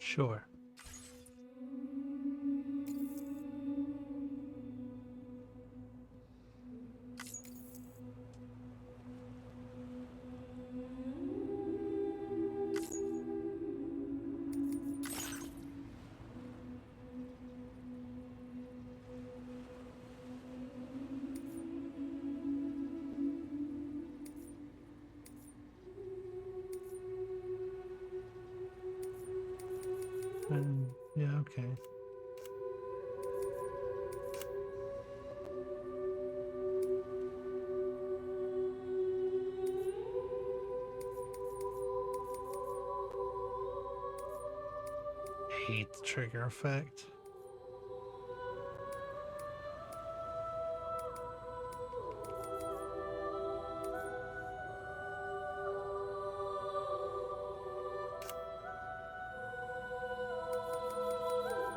Sure. Yeah, okay. Hate the trigger effect.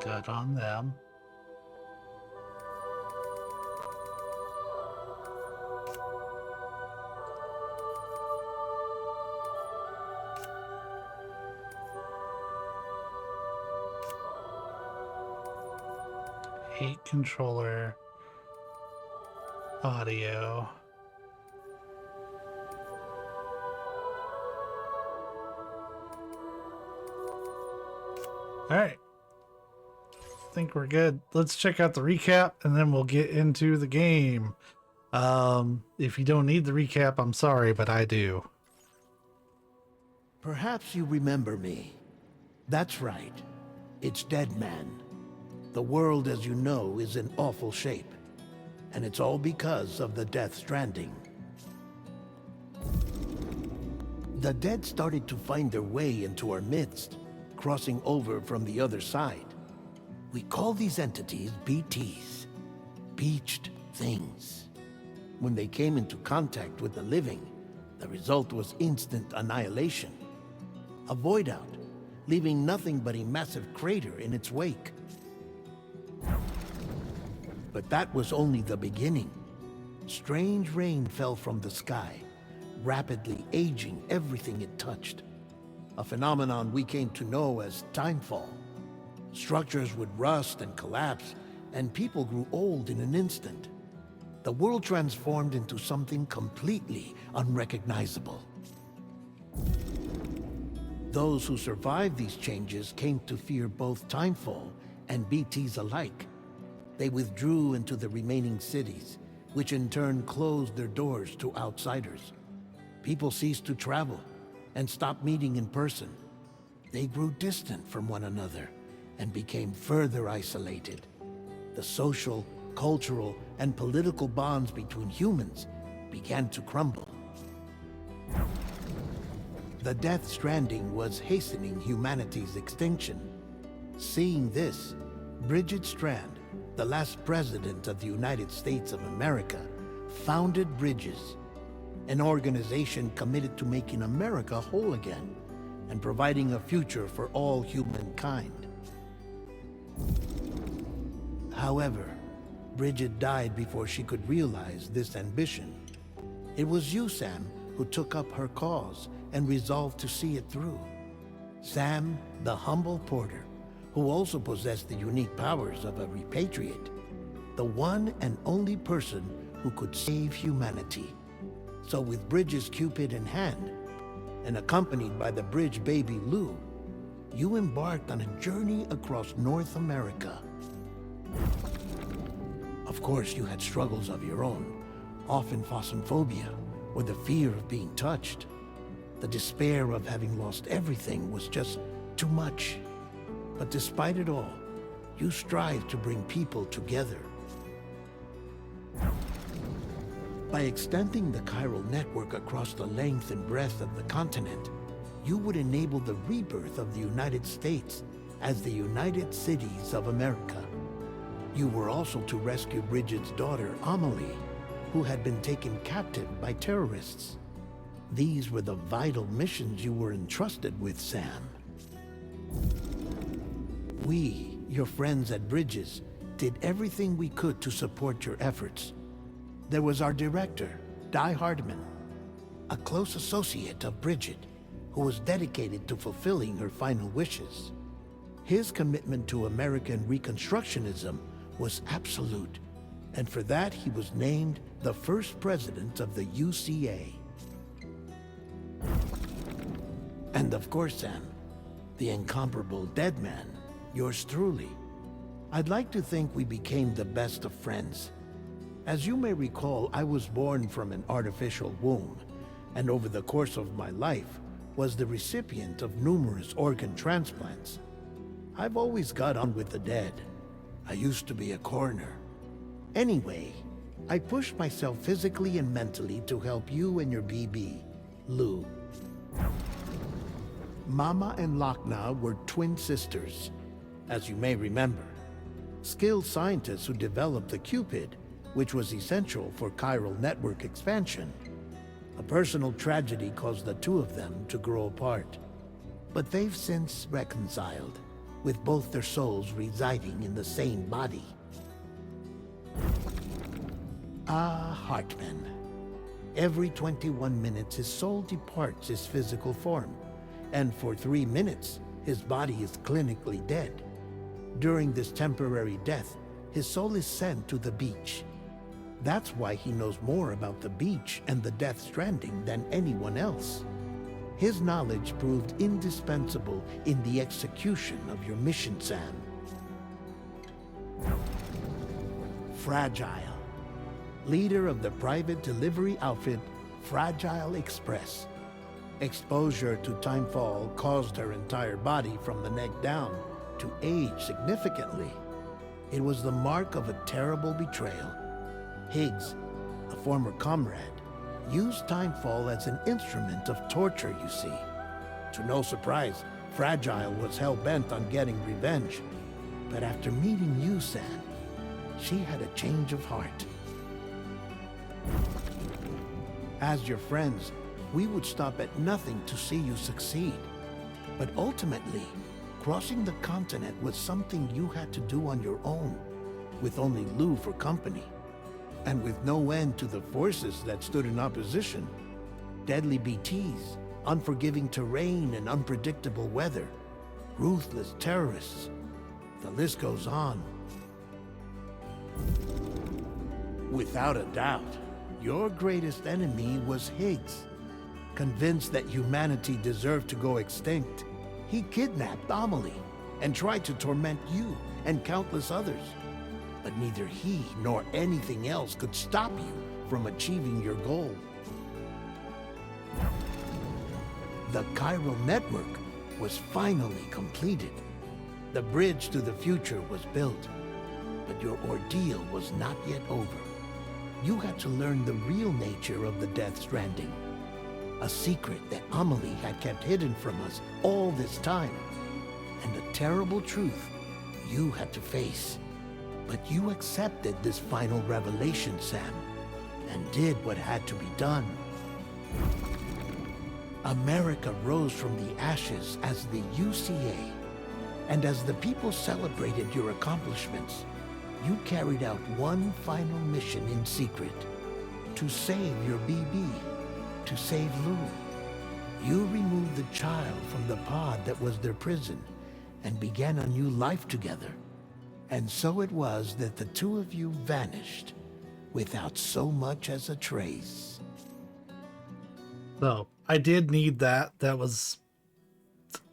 Good on them. Hate controller audio. All right. I think we're good. Let's check out the recap and then we'll get into the game. If you don't need the recap, I'm sorry, but I do. Perhaps you remember me. That's right. It's Dead Man. The world, as you know, is in awful shape. And it's all because of the Death Stranding. The dead started to find their way into our midst, crossing over from the other side. We call these entities BTs, Beached Things. When they came into contact with the living, the result was instant annihilation. A void out, leaving nothing but a massive crater in its wake. But that was only the beginning. Strange rain fell from the sky, rapidly aging everything it touched. A phenomenon we came to know as timefall. Structures would rust and collapse, and people grew old in an instant. The world transformed into something completely unrecognizable. Those who survived these changes came to fear both timefall and BTs alike. They withdrew into the remaining cities, which in turn closed their doors to outsiders. People ceased to travel and stopped meeting in person. They grew distant from one another and became further isolated. The social, cultural, and political bonds between humans began to crumble. The Death Stranding was hastening humanity's extinction. Seeing this, Bridget Strand, the last president of the United States of America, founded Bridges, an organization committed to making America whole again and providing a future for all humankind. However, Bridget died before she could realize this ambition. It was you, Sam, who took up her cause and resolved to see it through. Sam, the humble porter, who also possessed the unique powers of a repatriate, the one and only person who could save humanity. So with Bridges' Cupid in hand, and accompanied by the bridge baby Lou, you embarked on a journey across North America. Of course, you had struggles of your own, often phasmophobia, or the fear of being touched. The despair of having lost everything was just too much. But despite it all, you strive to bring people together. By extending the chiral network across the length and breadth of the continent, you would enable the rebirth of the United States as the United Cities of America. You were also to rescue Bridget's daughter, Amelie, who had been taken captive by terrorists. These were the vital missions you were entrusted with, Sam. We, your friends at Bridges, did everything we could to support your efforts. There was our director, Di Hardman, a close associate of Bridget, who was dedicated to fulfilling her final wishes. His commitment to American Reconstructionism was absolute, and for that he was named the first president of the UCA. And of course, Sam, the incomparable dead man, yours truly. I'd like to think we became the best of friends. As you may recall, I was born from an artificial womb, and over the course of my life was the recipient of numerous organ transplants. I've always got on with the dead. I used to be a coroner. Anyway, I pushed myself physically and mentally to help you and your BB, Lou. Mama and Lakna were twin sisters, as you may remember. Skilled scientists who developed the Cupid, which was essential for chiral network expansion. A personal tragedy caused the two of them to grow apart. But they've since reconciled, with both their souls residing in the same body. Hartman. Every 21 minutes his soul departs his physical form, and for 3 minutes his body is clinically dead. During this temporary death, his soul is sent to the beach. That's why he knows more about the beach and the Death Stranding than anyone else. His knowledge proved indispensable in the execution of your mission, Sam. Fragile. Leader of the private delivery outfit, Fragile Express. Exposure to timefall caused her entire body from the neck down to age significantly. It was the mark of a terrible betrayal. Higgs, a former comrade, used timefall as an instrument of torture, you see. To no surprise, Fragile was hell-bent on getting revenge. But after meeting you, Sam, she had a change of heart. As your friends, we would stop at nothing to see you succeed. But ultimately, crossing the continent was something you had to do on your own, with only Lou for company. And with no end to the forces that stood in opposition. Deadly BTs, unforgiving terrain and unpredictable weather, ruthless terrorists. The list goes on. Without a doubt, your greatest enemy was Higgs. Convinced that humanity deserved to go extinct, he kidnapped Amelie and tried to torment you and countless others. But neither he nor anything else could stop you from achieving your goal. The chiral network was finally completed. The bridge to the future was built. But your ordeal was not yet over. You had to learn the real nature of the Death Stranding. A secret that Amelie had kept hidden from us all this time. And a terrible truth you had to face. But you accepted this final revelation, Sam, and did what had to be done. America rose from the ashes as the UCA, and as the people celebrated your accomplishments, you carried out one final mission in secret, to save your BB, to save Lou. You removed the child from the pod that was their prison, and began a new life together. And so it was that the two of you vanished without so much as a trace. So I did need that. That was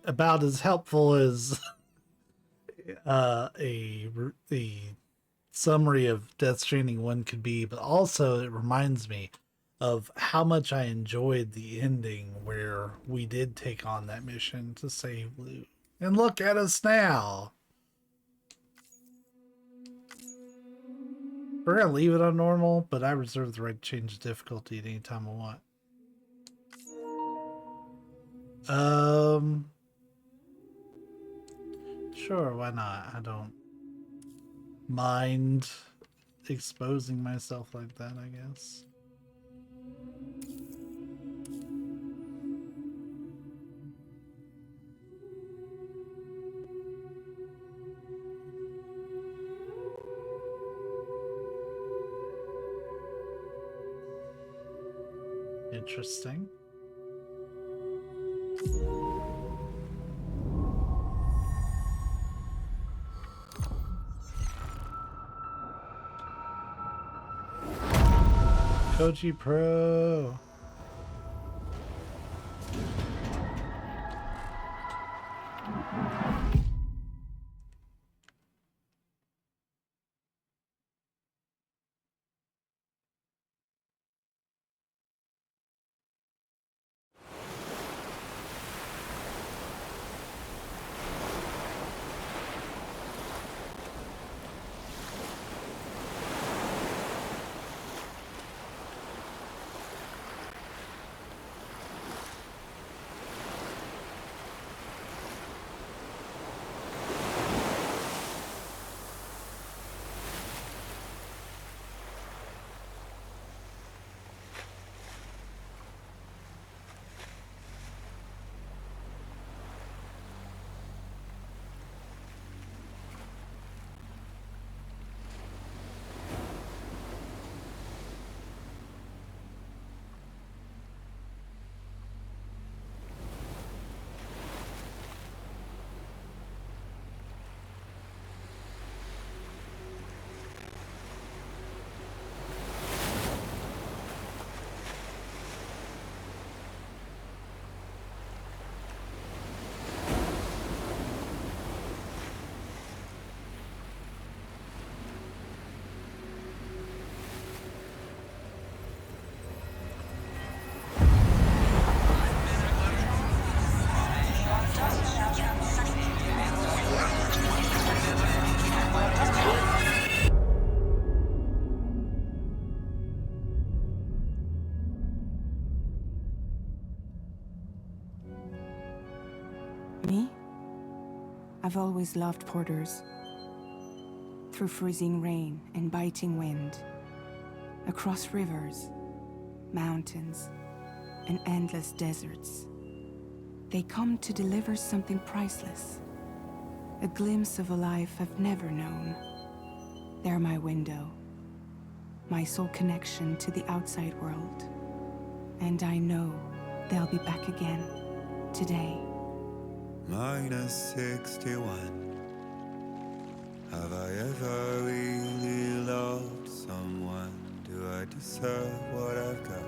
about as helpful as a summary of Death Stranding 1 could be, but also it reminds me of how much I enjoyed the ending where we did take on that mission to save Lou. And look at us now. We're gonna leave it on normal, but I reserve the right to change the difficulty at any time I want. Sure, why not? I don't mind exposing myself like that, I guess. Interesting. Koji Pro. Me? I've always loved porters. Through freezing rain and biting wind, across rivers, mountains, and endless deserts, they come to deliver something priceless. A glimpse of a life I've never known. They're my window, my sole connection to the outside world. And I know they'll be back again, today. Minus 61. Have I ever really loved someone? Do I deserve what I've got?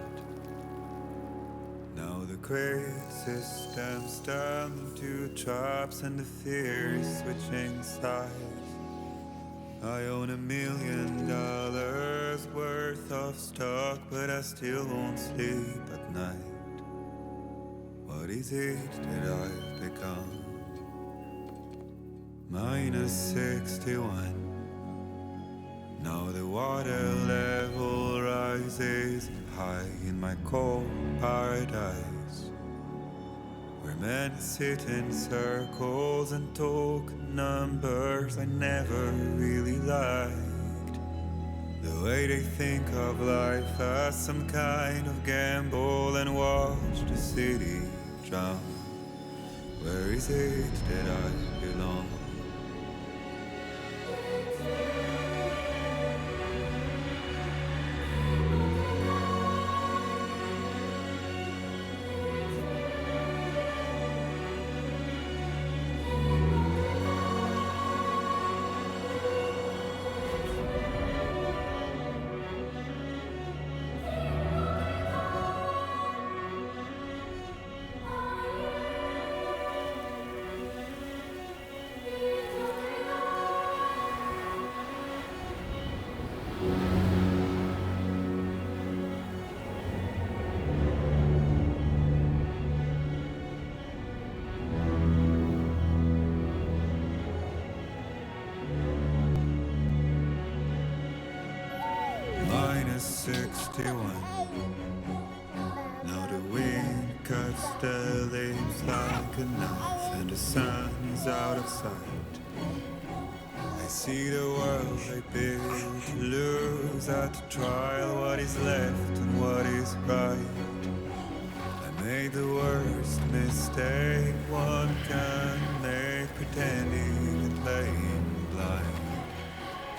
Now the great system's turned into traps and the fear is switching sides. I own $1 million worth of stock, but I still won't sleep at night. What is it that I've become? Minus 61. Now the water level rises high in my cold paradise, where men sit in circles and talk numbers I never really liked. The way they think of life as some kind of gamble and watch the city drown. Where is it that I belong? Minus 61. Now the wind cuts the leaves like a knife and the sun's out of sight. I see the world I built to lose at the trial, what is left and what is right. I made the worst mistake one can make, pretending and playing blind.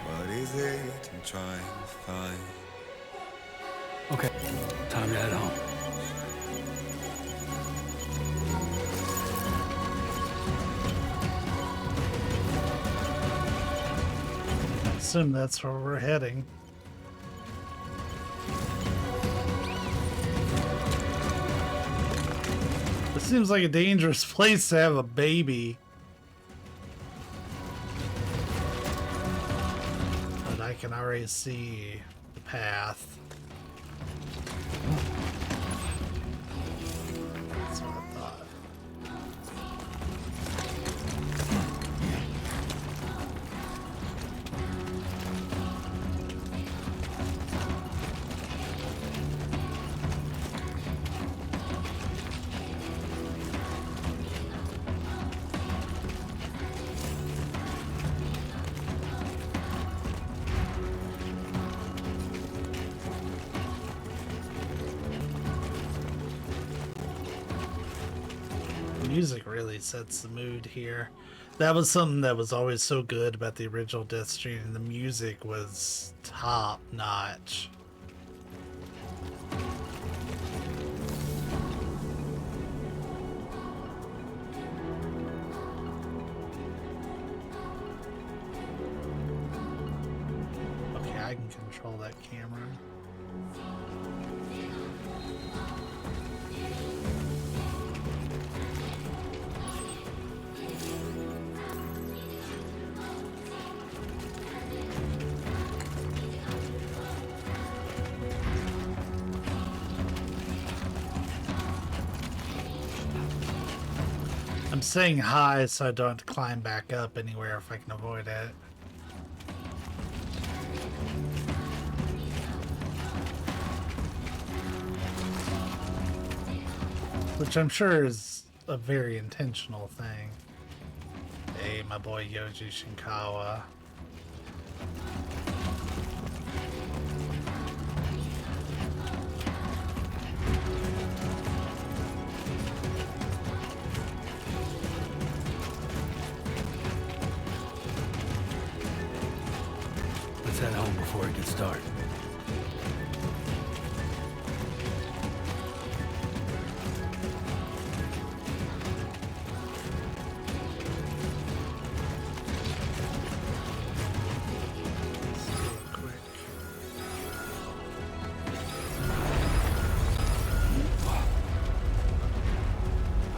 What is it I'm trying to find? Okay, time to head home. I assume that's where we're heading. Seems like a dangerous place to have a baby. But I can already see the path. That's what I thought. Music really sets the mood here. That was something that was always so good about the original Death Stranding. The music was top notch. Okay, I can control that camera. I'm saying hi so I don't have to climb back up anywhere if I can avoid it. Which I'm sure is a very intentional thing. Hey, my boy Yoji Shinkawa. Let's head home before it gets dark.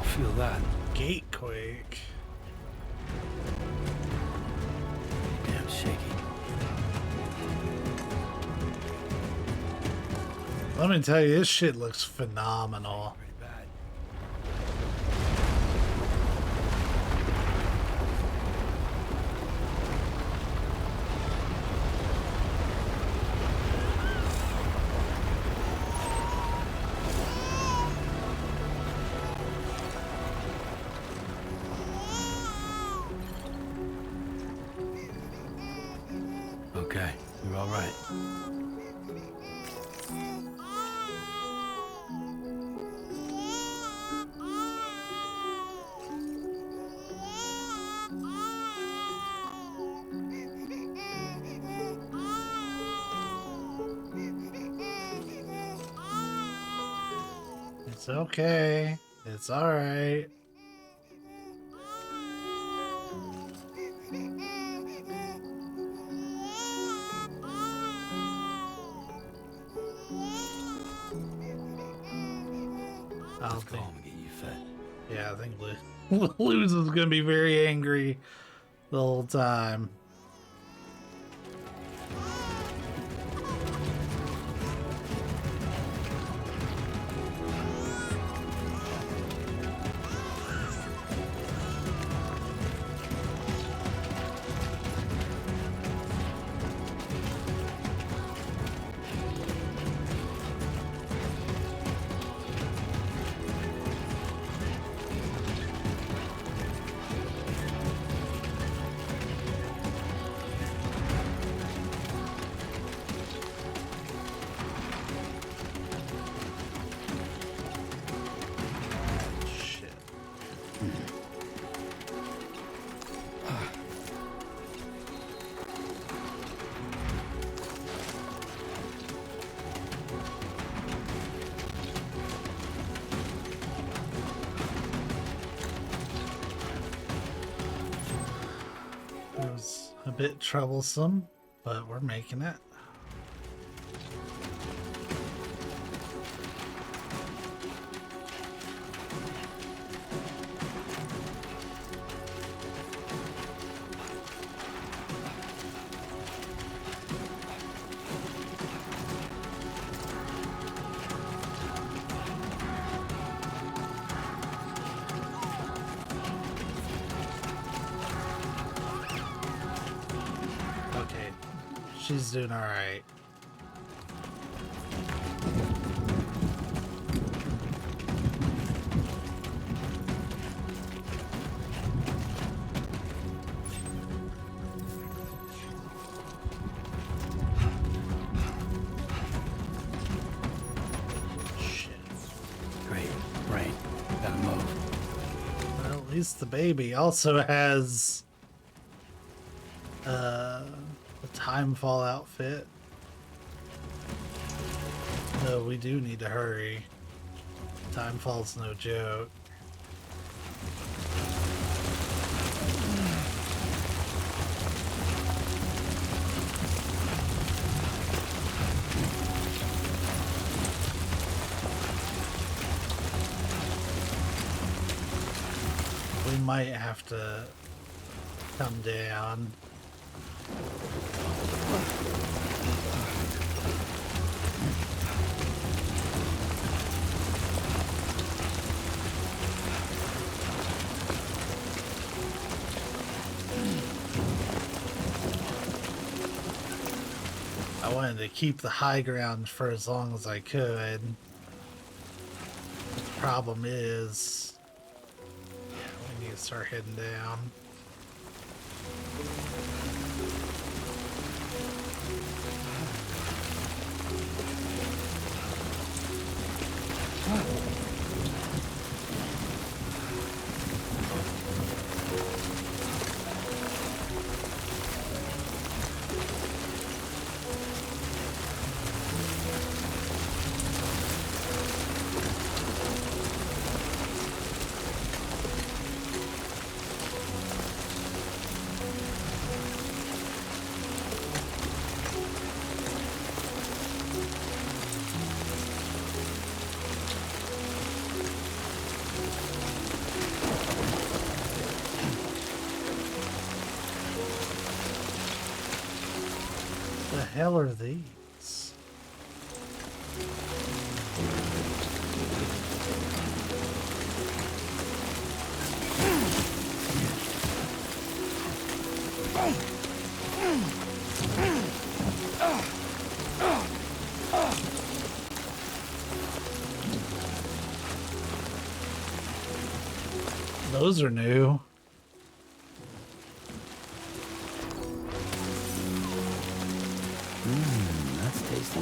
Feel that. Gatequake. Damn shaky. Let me tell you, this shit looks phenomenal. Pretty bad. Okay, you're all right. It's okay. It's alright. I'll Let's go think. home and get you fed. Yeah, I think Luz is gonna be very angry the whole time. Shit. It was a bit troublesome, but we're making it. She's doing all right. Shit. Great. Rain. Gotta move. Well, at least the baby also has a timefall outfit. No, we do need to hurry. Timefall's no joke. We might have to come down. I wanted to keep the high ground for as long as I could. The problem is, yeah, we need to start heading down. The hell are these? Those are new. That's tasty.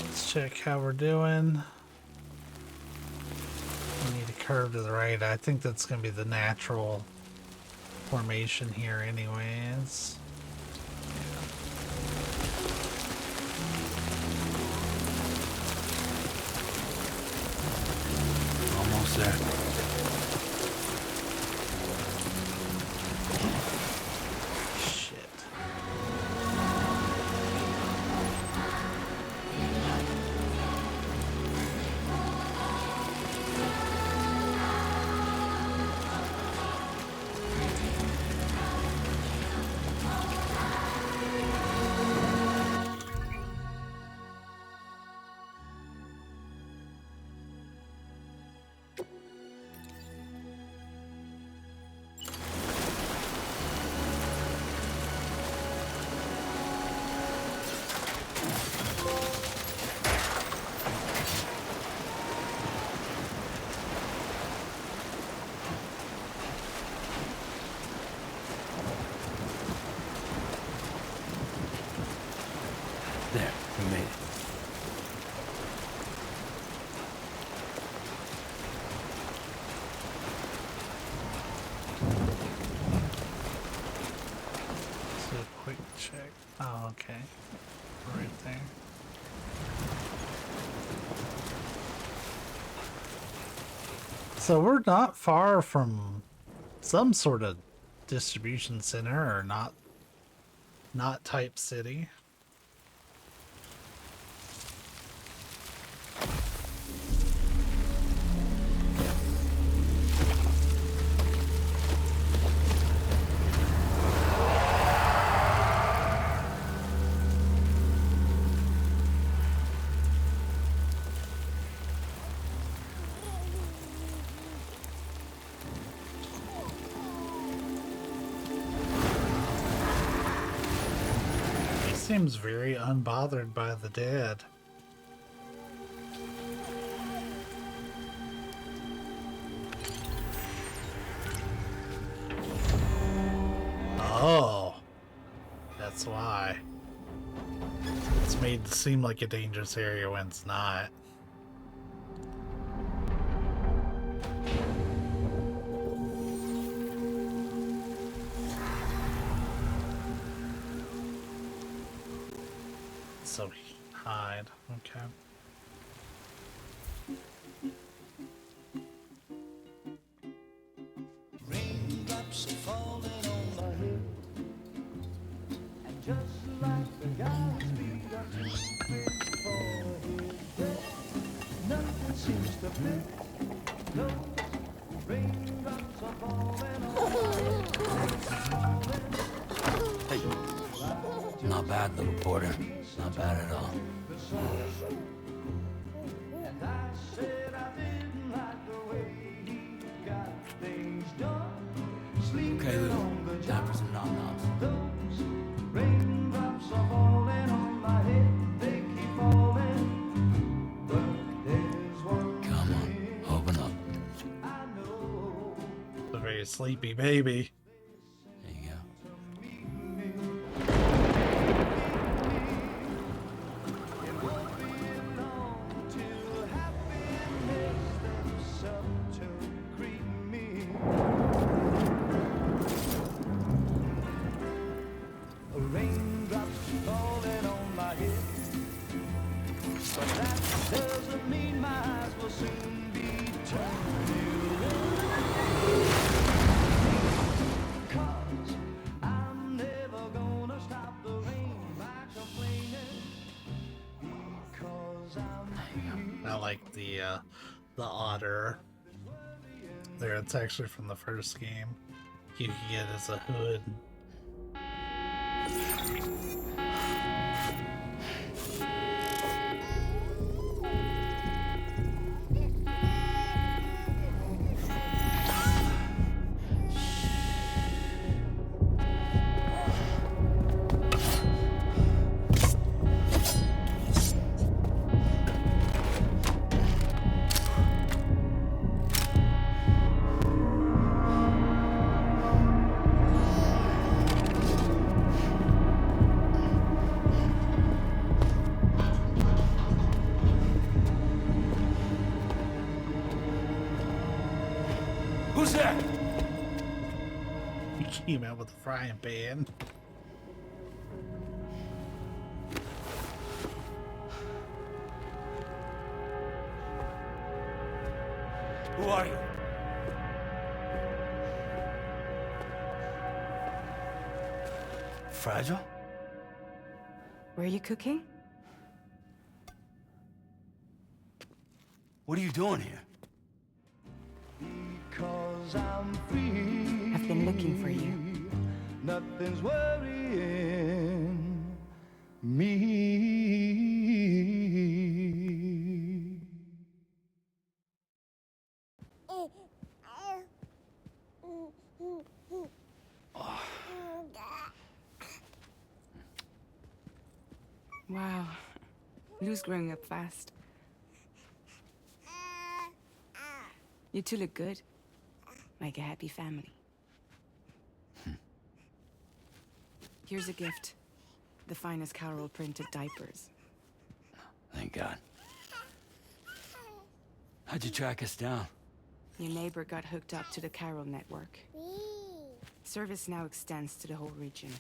Let's check how we're doing. We need a curve to the right. I think that's going to be the natural formation here anyways. Almost there. Shit. There, we made it. Let's do a quick check. Oh, okay. Right there. So we're not far from some sort of distribution center or not type city. seems very unbothered by the dead. Oh, that's why. It's made to seem like a dangerous area when it's not. So hide. Okay. Raindrops are falling on my head, and just like the guy's feet are too big for his head, nothing seems to fit. Those raindrops are falling on my head. Hey, not bad, little porter. Not bad at all. And I said I didn't like the way he got things done. Sleeping Okay, on the Lou. Time job. for some nom-noms. Those raindrops are falling on my head. They keep falling. But there's one Come on, thing open up. I know. A very sleepy baby. There you go. It won't be long till happiness steps up to greet me. Raindrops falling on my head, but that doesn't mean my eyes will soon be turning red. 'Cause I'm never gonna stop the rain by complaining, because I'm I like the otter. There, it's actually from the first game. You can get as a hood. Who's there? You came out with a frying pan. Who are you? Fragile? Were you cooking? What are you doing here? because I'm free. I've been looking for you. Nothing's worrying me. Wow. Lou's growing up fast. You two look good. Like a happy family. Here's a gift. The finest Carol printed diapers. Thank God. How'd you track us down? Your neighbor got hooked up to the Carol network. Service now extends to the whole region.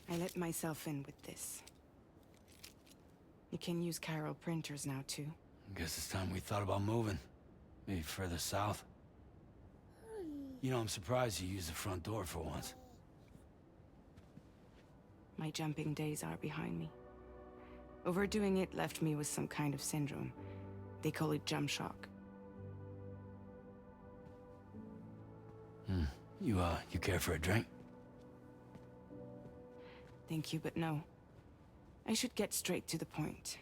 I let myself in with this. You can use Carol printers now, too. Guess it's time we thought about moving. Maybe further south. You know, I'm surprised you used the front door for once. My jumping days are behind me. Overdoing it left me with some kind of syndrome. They call it jump shock. You care for a drink? Thank you, but no. I should get straight to the point.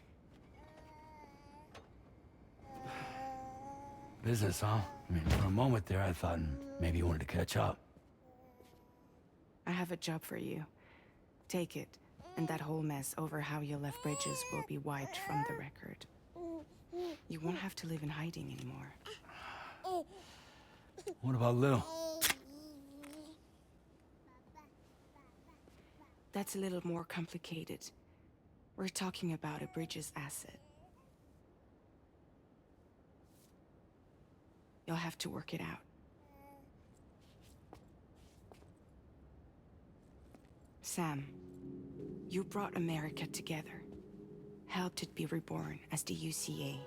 Business, huh? I mean, for a moment there, I thought maybe you wanted to catch up. I have a job for you. Take it, And that whole mess over how you left Bridges will be wiped from the record. You won't have to live in hiding anymore. What about Lil? That's a little more complicated. We're talking about a Bridges asset. You'll have to work it out. Sam, you brought America together. Helped it be reborn as the UCA.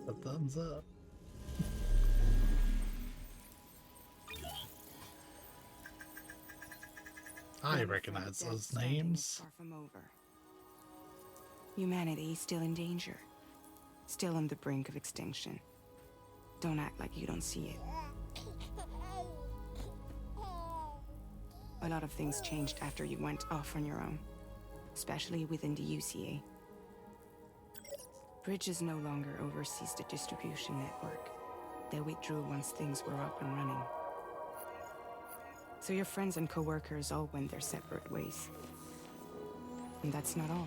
A thumbs up. I recognize those names. Far from over. Humanity is still in danger. Still on the brink of extinction. Don't act like you don't see it. A lot of things changed after you went off on your own. Especially within the UCA. Bridges no longer oversees the distribution network. They withdrew once things were up and running. So your friends and co-workers all went their separate ways. And that's not all.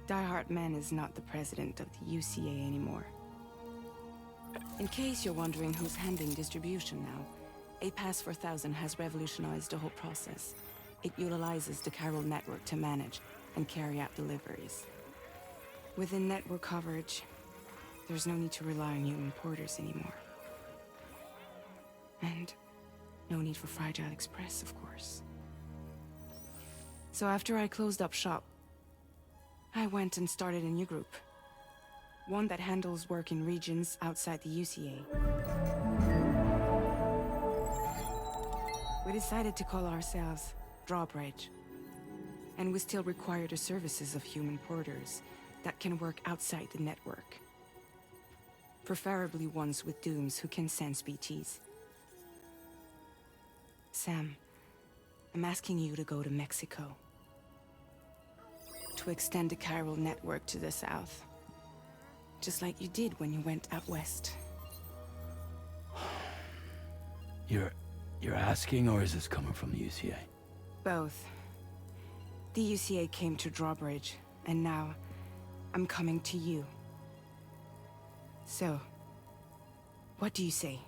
Die Hartman is not the president of the UCA anymore. In case you're wondering who's handling distribution now, A Pass 4000 has revolutionized the whole process. It utilizes the chiral network to manage and carry out deliveries. Within network coverage, there's no need to rely on human porters anymore. And no need for Fragile Express, of course. So after I closed up shop, I went and started a new group. One that handles work in regions outside the UCA. We decided to call ourselves Drawbridge. And we still require the services of human porters that can work outside the network. Preferably ones with dooms who can sense BTs. Sam, I'm asking you to go to Mexico. To extend the chiral network to the south. Just like you did when you went out west. You're asking, or is this coming from the UCA? Both. The UCA came to Drawbridge, and now I'm coming to you. So, what do you say?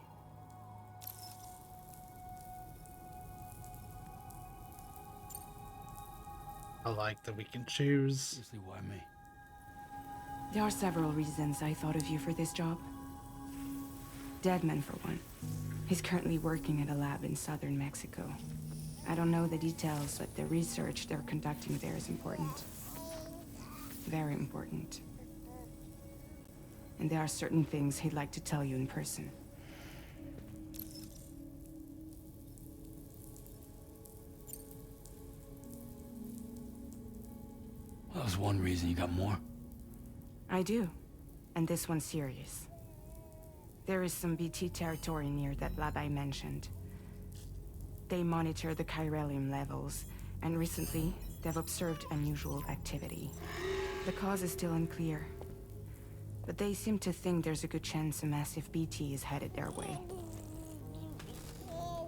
I like that we can choose. Seriously, why me? There are several reasons I thought of you for this job. Deadman, for one. He's currently working at a lab in southern Mexico. I don't know the details, but the research they're conducting there is important. Very important. And there are certain things he'd like to tell you in person. Well, that was one reason. You got more? I do. And this one's serious. There is some BT territory near that lab I mentioned. They monitor the chiralium levels, and recently, they've observed unusual activity. The cause is still unclear, but they seem to think there's a good chance a massive BT is headed their way.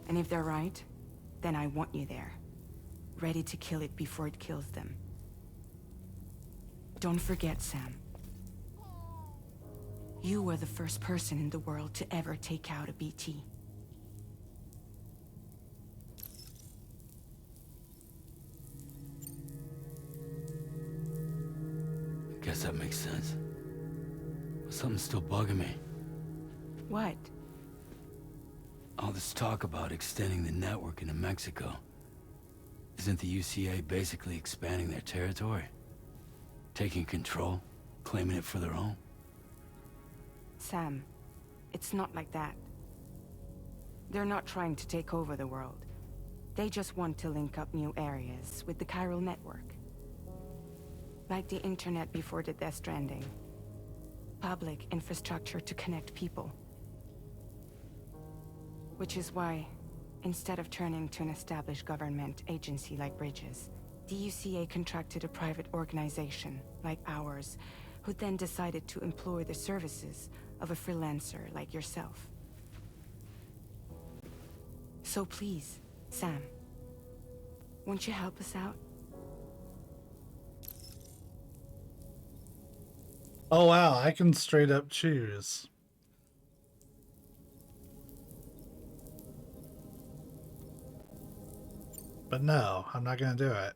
And if they're right, then I want you there, ready to kill it before it kills them. Don't forget, Sam. You were the first person in the world to ever take out a BT. Guess that makes sense. But something's still bugging me. What? All this talk about extending the network into Mexico. Isn't the UCA basically expanding their territory? Taking control? Claiming it for their own? Sam, it's not like that. They're not trying to take over the world. They just want to link up new areas with the chiral network. Like the internet before the Death Stranding. Public infrastructure to connect people. Which is why, instead of turning to an established government agency like Bridges, the UCA contracted a private organization, like ours, who then decided to employ the services of a freelancer like yourself. So please, Sam, Won't you help us out? Oh wow, I can straight up choose. But no, I'm not gonna do it.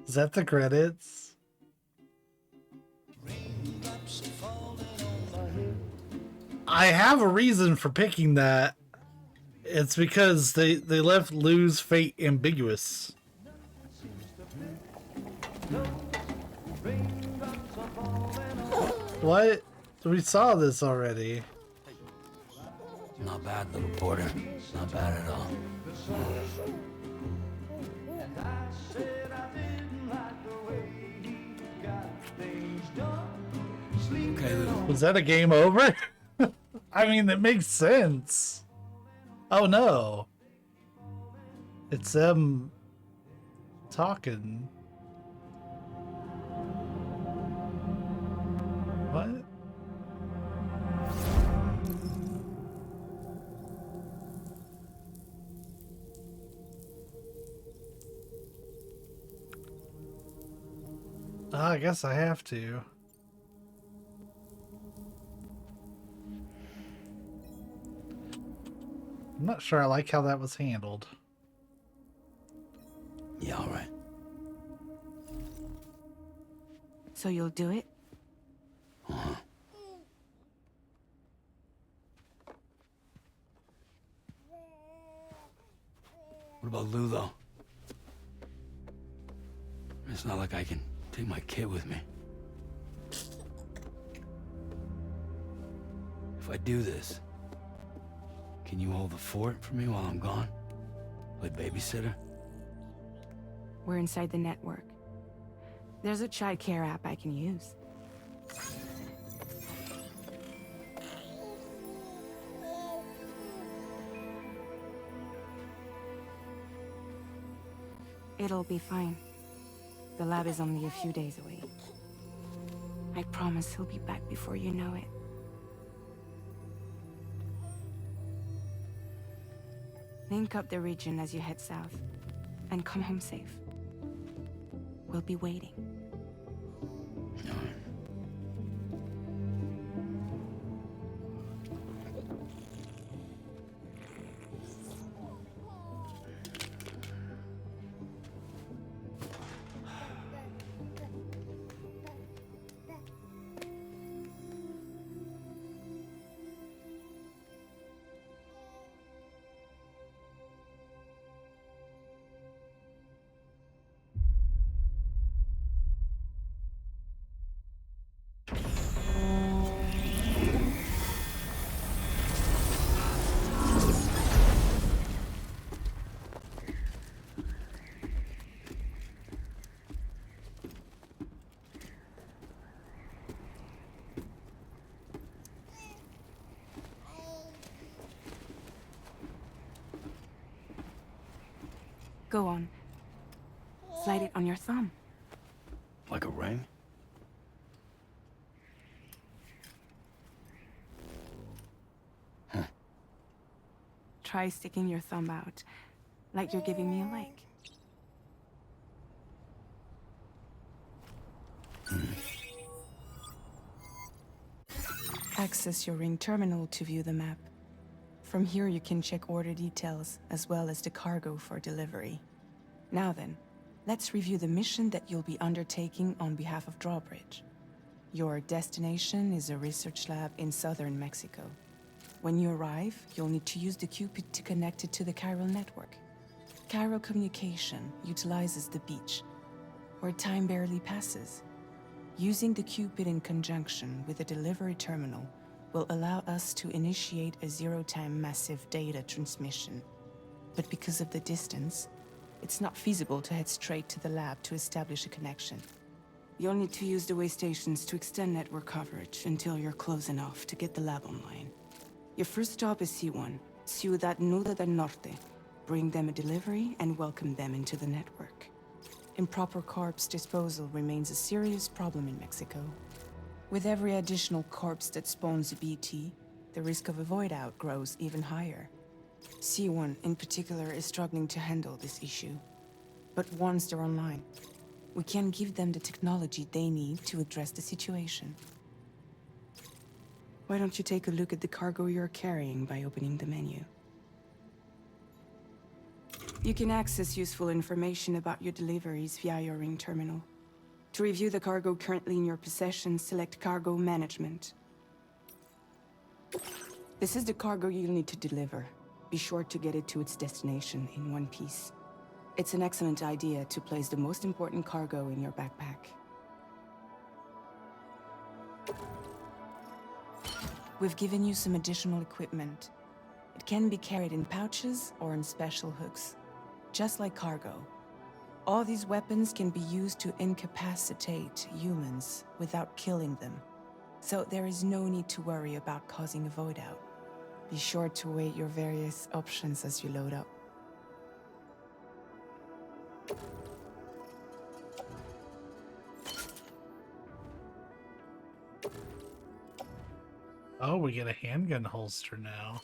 Is that the credits? I have a reason for picking that. It's because they left Lou's fate ambiguous. What? We saw this already. Not bad, little porter. Not bad at all. Okay, Lou. Was that a game over? I mean, it makes sense. Oh no. It's them talking. What? I guess I have to. I'm not sure I like how that was handled. Yeah, all right. So you'll do it? Uh-huh. What about Lou, though? It's not like I can take my kid with me. If I do this, can you hold the fort for me while I'm gone? Play babysitter? We're inside the network. There's a child care app I can use. It'll be fine. The lab is only a few days away. I promise he'll be back before you know it. Link up the region as you head south, and come home safe. We'll be waiting. All right. Go on. Slide it on your thumb. Like a ring? Try sticking your thumb out, like you're giving me a like. Access your ring terminal to view the map. From here you can check order details, as well as the cargo for delivery. Now then, let's review the mission that you'll be undertaking on behalf of Drawbridge. Your destination is a research lab in southern Mexico. When you arrive, you'll need to use the Cupid to connect it to the chiral network. Chiral communication utilizes the beach, where time barely passes. Using the Cupid in conjunction with a delivery terminal will allow us to initiate a zero-time massive data transmission. But because of the distance, it's not feasible to head straight to the lab to establish a connection. You'll need to use the way stations to extend network coverage until you're close enough to get the lab online. Your first stop is C1, Ciudad Nuda del Norte. Bring them a delivery and welcome them into the network. Improper corpse disposal remains a serious problem in Mexico. With every additional corpse that spawns a BT, the risk of a void out grows even higher. C1 in particular is struggling to handle this issue. But once they're online, we can give them the technology they need to address the situation. Why don't you take a look at the cargo you're carrying by opening the menu? You can access useful information about your deliveries via your ring terminal. To review the cargo currently in your possession, select Cargo Management. This is the cargo you'll need to deliver. Be sure to get it to its destination in one piece. It's an excellent idea to place the most important cargo in your backpack. We've given you some additional equipment. It can be carried in pouches or in special hooks, just like cargo. All these weapons can be used to incapacitate humans without killing them. So there is no need to worry about causing a void out. Be sure to weigh your various options as you load up. Oh, we get a handgun holster now.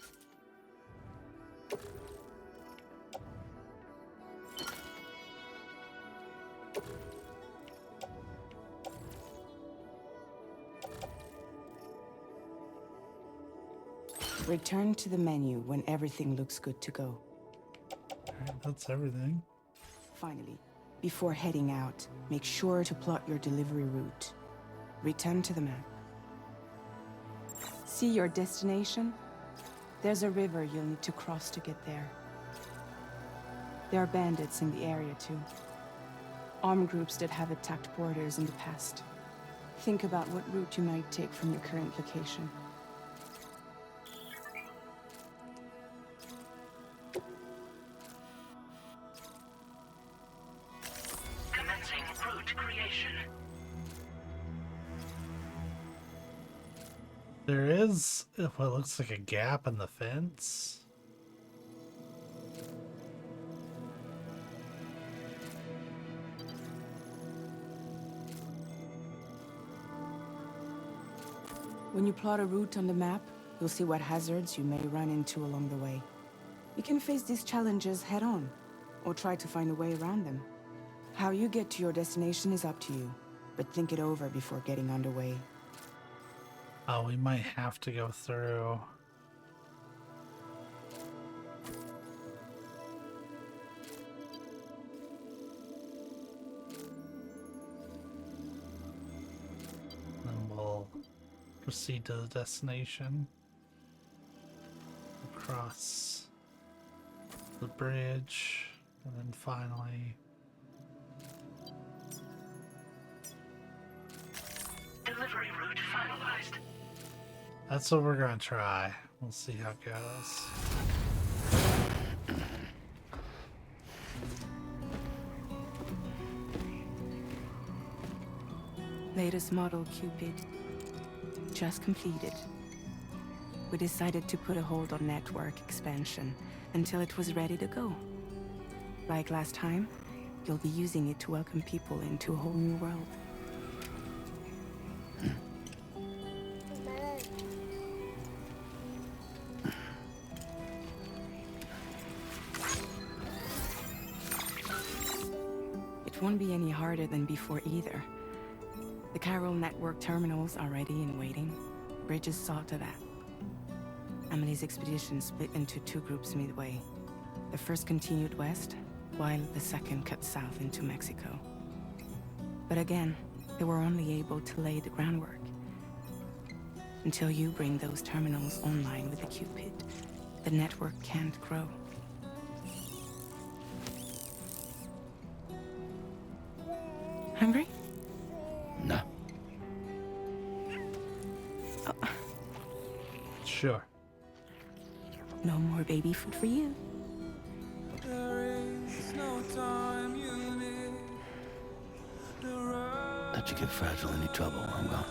Return to the menu when everything looks good to go. Alright, that's everything. Finally, before heading out, make sure to plot your delivery route. Return to the map. See your destination? There's a river you'll need to cross to get there. There are bandits in the area too. Armed groups that have attacked borders in the past. Think about what route you might take from your current location. Commencing route creation. There is what looks like a gap in the fence. When you plot a route on the map, you'll see what hazards you may run into along the way. You can face these challenges head-on, or try to find a way around them. How you get to your destination is up to you, but think it over before getting underway. Oh, we might have to go through. Then we'll proceed to the destination. Across the bridge, and then finally. Delivery route finalized. That's what we're gonna try. We'll see how it goes. Latest model Cupid. Just completed. We decided to put a hold on network expansion until it was ready to go. Like last time, you'll be using it to welcome people into a whole new world. It won't be any harder than before either. The Chiral network terminals are ready and waiting. Bridges saw to that. Emily's expedition split into two groups midway. The first continued west, while the second cut south into Mexico. But again, they were only able to lay the groundwork. Until you bring those terminals online with the Cupid, the network can't grow. Hungry? No. Sure. No more baby food for you. Let you get fragile any trouble, I'm gone.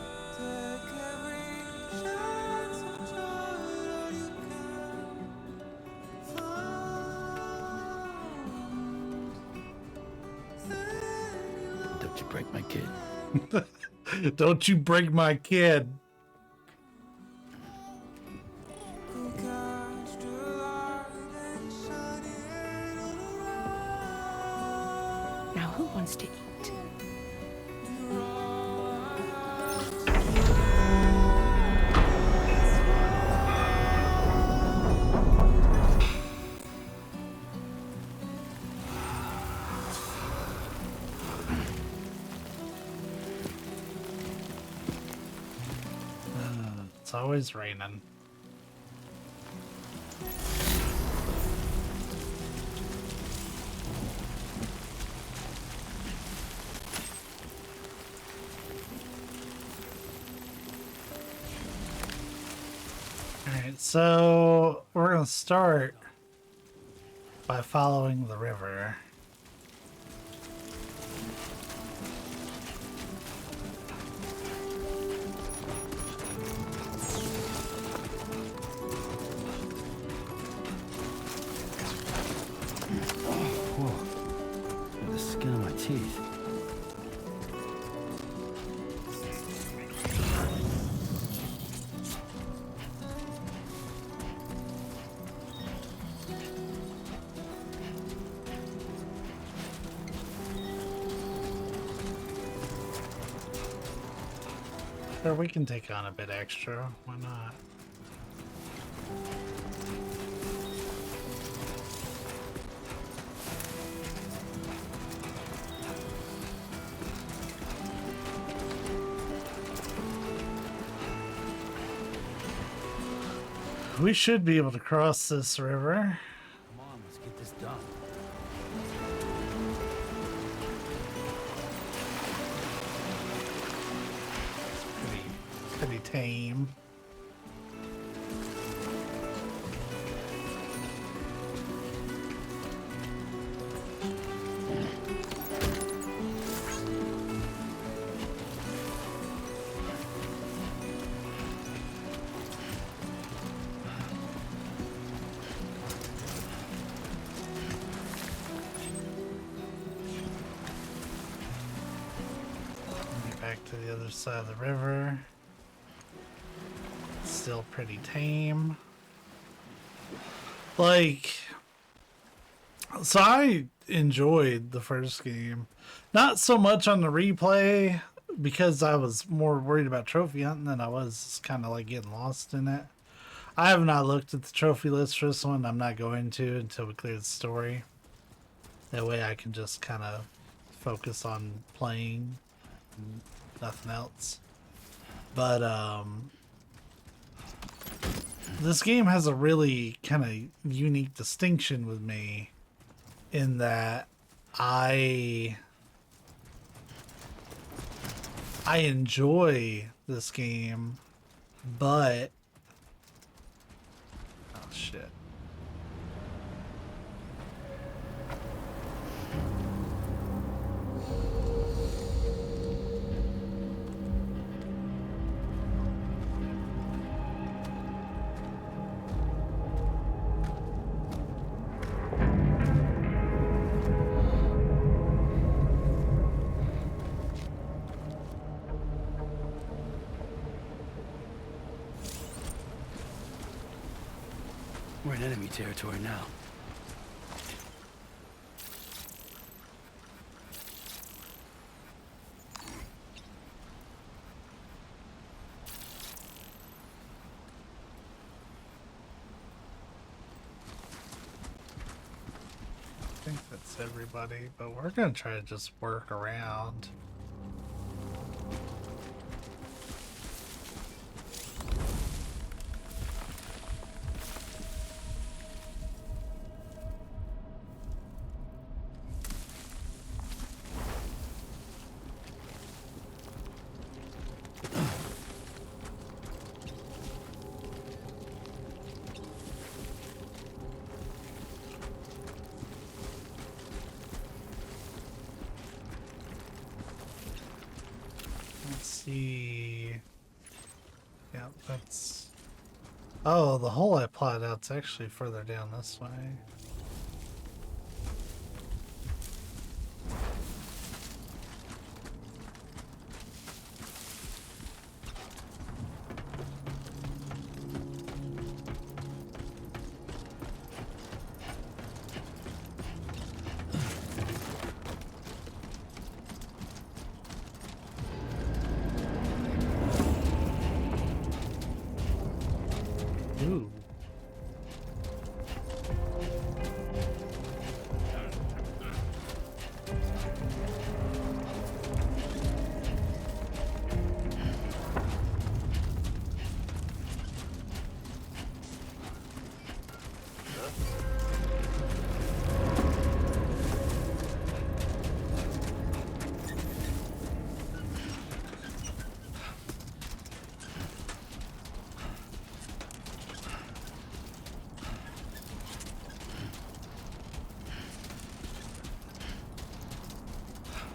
Don't you break my kid. Don't you break my kid. Now who wants to eat? It's always raining. Alright, so we're gonna start by following the river. Whoa. The skin of my teeth. Sure, we can take on a bit extra. Why not? We should be able to cross this river. Come on, let's get this done. Pretty tame. Get back to the other side of the river. Still pretty tame. Like, so I enjoyed the first game. Not so much on the replay because I was more worried about trophy hunting than I was kind of like getting lost in it. I have not looked at the trophy list for this one. I'm not going to until we clear the story. That way I can just kind of focus on playing and nothing else. But this game has a really kind of unique distinction with me in that I enjoy this game, but oh shit. We're in enemy territory now. I think that's everybody, but we're gonna try to just work around. Let's see. Yeah, that's... Oh, the hole I plotted out's actually further down this way.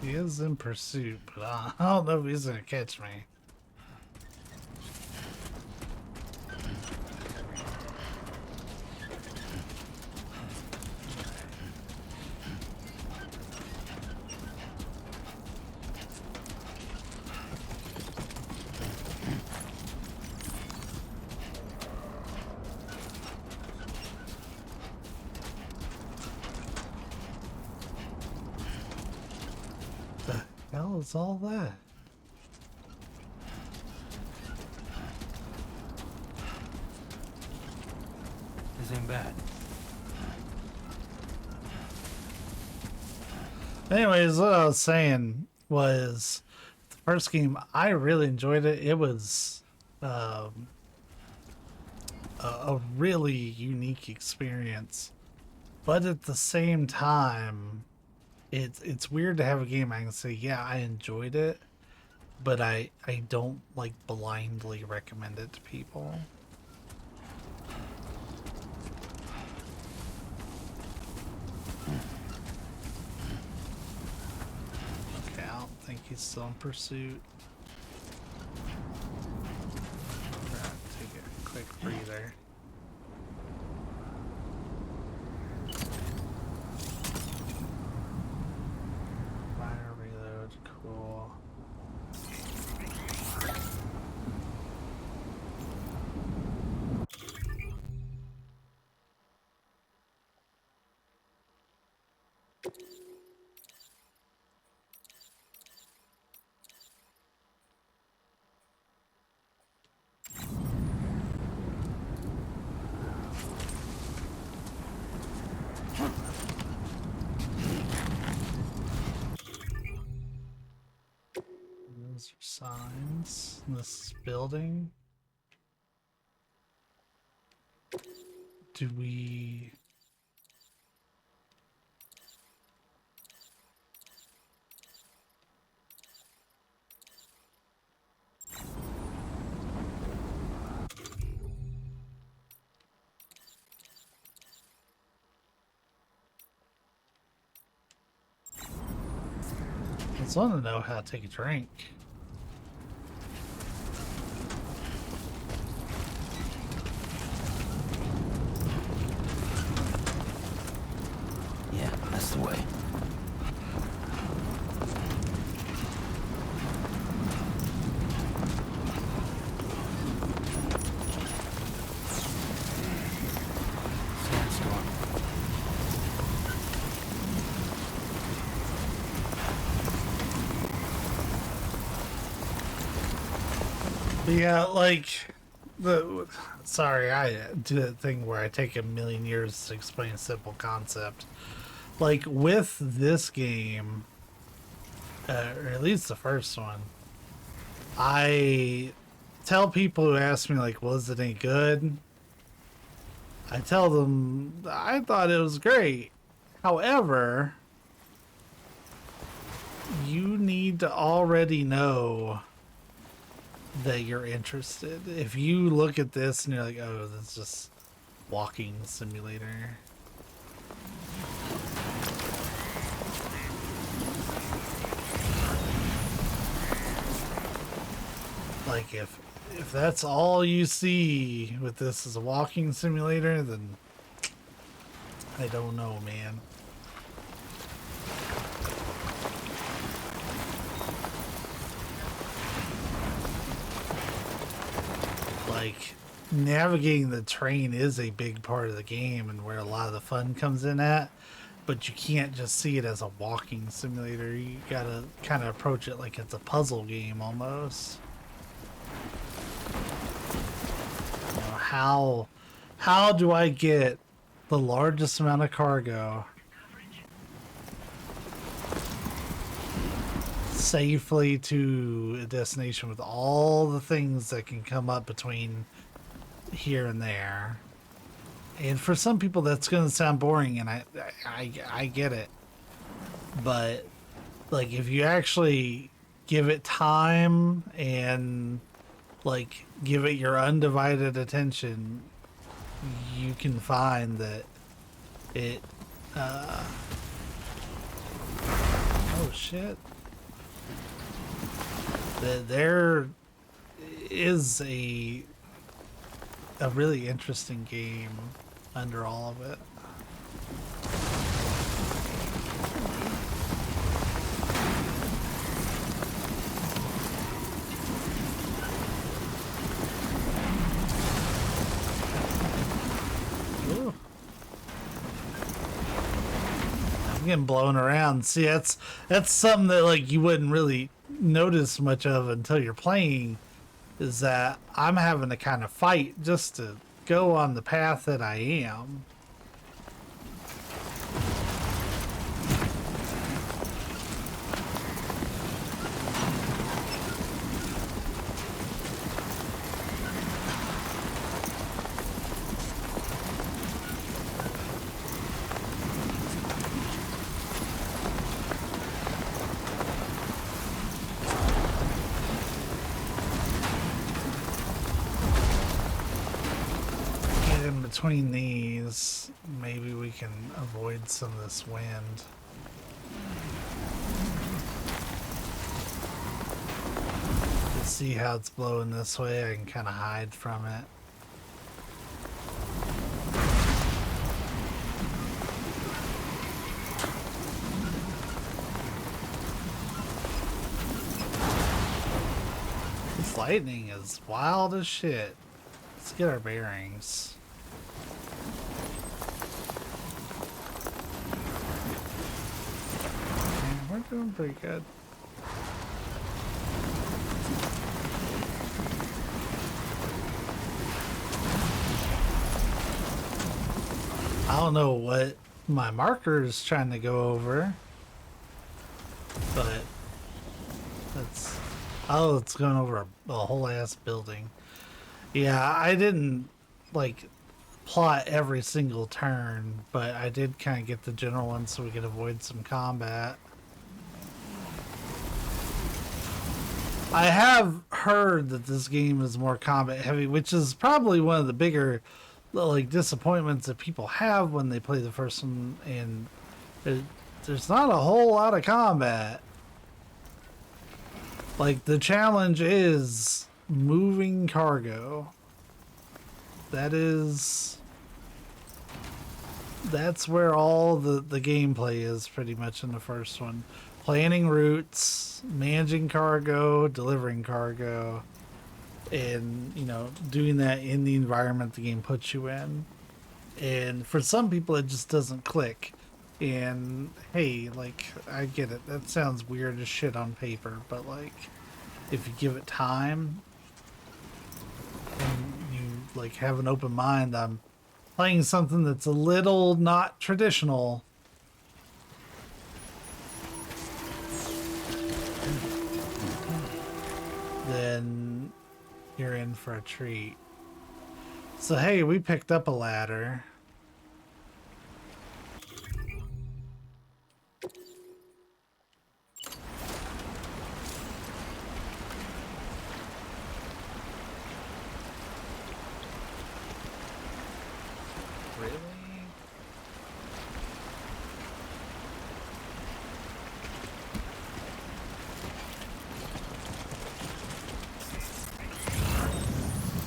He is in pursuit, but I don't know if he's gonna catch me. The hell is all that? This ain't bad. Anyways, what I was saying was the first game, I really enjoyed it. It was a really unique experience, but at the same time, it's weird to have a game I can say, yeah, I enjoyed it, but I don't like blindly recommend it to people. Okay, I don't think he's still in pursuit. Take a quick breather. Fire reload, cool. Those are signs in this building. Do we... I just want to know how to take a drink. Yeah, that's the way. Sandstorm. Yeah, like sorry, I do that thing where I take a million years to explain a simple concept. Like with this game, or at least the first one, I tell people who ask me like, was it any good? I tell them I thought it was great. However, you need to already know that you're interested. If you look at this and you're like, oh, that's just walking simulator. Like if that's all you see with this is a walking simulator, then I don't know, man. Like navigating the train is a big part of the game and where a lot of the fun comes in at, but you can't just see it as a walking simulator. You gotta kind of approach it like it's a puzzle game almost. You know, how do I get the largest amount of cargo safely to a destination with all the things that can come up between here and there? And for some people that's going to sound boring, and I get it, but like if you actually give it time and like give it your undivided attention, you can find that it oh shit. There is a really interesting game under all of it. Ooh. I'm getting blown around. See, that's something that like you wouldn't really notice much of until you're playing, is that I'm having to kind of fight just to go on the path that I am. Between these, maybe we can avoid some of this wind. To see how it's blowing this way, I can kind of hide from it. This lightning is wild as shit. Let's get our bearings. We're doing pretty good. I don't know what my marker is trying to go over, but that's, oh, it's going over a whole ass building. Yeah, I didn't like plot every single turn, but I did kind of get the general one so we could avoid some combat. I have heard that this game is more combat heavy, which is probably one of the bigger like disappointments that people have when they play the first one, and there's not a whole lot of combat. Like, the challenge is moving cargo. That's where all the gameplay is pretty much in the first one. Planning routes, managing cargo, delivering cargo, and, you know, doing that in the environment the game puts you in. And for some people, it just doesn't click. And, hey, like, I get it. That sounds weird as shit on paper, but, like, if you give it time and you, like, have an open mind, I'm playing something that's a little not traditional. Then you're in for a treat. So hey, we picked up a ladder. Really?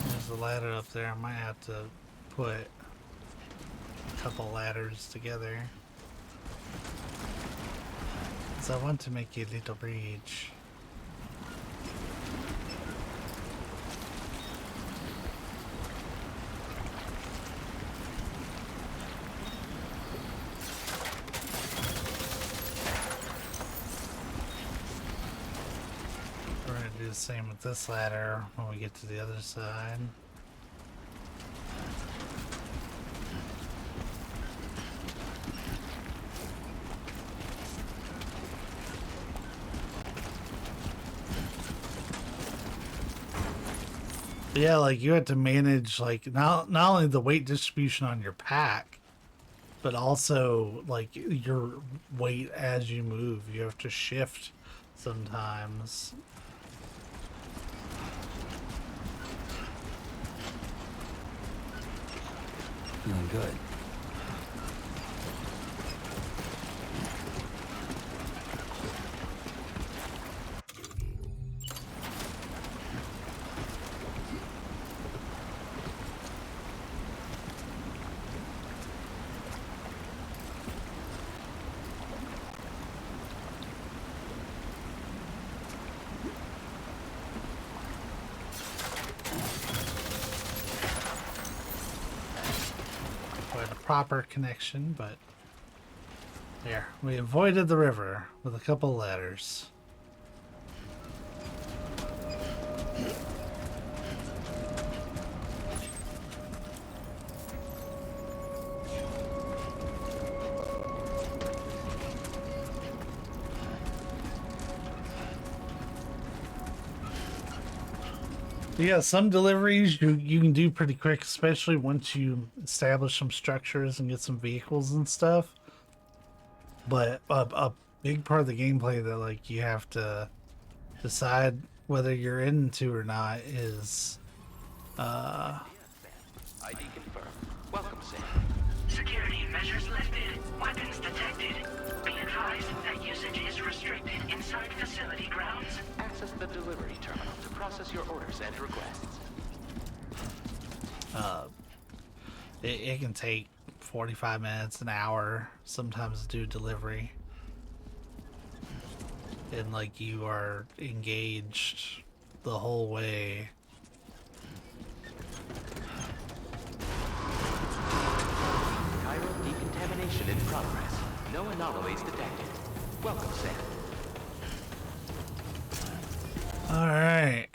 There's a ladder up there. I might have to put a couple ladders together, because I want to make a little bridge. We're going to do the same with this ladder when we get to the other side. Yeah, like you have to manage like not only the weight distribution on your pack, but also like your weight as you move. You have to shift sometimes. Feeling good. proper connection, but there, we avoided the river with a couple ladders. Yeah, some deliveries you can do pretty quick, especially once you establish some structures and get some vehicles and stuff. But a big part of the gameplay that like you have to decide whether you're into or not is ID confirmed. Welcome, Sam. Security measures lifted. Weapons detected. Be advised that usage is restricted inside facility grounds. Access the delivery terminal to process your orders and requests. it can take 45 minutes, an hour, sometimes to do delivery. And like you are engaged the whole way. Cairo decontamination in progress. No anomalies detected. Welcome, Sam. All right,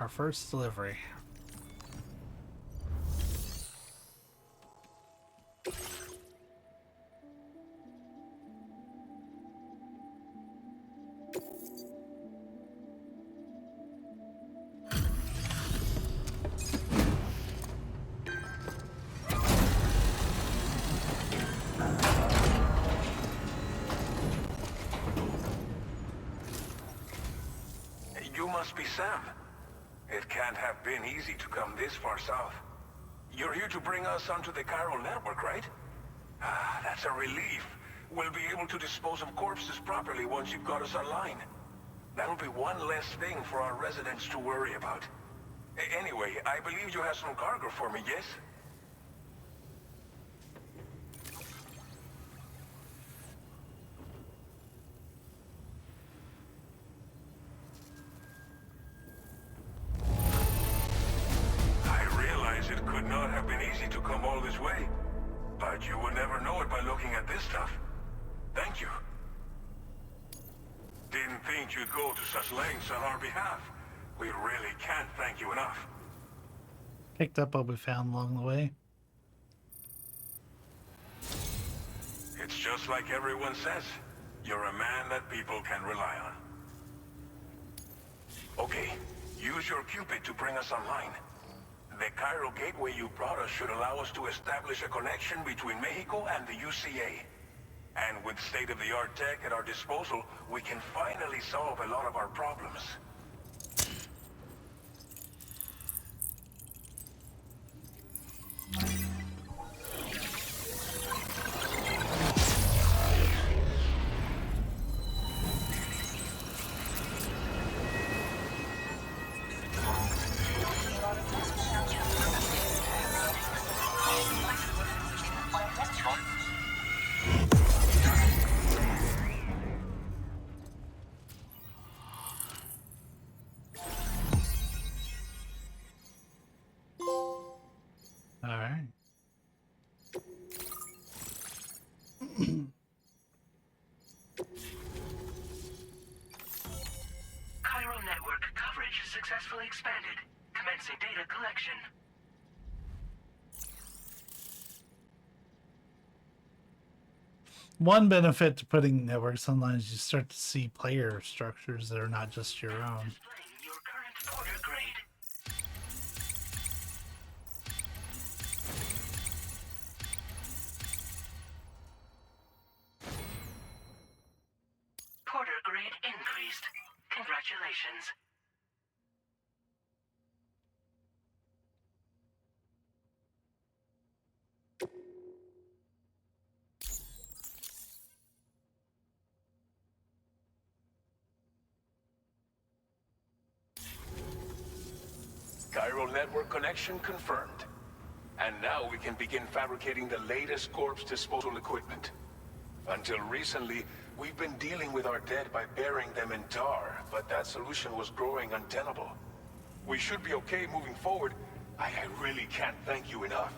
our first delivery. You must be Sam. It can't have been easy to come this far south. You're here to bring us onto the chiral network, right? Ah, that's a relief. We'll be able to dispose of corpses properly once you've got us online. That'll be one less thing for our residents to worry about. Anyway, I believe you have some cargo for me, yes? It could not have been easy to come all this way, but you would never know it by looking at this stuff. Thank you. Didn't think you'd go to such lengths on our behalf. We really can't thank you enough. Picked up what we found along the way. It's just like everyone says. You're a man that people can rely on. Okay, use your Cupid to bring us online. The Cairo gateway you brought us should allow us to establish a connection between Mexico and the UCA. And with state-of-the-art tech at our disposal, we can finally solve a lot of our problems. All right. Cairo network coverage successfully expanded. Commencing data collection. One benefit to putting networks online is you start to see player structures that are not just your own. Displaying your current porter grade. Porter grade increased. Congratulations. Chiral network connection confirmed. And now we can begin fabricating the latest corpse disposal equipment. Until recently, we've been dealing with our dead by burying them in tar, but that solution was growing untenable. We should be okay moving forward. I really can't thank you enough.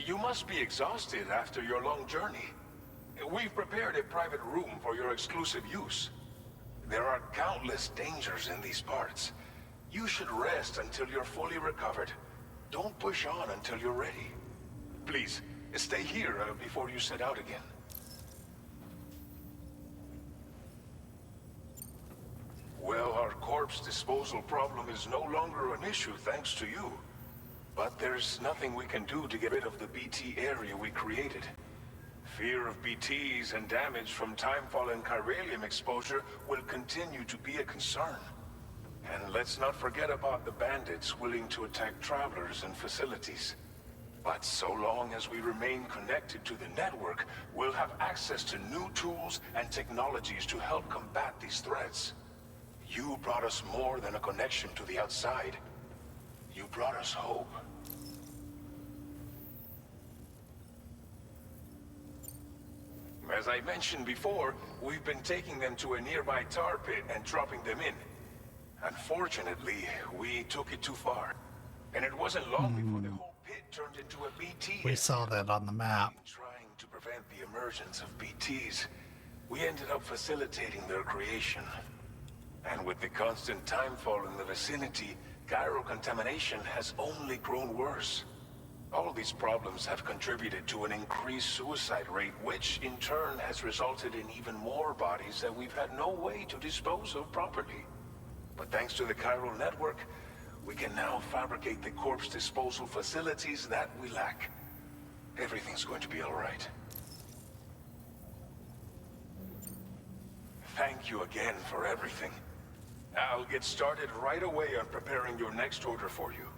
You must be exhausted after your long journey. We've prepared a private room for your exclusive use. There are countless dangers in these parts. You should rest until you're fully recovered. Don't push on until you're ready. Please, stay here before you set out again. Well, our corpse disposal problem is no longer an issue thanks to you. But there's nothing we can do to get rid of the BT area we created. Fear of BTs and damage from timefall and chiralium exposure will continue to be a concern. And let's not forget about the bandits willing to attack travelers and facilities. But so long as we remain connected to the network, we'll have access to new tools and technologies to help combat these threats. You brought us more than a connection to the outside. You brought us hope. As I mentioned before, we've been taking them to a nearby tar pit and dropping them in. Unfortunately, we took it too far. And it wasn't long before the whole pit turned into a BT. We saw that on the map. Trying to prevent the emergence of BTs, we ended up facilitating their creation. And with the constant timefall in the vicinity, gyro contamination has only grown worse. All these problems have contributed to an increased suicide rate, which in turn has resulted in even more bodies that we've had no way to dispose of properly. But thanks to the chiral network, we can now fabricate the corpse disposal facilities that we lack. Everything's going to be all right. Thank you again for everything. I'll get started right away on preparing your next order for you.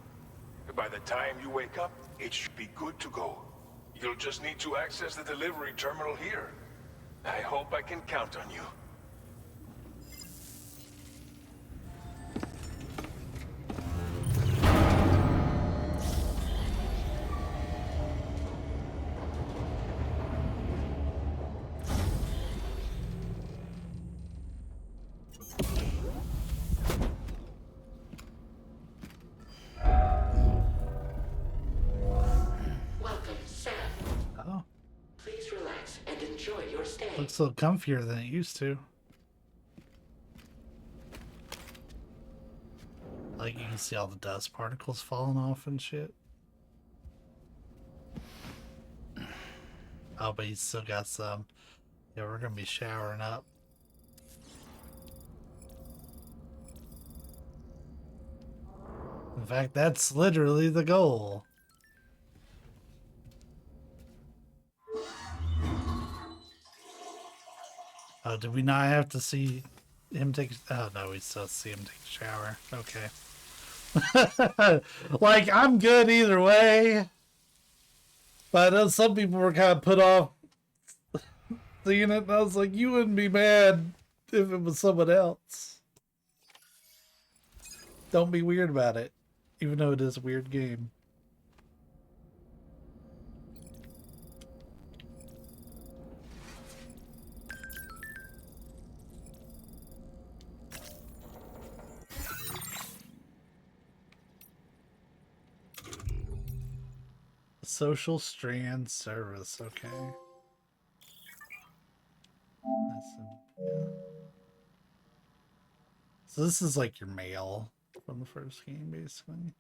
By the time you wake up, it should be good to go. You'll just need to access the delivery terminal here. I hope I can count on you. Welcome, Sam. Oh, Please relax and enjoy your stay. looks a little comfier than it used to. Like you can see all the dust particles falling off and shit. Oh, but he's still got some. Yeah, we're gonna be showering up. In fact, that's literally the goal. Oh, did we not have to see him take? Oh no, we still see him take a shower. Okay. Like I'm good either way, but I know some people were kind of put off seeing it, and I was like, you wouldn't be mad if it was someone else. Don't be weird about it, even though it is a weird game. Social strand service, okay. Yeah. So this is like your mail from the first game, basically.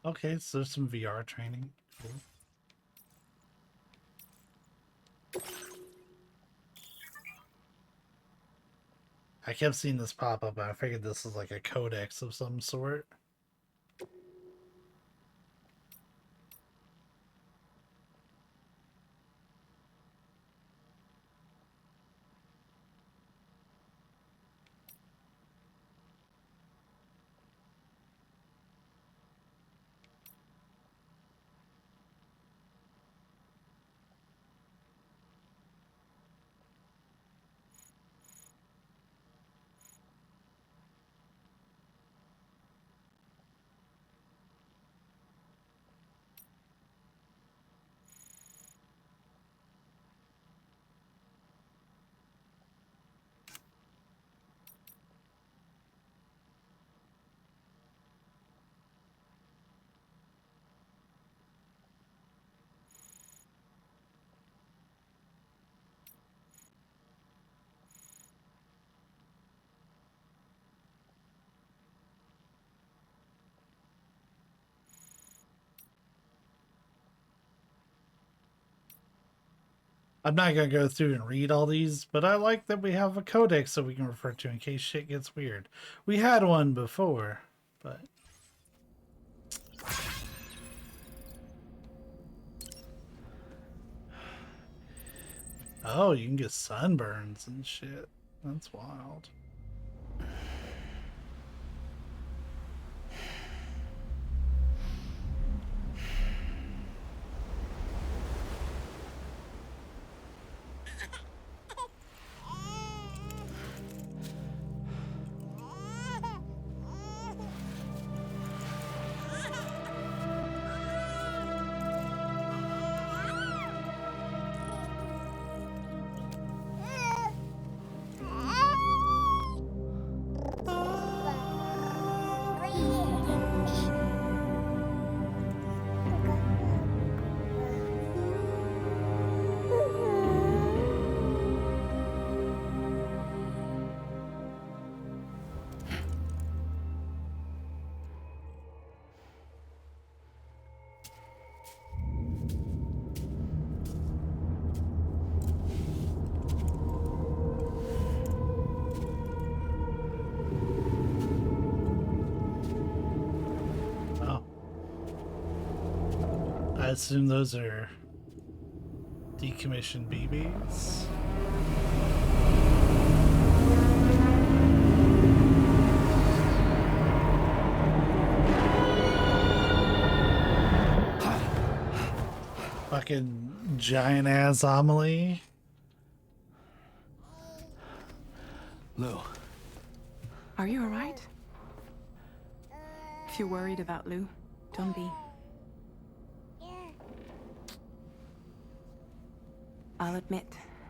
Okay, so there's some VR training. Cool. I kept seeing this pop up, and I figured this is like a codex of some sort. I'm not gonna go through and read all these, but I like that we have a codex that we can refer to in case shit gets weird. We had one before, but oh, you can get sunburns and shit. That's wild. Oh. I assume those are decommissioned BBs. Fucking giant ass Amelie. Lou. Are you alright? If you're worried about Lou, don't be. I'll admit,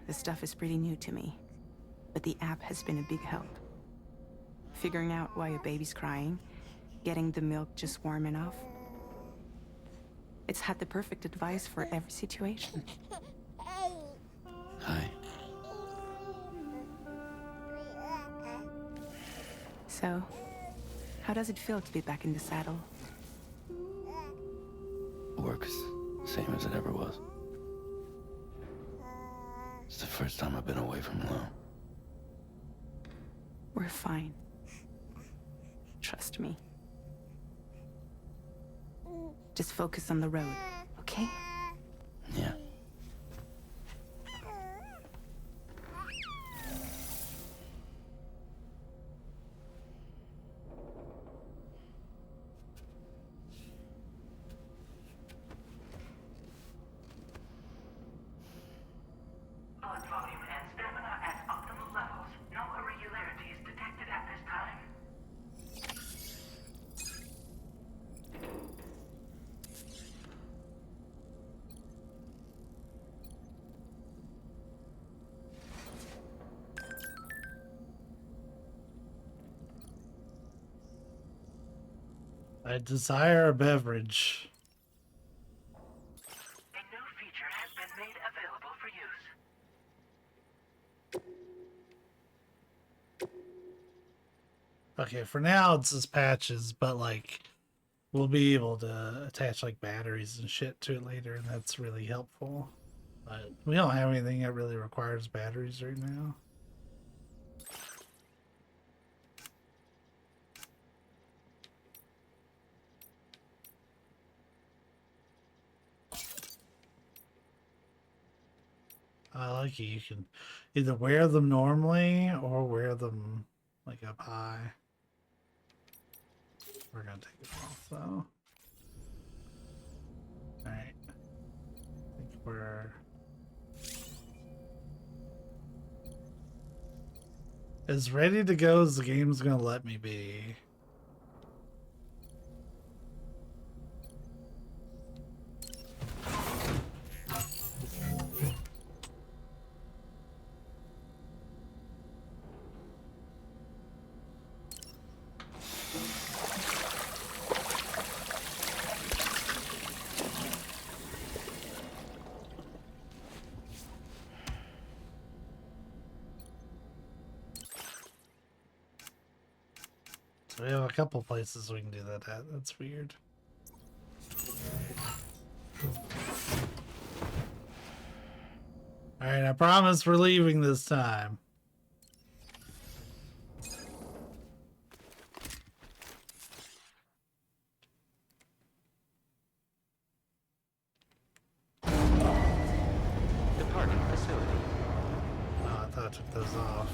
this stuff is pretty new to me, but the app has been a big help. Figuring out why a baby's crying, getting the milk just warm enough. It's had the perfect advice for every situation. Hi. So, how does it feel to be back in the saddle? Work's same as it ever was. It's the first time I've been away from Lou. We're fine. Trust me. Just focus on the road, okay? Yeah. Blood volume and stamina at optimal levels. No irregularities detected at this time. I desire a beverage. A new feature has been made available for use. Okay, for now it's just patches, but like we'll be able to attach like batteries and shit to it later, and that's really helpful. But we don't have anything that really requires batteries right now. I like it. You can either wear them normally or wear them like up high. We're gonna take it off though. Alright. I think we're as ready to go as the game's gonna let me be. So we have a couple places we can do that at. That's weird. All right, I promise we're leaving this time. Departing facility. Oh, I thought I took those off.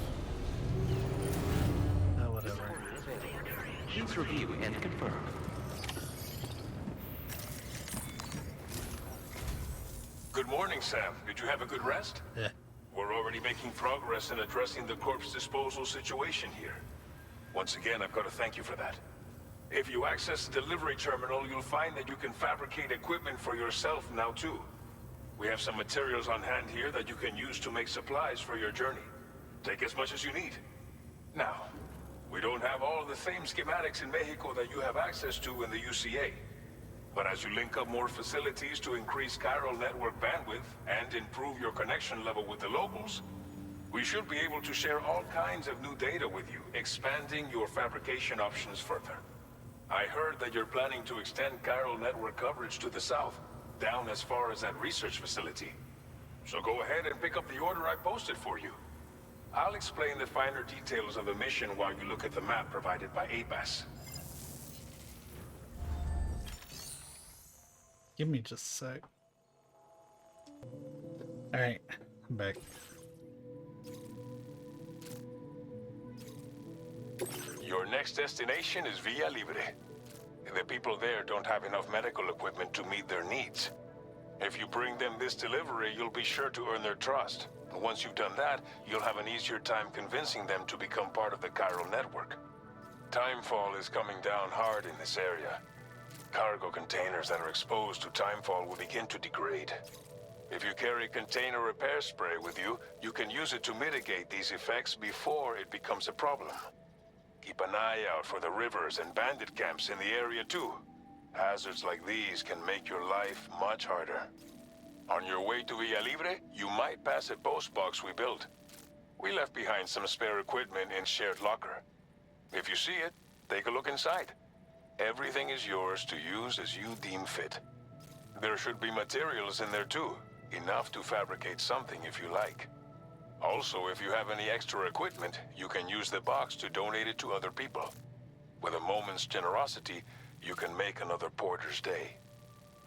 Oh, whatever. Order available. Please review and confirm. Good morning, Sam. Did you have a good rest? Yeah. We're already making progress in addressing the corpse disposal situation here. Once again, I've got to thank you for that. If you access the delivery terminal, you'll find that you can fabricate equipment for yourself now too. We have some materials on hand here that you can use to make supplies for your journey. Take as much as you need. Now, we don't have all the same schematics in Mexico that you have access to in the UCA. But as you link up more facilities to increase chiral network bandwidth and improve your connection level with the locals, we should be able to share all kinds of new data with you, expanding your fabrication options further. I heard that you're planning to extend chiral network coverage to the south, down as far as that research facility. So go ahead and pick up the order I posted for you. I'll explain the finer details of the mission while you look at the map provided by ABAS. Give me just a sec. Alright, I'm back. Your next destination is Villa Libre. The people there don't have enough medical equipment to meet their needs. If you bring them this delivery, you'll be sure to earn their trust. And once you've done that, you'll have an easier time convincing them to become part of the chiral network. Timefall is coming down hard in this area. Cargo containers that are exposed to timefall will begin to degrade. If you carry container repair spray with you, you can use it to mitigate these effects before it becomes a problem. Keep an eye out for the rivers and bandit camps in the area too. Hazards like these can make your life much harder. On your way to Villa Libre, you might pass a post box we built. We left behind some spare equipment in shared locker. If you see it, take a look inside. Everything is yours to use as you deem fit. There should be materials in there too, enough to fabricate something if you like. Also, if you have any extra equipment, you can use the box to donate it to other people. With a moment's generosity, you can make another porter's day.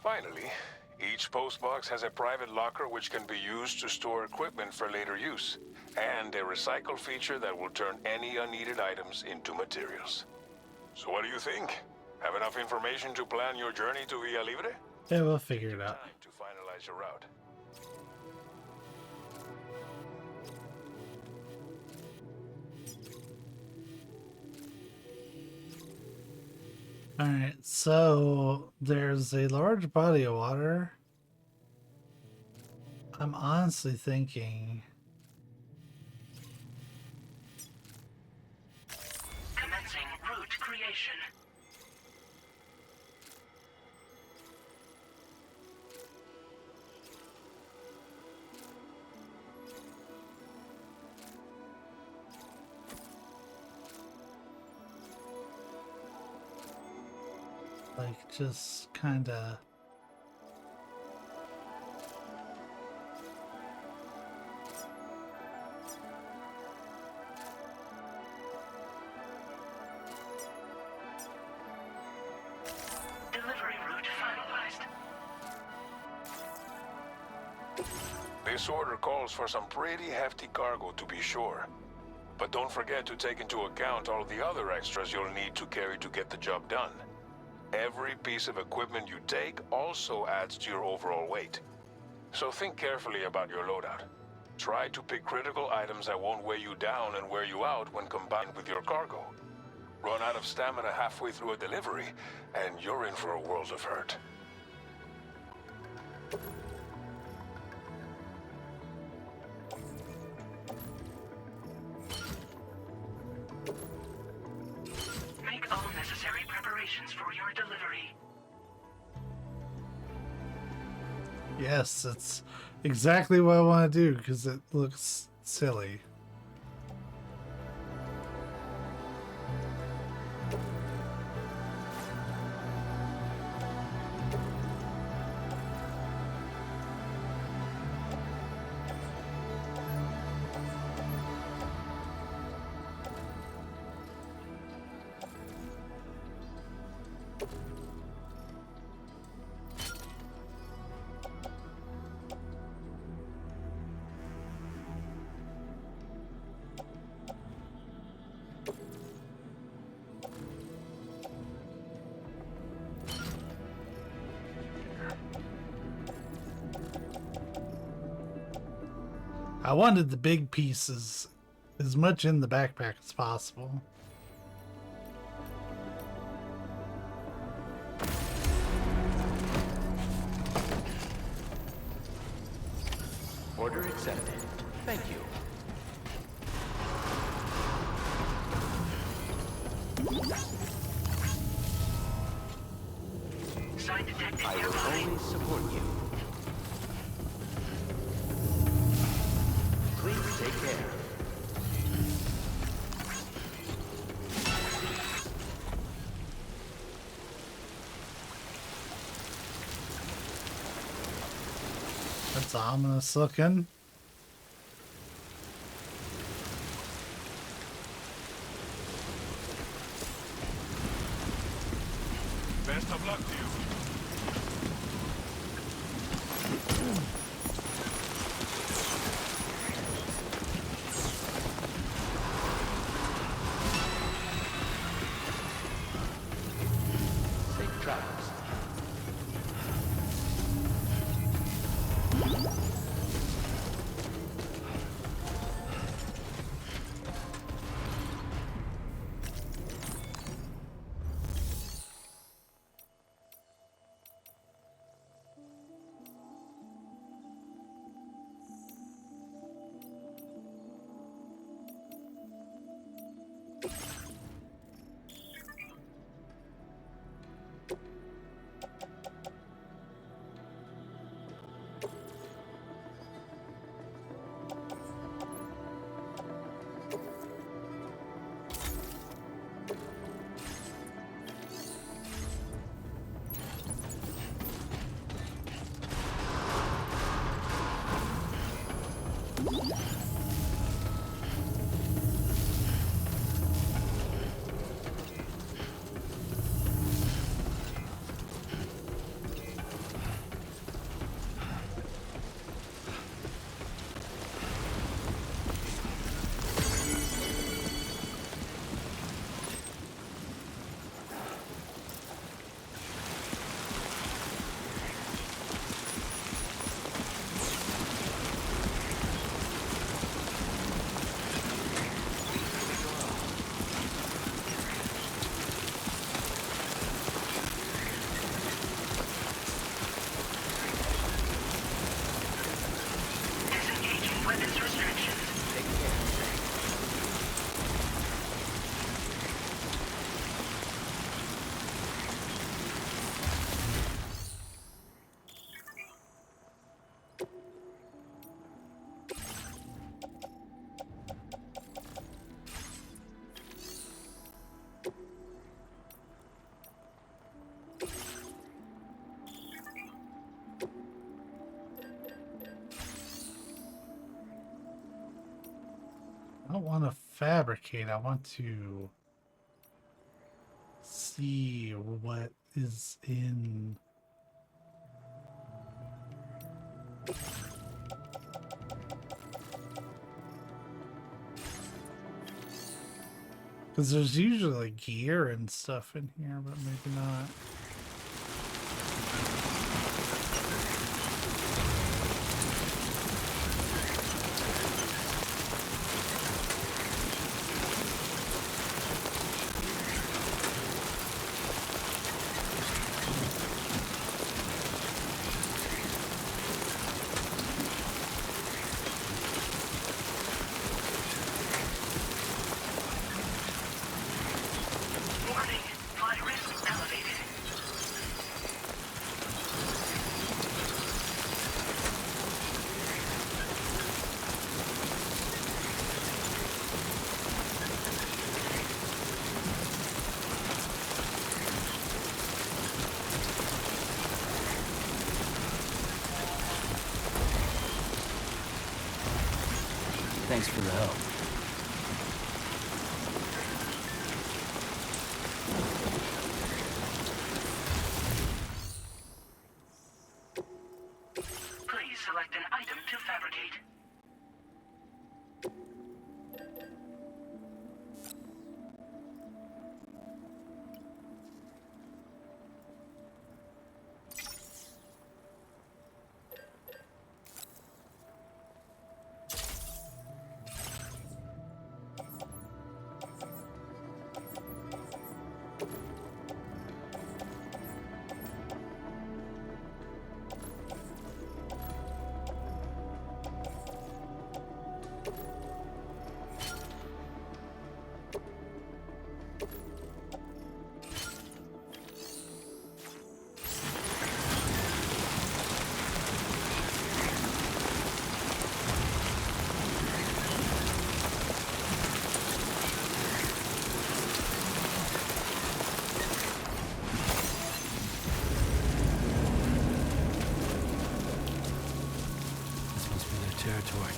Finally, each postbox has a private locker which can be used to store equipment for later use, and a recycle feature that will turn any unneeded items into materials. So what do you think? Have enough information to plan your journey to Villa Libre? Yeah, we'll figure it out. Time to finalize your route. Alright, so there's a large body of water. I'm honestly thinking... Commencing route creation. like, just kinda... Delivery route finalized. This order calls for some pretty hefty cargo to be sure. But don't forget to take into account all the other extras you'll need to carry to get the job done. Every piece of equipment you take also adds to your overall weight. So think carefully about your loadout. Try to pick critical items that won't weigh you down and wear you out when combined with your cargo. Run out of stamina halfway through a delivery, and you're in for a world of hurt. Make all necessary preparations for your delivery. Yes, it's exactly what I want to do, because it looks silly. I wanted the big pieces as much in the backpack as possible. Order accepted. Thank you. Sign detected I will nearby. always support you. Please take care. That's ominous looking. Best of luck to you. Safe travels. Disengaging weapons restrictions. Take care. I don't want to fabricate. I want to see what is in. Because there's usually like gear and stuff in here, but maybe not. Warning. Flight risk elevated. Thanks for the help. Please select an item to fabricate. territory.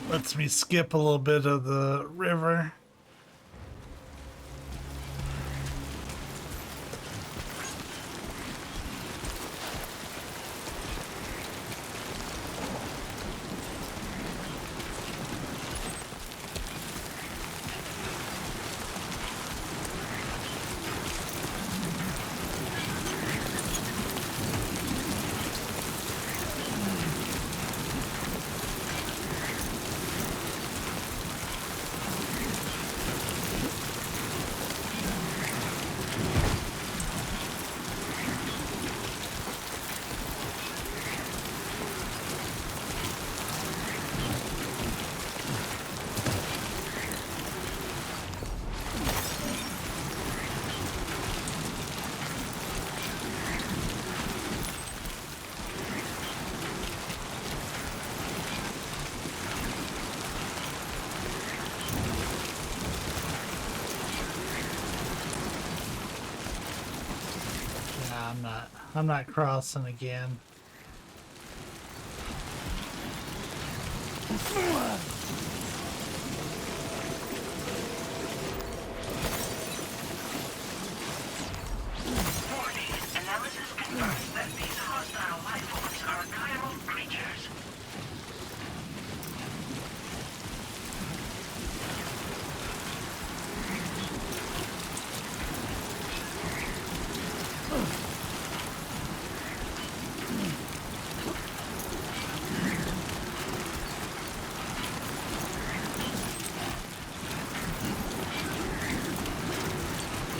Lets me skip a little bit of the river. I'm not crossing again. Warning. Analysis confirms that these hostile life forms are archival creatures.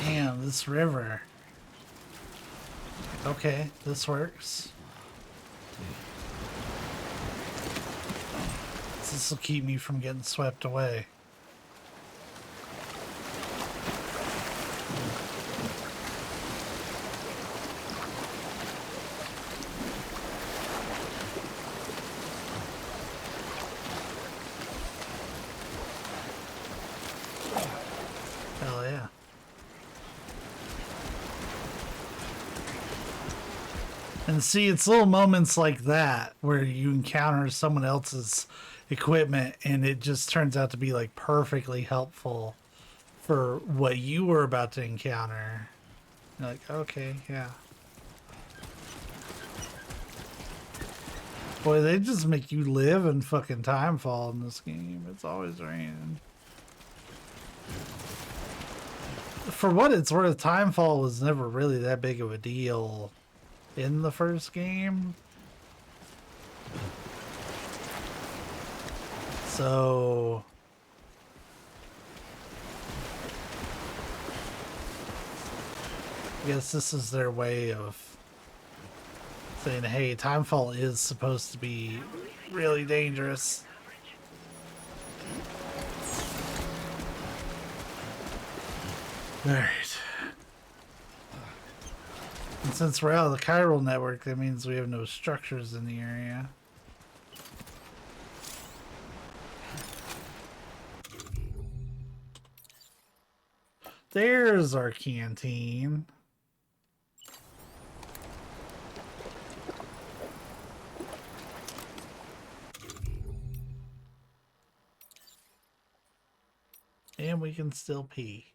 Damn, this river. Okay, this works. This will keep me from getting swept away. Hell yeah. And see, it's little moments like that where you encounter someone else's equipment and it just turns out to be like perfectly helpful for what you were about to encounter. You're like, okay, yeah. Boy, they just make you live in fucking Timefall in this game. It's always raining. For what it's worth, Timefall was never really that big of a deal in the first game. So I guess this is their way of saying, hey, Timefall is supposed to be really dangerous. Alright. And since we're out of the chiral network, that means we have no structures in the area. There's our canteen. And we can still pee.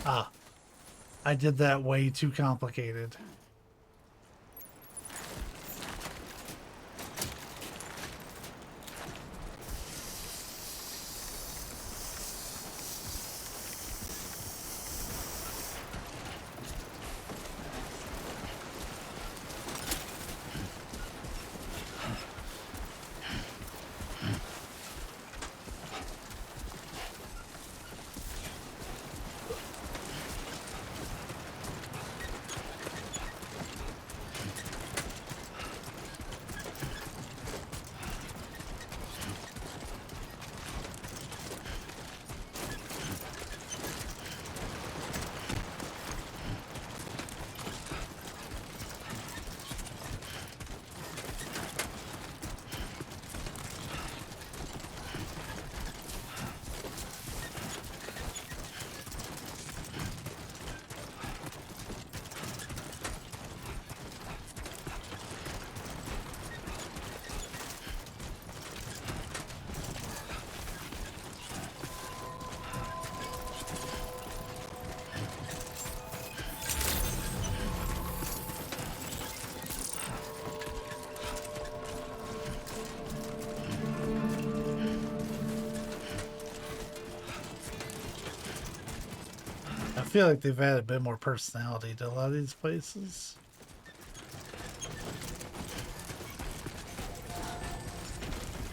Ah, I did that way too complicated. I feel like they've added a bit more personality to a lot of these places.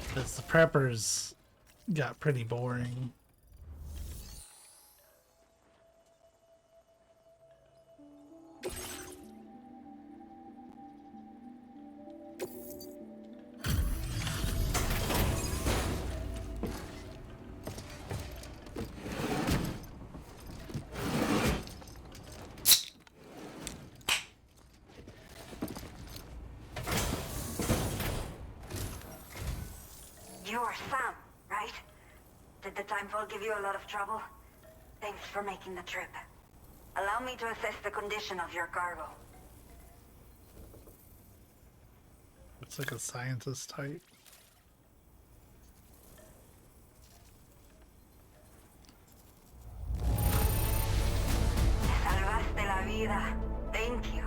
Because the preppers got pretty boring. You're Sam, right? Did the timefall give you a lot of trouble? Thanks for making the trip. Allow me to assess the condition of your cargo. It's like a scientist type. Salvaste la vida. Thank you.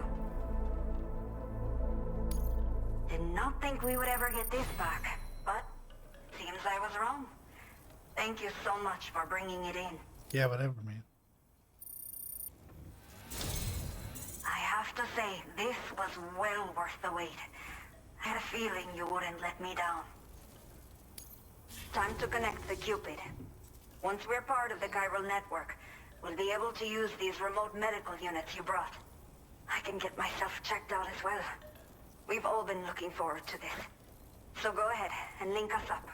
Did not think we would ever get this back, but seems I was wrong. Thank you so much for bringing it in. Yeah, whatever, man. I have to say, this was well worth the wait. I had a feeling you wouldn't let me down. Time to connect the Cupid. Once we're part of the chiral network, we'll be able to use these remote medical units you brought. I can get myself checked out as well. We've all been looking forward to this. So go ahead and link us up.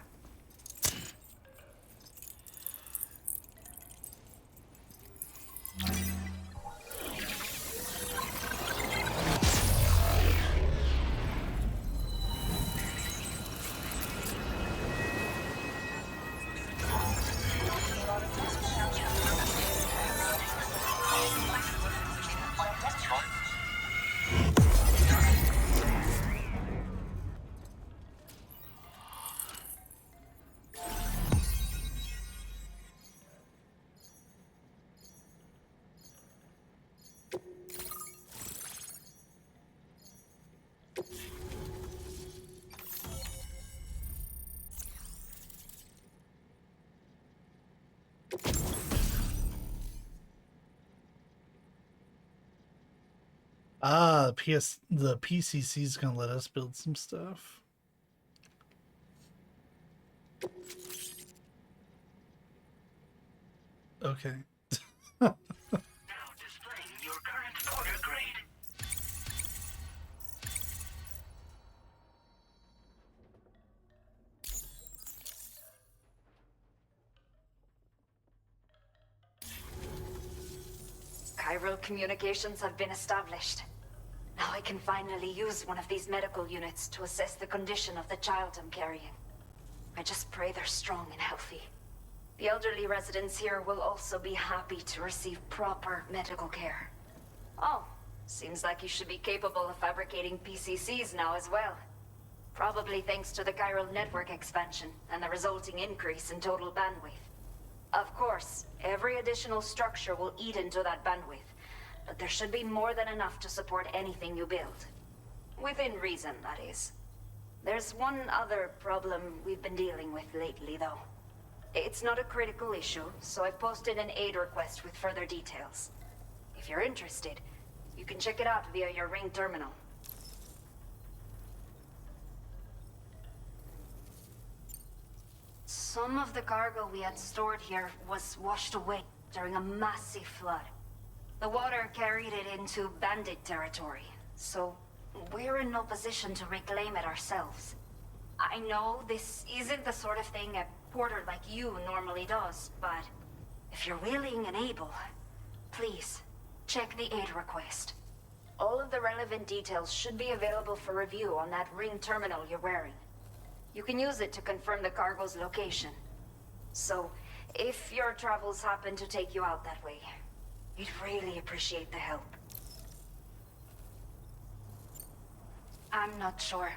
Ah, the PCC is gonna let us build some stuff. Okay. Now displaying your current porter grade. Chiral communications have been established. Now I can finally use one of these medical units to assess the condition of the child I'm carrying. I just pray they're strong and healthy. The elderly residents here will also be happy to receive proper medical care. Oh, seems like you should be capable of fabricating PCCs now as well. Probably thanks to the chiral network expansion and the resulting increase in total bandwidth. Of course, course, every additional structure will eat into that bandwidth, but there should be more than enough to support anything you build. Within reason, that is. There's one other problem we've been dealing with lately, though. It's not a critical issue, so I've posted an aid request with further details. If you're interested, you can check it out via your ring terminal. Some of the cargo we had stored here was washed away during a massive flood. The water carried it into bandit territory, so we're in no position to reclaim it ourselves. I know this isn't the sort of thing a porter like you normally does, but if you're willing and able, please, check the aid request. All of the relevant details should be available for review on that ring terminal you're wearing. You can use it to confirm the cargo's location. So, if your travels happen to take you out that way, we'd really appreciate the help. I'm not sure.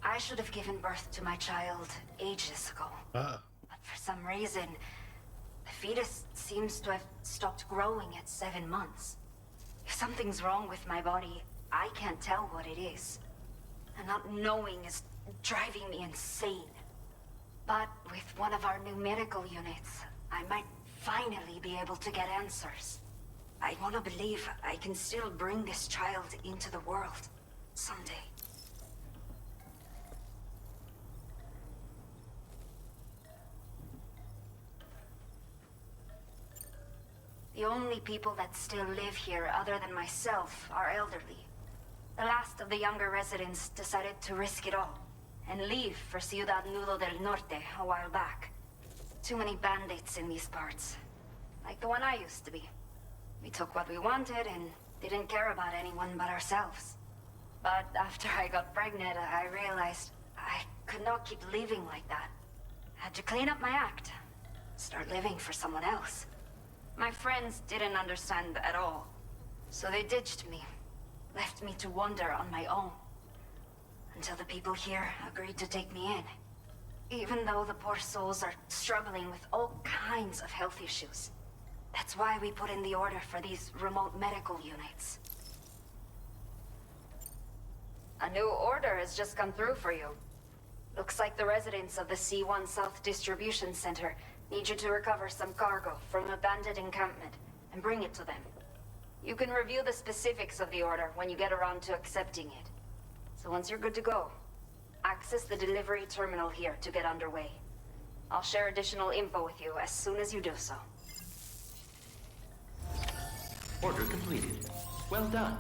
I should have given birth to my child ages ago. But for some reason, the fetus seems to have stopped growing at 7 months. If something's wrong with my body, I can't tell what it is. And not knowing is driving me insane. But with one of our new medical units, I might finally be able to get answers. I want to believe I can still bring this child into the world someday. The only people that still live here other than myself are elderly. The last of the younger residents decided to risk it all and leave for Ciudad Nudo del Norte a while back. Too many bandits in these parts. Like the one I used to be. We took what we wanted and didn't care about anyone but ourselves. But after I got pregnant, I realized I could not keep living like that. I had to clean up my act. Start living for someone else. My friends didn't understand at all. So they ditched me. Left me to wander on my own. Until the people here agreed to take me in. Even though the poor souls are struggling with all kinds of health issues. That's why we put in the order for these remote medical units. A new order has just come through for you. Looks like the residents of the C1 South Distribution Center need you to recover some cargo from an abandoned encampment and bring it to them. You can review the specifics of the order when you get around to accepting it. So once you're good to go, access the delivery terminal here to get underway. I'll share additional info with you as soon as you do so. Order completed. Well done.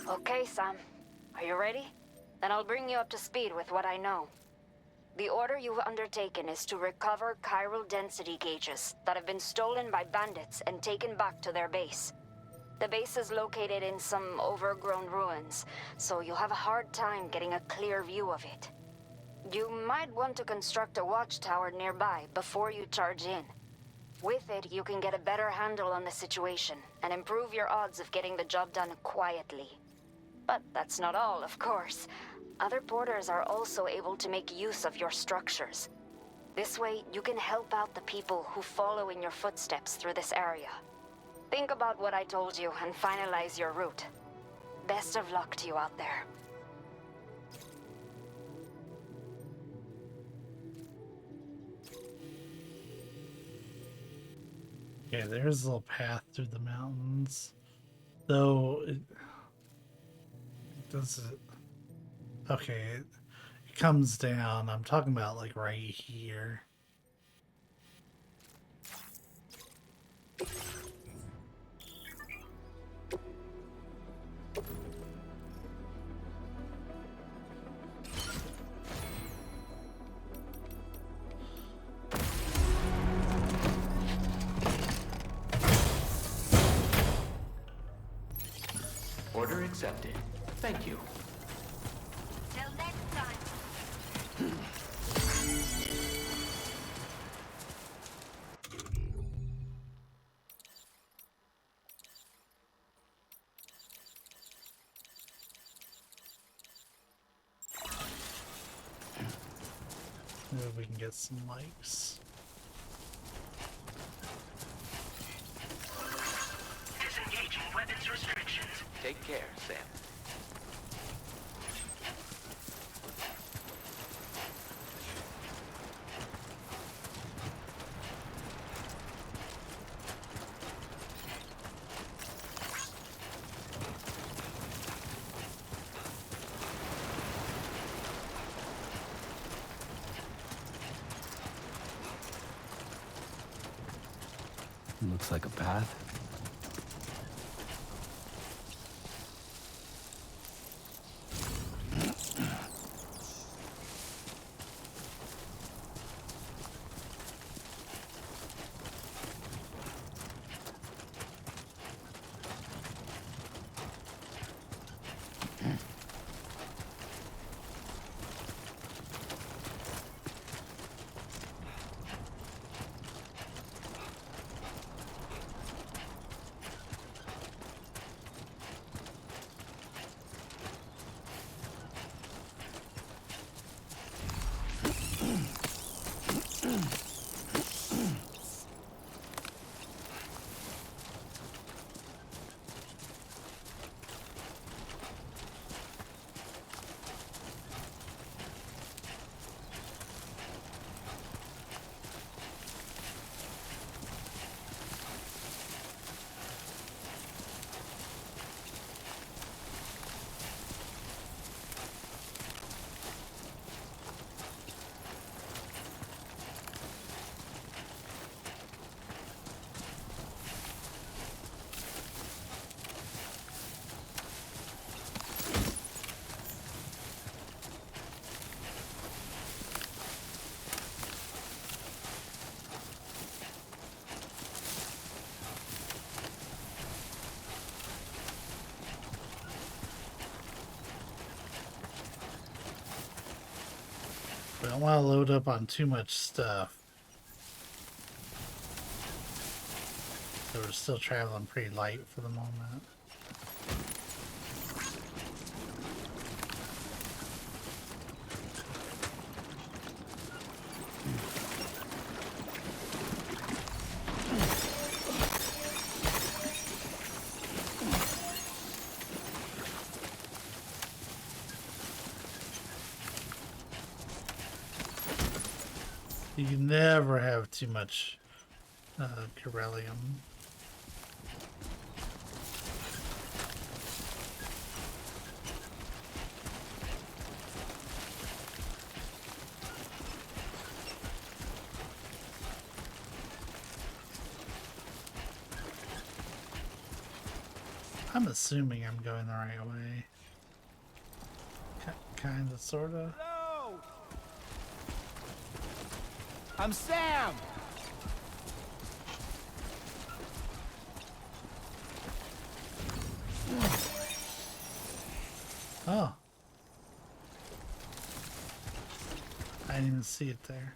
Okay, Sam. Are you ready? Then I'll bring you up to speed with what I know. The order you've undertaken is to recover chiral density gauges that have been stolen by bandits and taken back to their base. The base is located in some overgrown ruins, so you'll have a hard time getting a clear view of it. You might want to construct a watchtower nearby before you charge in. With it, you can get a better handle on the situation and improve your odds of getting the job done quietly. But that's not all, of course. Other porters are also able to make use of your structures. This way, you can help out the people who follow in your footsteps through this area. Think about what I told you and finalize your route. Best of luck to you out there. Okay, there's a little path through the mountains. Though, it does it... Okay, it comes down. I'm talking about, like, right here. Order accepted. Thank you. Till next time. Maybe we can get some likes. Disengaging weapons restrictions. Take care, Sam. Looks like a path. I don't want to load up on too much stuff. So we're still traveling pretty light for the moment. You can never have too much beryllium. I'm assuming I'm going the right way. Kinda, sorta. Hello! I'm Sam! Oh. I didn't even see it there.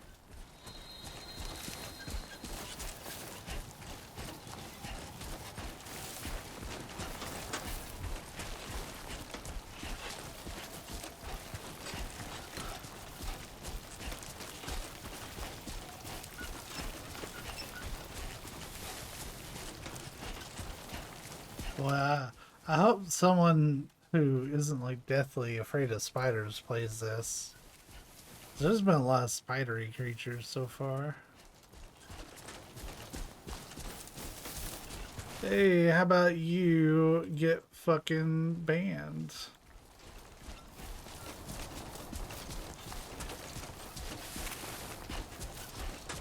Well, I hope someone who isn't like deathly afraid of spiders plays this. There's been a lot of spidery creatures so far. Hey, how about you get fucking banned?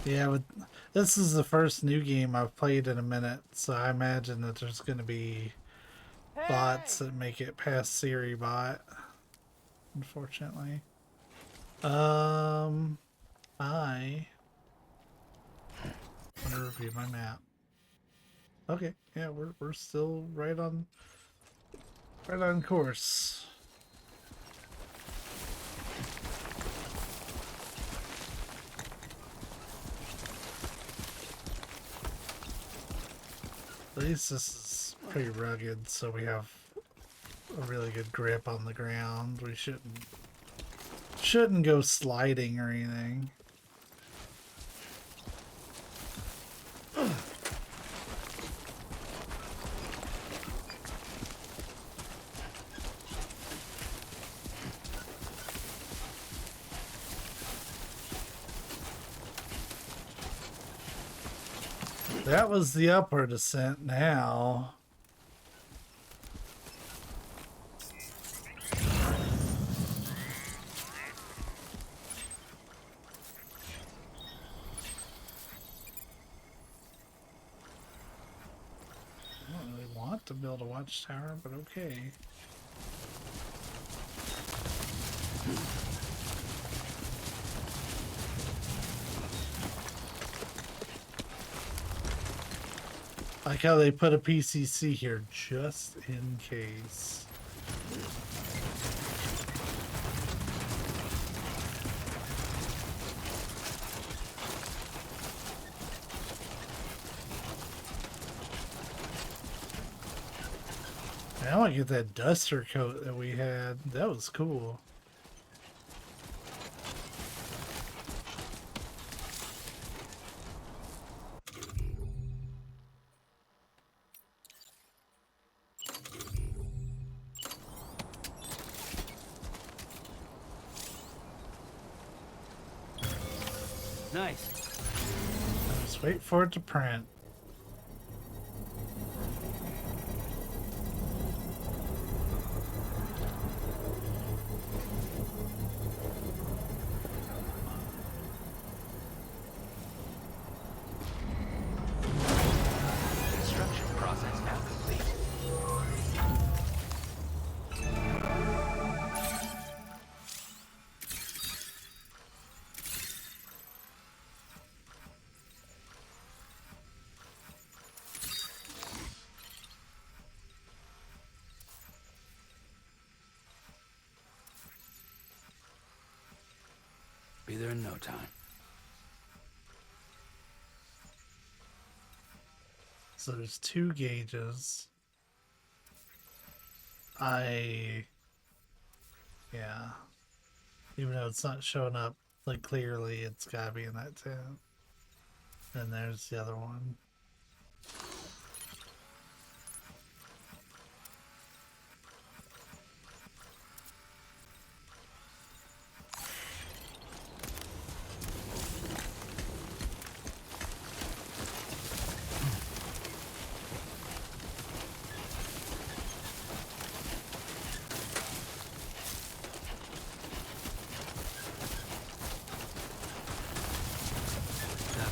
Yeah, this is the first new game I've played in a minute, so I imagine that there's going to be bots that make it past Siri bot, unfortunately. I want to review my map. Okay, yeah, we're still right on course. At least this is pretty rugged, so we have a really good grip on the ground. We shouldn't go sliding or anything. That was the upward ascent now. I don't really want to build a watchtower, but okay. Like how they put a PCC here just in case. I want to get that duster coat that we had. That was cool. Nice. Just wait for it to print. Construction process now complete. Be there in no time. So there's 2 gauges. Yeah. Even though it's not showing up like clearly, it's gotta be in that tent. And there's the other one.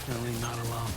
Definitely not alone.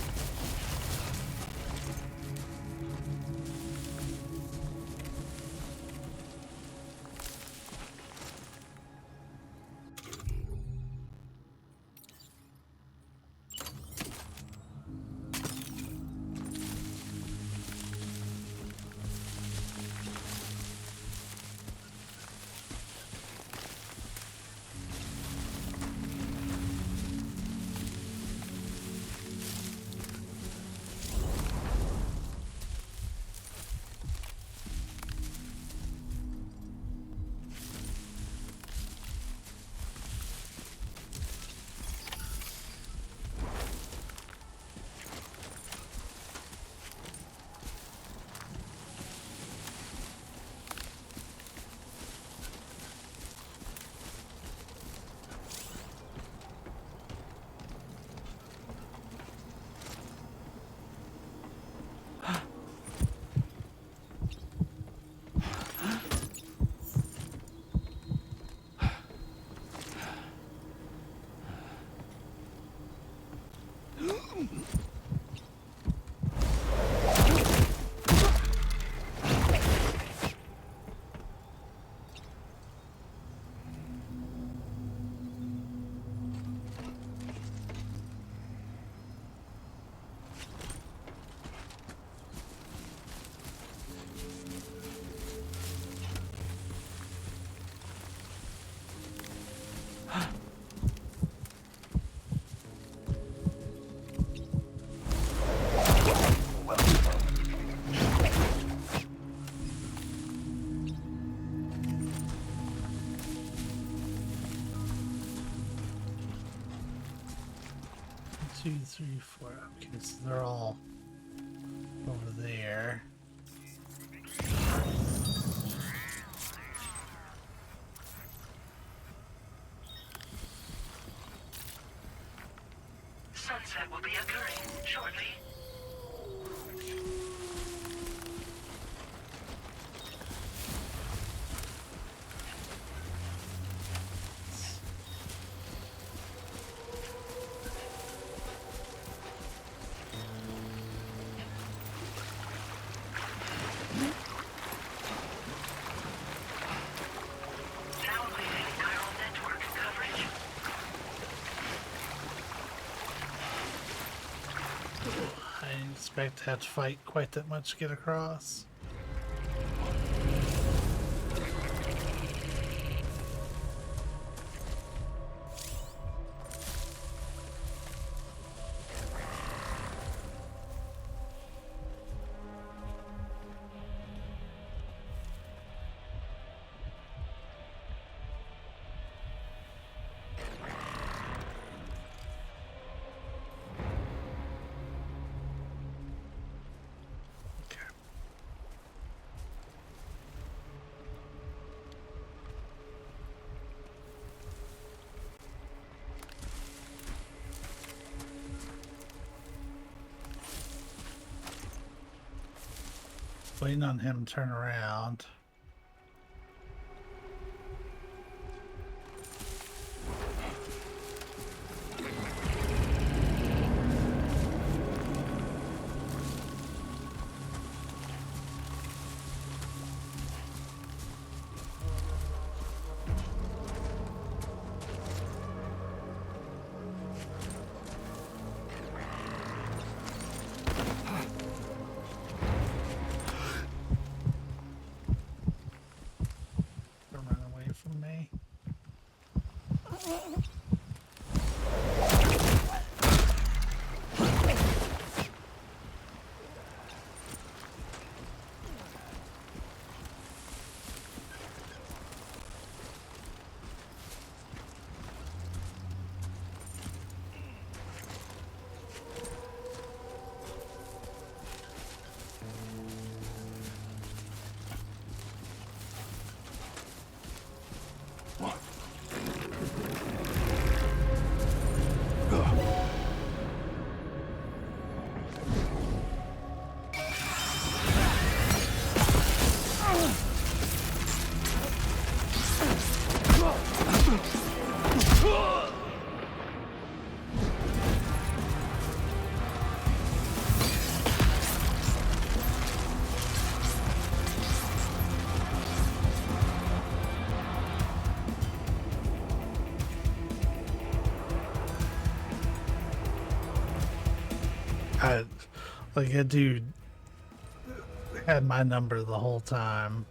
Two, three, four. Okay, so they're all over there. Sunset will be occurring shortly. I didn't expect to have to fight quite that much to get across. Waiting on him to turn around. Run away from me. Like that dude had my number the whole time.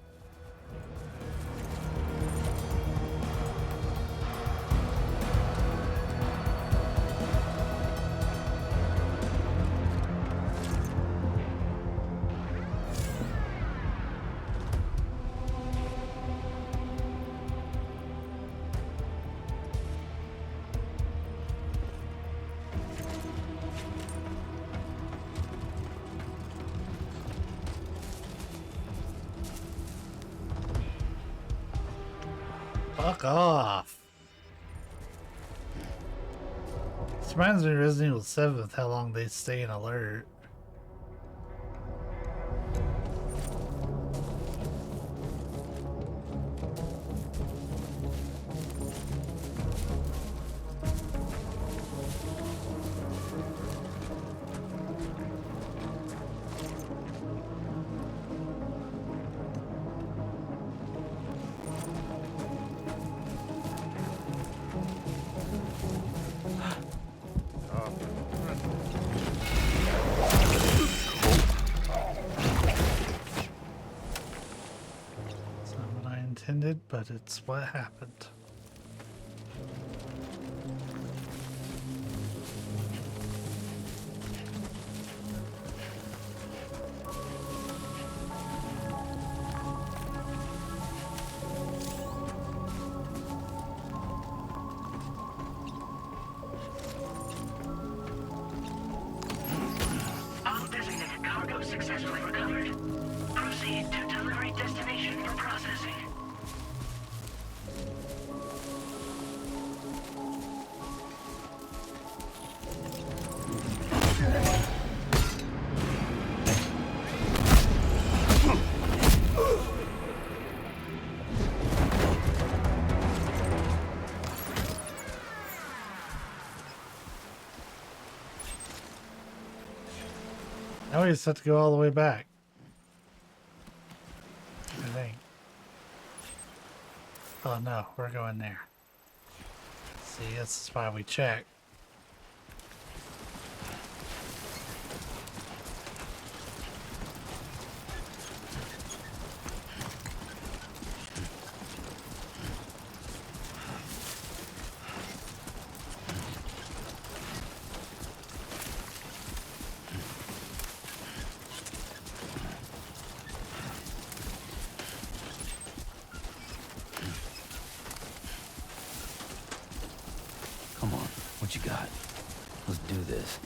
Fuck off. This reminds me of Resident Evil 7 with how long they stay in alert. But it's what happened. All designated cargo successfully recovered. Proceed to delivery destination for processing. Now we just have to go all the way back. I think. Oh no, we're going there. See, this is why we check. Come on, what you got? Let's do this.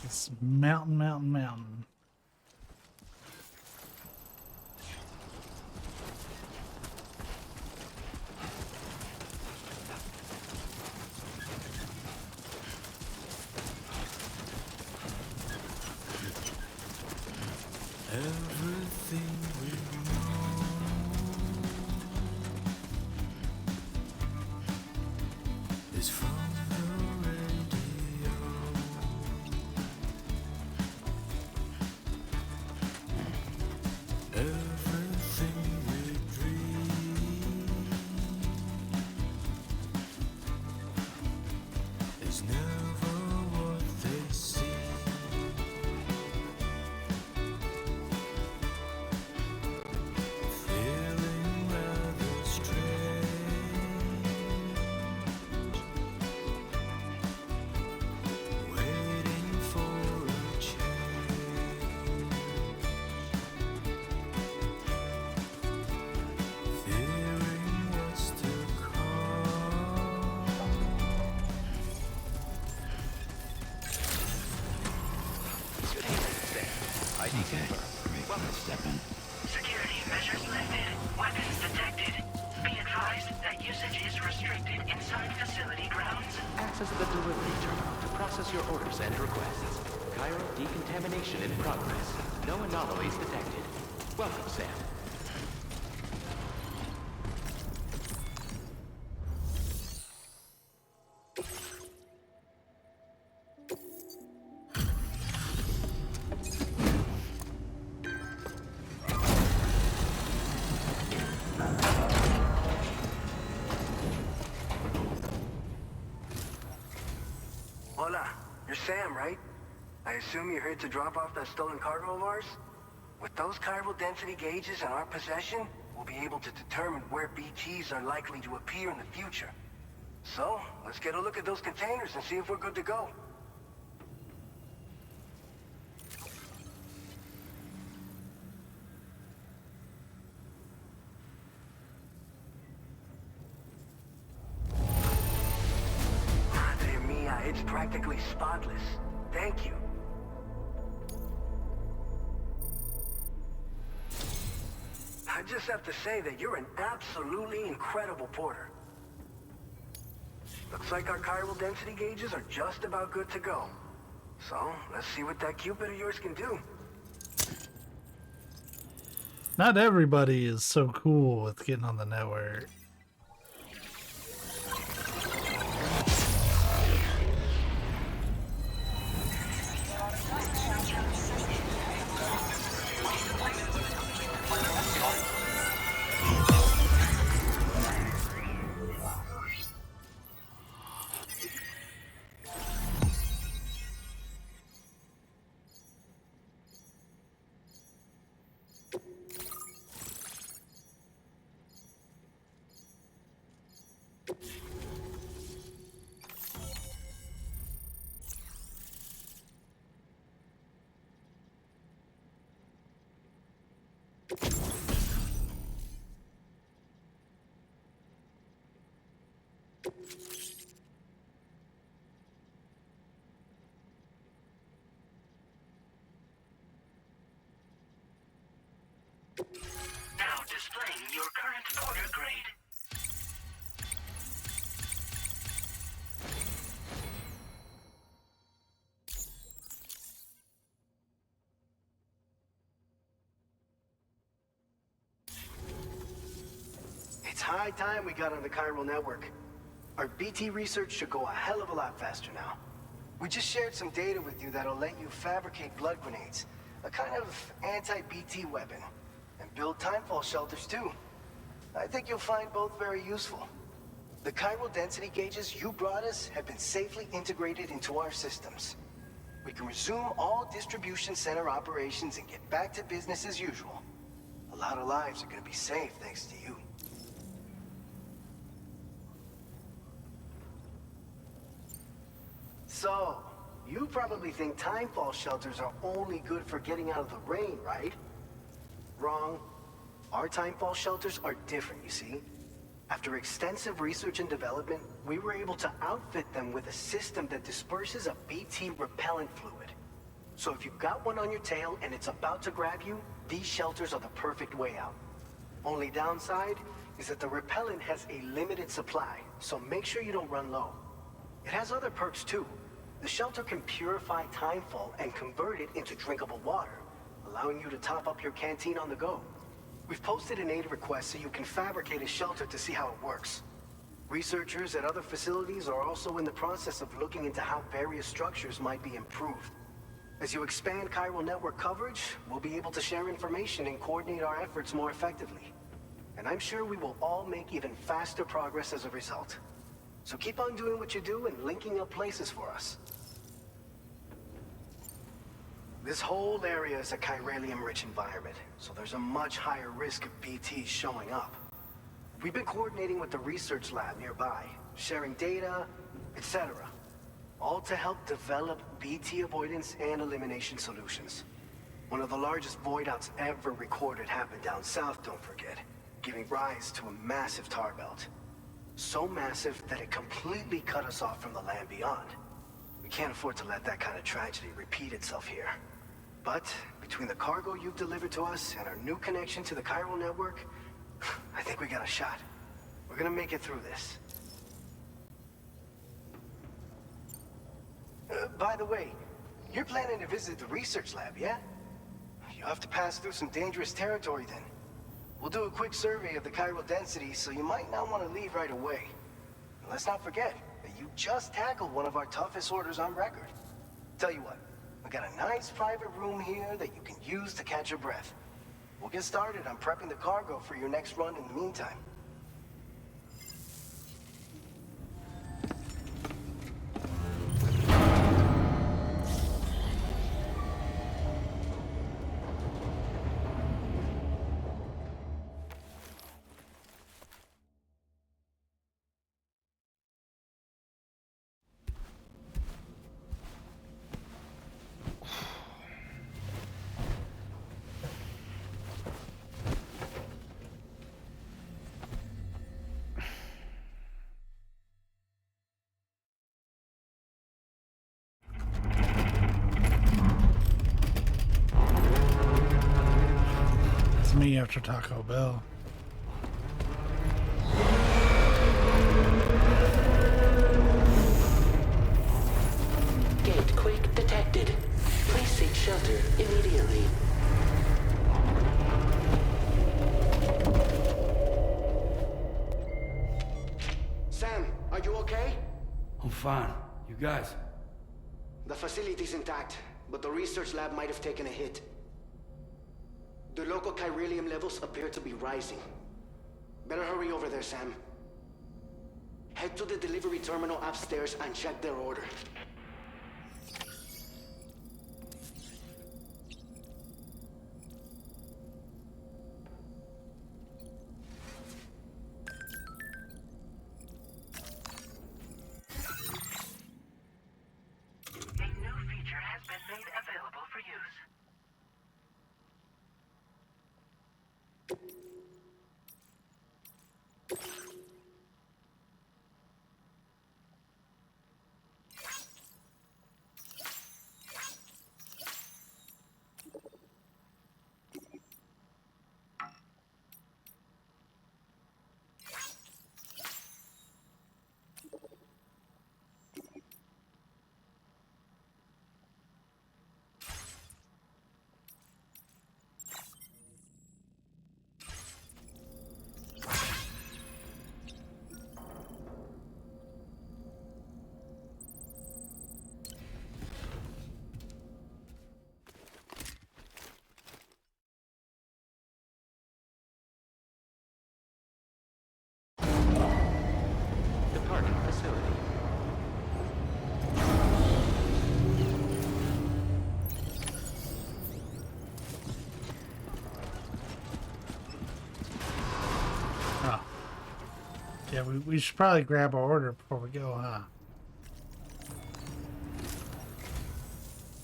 It's mountain, mountain, mountain. Everything we know is from the radio. Everything we dream is never what they seem. Feeling rather strange, waiting for a change, fearing what's to come. Good evening, Sam. ID confirmed. Welcome. Step in. Security measures lifted. Weapons detected. Be advised that usage is restricted inside facility grounds. Access the delivery terminal to process your orders and requests. Chiral decontamination in progress. No anomalies detected. Welcome, Sam. Hola, you're Sam, right? I assume you're here to drop off that stolen cargo of ours? With those chiral density gauges in our possession, we'll be able to determine where BTs are likely to appear in the future. So, let's get a look at those containers and see if we're good to go. Madre mia, it's practically spotless. Thank you. I just have to say that you're an absolutely incredible porter. Looks like our chiral density gauges are just about good to go. So, let's see what that Cupid of yours can do. Not everybody is so cool with getting on the network. Now displaying your current porter grade. It's high time we got on the chiral network. Our BT research should go a hell of a lot faster now. We just shared some data with you that'll let you fabricate blood grenades, a kind of anti-BT weapon, and build timefall shelters too. I think you'll find both very useful. The chiral density gauges you brought us have been safely integrated into our systems. We can resume all distribution center operations and get back to business as usual. A lot of lives are gonna be saved thanks to you. So, you probably think timefall shelters are only good for getting out of the rain, right? Wrong. Our timefall shelters are different, you see. After extensive research and development, we were able to outfit them with a system that disperses a BT repellent fluid. So if you've got one on your tail and it's about to grab you, these shelters are the perfect way out. Only downside is that the repellent has a limited supply, so make sure you don't run low. It has other perks too. The shelter can purify timefall and convert it into drinkable water, allowing you to top up your canteen on the go. We've posted an aid request so you can fabricate a shelter to see how it works. Researchers at other facilities are also in the process of looking into how various structures might be improved. As you expand chiral network coverage, we'll be able to share information and coordinate our efforts more effectively. And I'm sure we will all make even faster progress as a result. So keep on doing what you do and linking up places for us. This whole area is a chiralium-rich environment, so there's a much higher risk of BTs showing up. We've been coordinating with the research lab nearby, sharing data, etc. All to help develop BT avoidance and elimination solutions. One of the largest void outs ever recorded happened down south, don't forget, giving rise to a massive tar belt. So massive that it completely cut us off from the land beyond. We can't afford to let that kind of tragedy repeat itself here. But between the cargo you've delivered to us and our new connection to the chiral network, I think we got a shot. We're gonna make it through this. By the way, you're planning to visit the research lab, yeah? You'll have to pass through some dangerous territory then. We'll do a quick survey of the chiral density, so you might not want to leave right away. And let's not forget that you just tackled one of our toughest orders on record. Tell you what, I got a nice private room here that you can use to catch your breath. We'll get started on prepping the cargo for your next run in the meantime. It's me after Taco Bell. Gate quake detected. Please seek shelter immediately. Sam, are you okay? I'm fine. You guys? The facility's intact, but the research lab might have taken a hit. The local chiralium levels appear to be rising. Better hurry over there, Sam. Head to the delivery terminal upstairs and check their order. A new feature has been made available for use. Yeah, we should probably grab our order before we go, huh?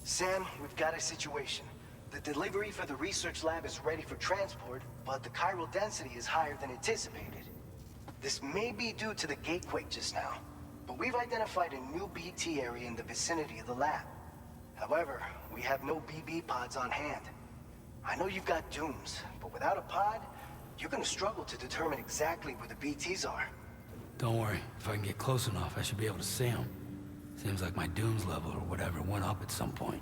Sam, we've got a situation. The delivery for the research lab is ready for transport, but the chiral density is higher than anticipated. This may be due to the gatequake just now, but we've identified a new BT area in the vicinity of the lab. However, we have no BB pods on hand. I know you've got dooms, but without a pod, you're gonna struggle to determine exactly where the BTs are. Don't worry. If I can get close enough, I should be able to see them. Seems like my dooms level or whatever went up at some point.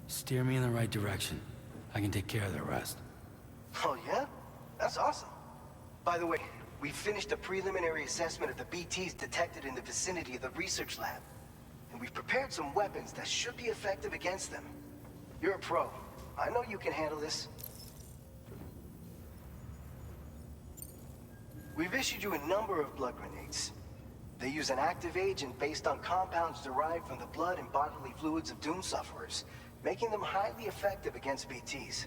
Steer me in the right direction. I can take care of the rest. Oh yeah? That's awesome. By the way, we finished a preliminary assessment of the BTs detected in the vicinity of the research lab. And we've prepared some weapons that should be effective against them. You're a pro. I know you can handle this. We've issued you a number of blood grenades. They use an active agent based on compounds derived from the blood and bodily fluids of Doom sufferers, making them highly effective against BTs.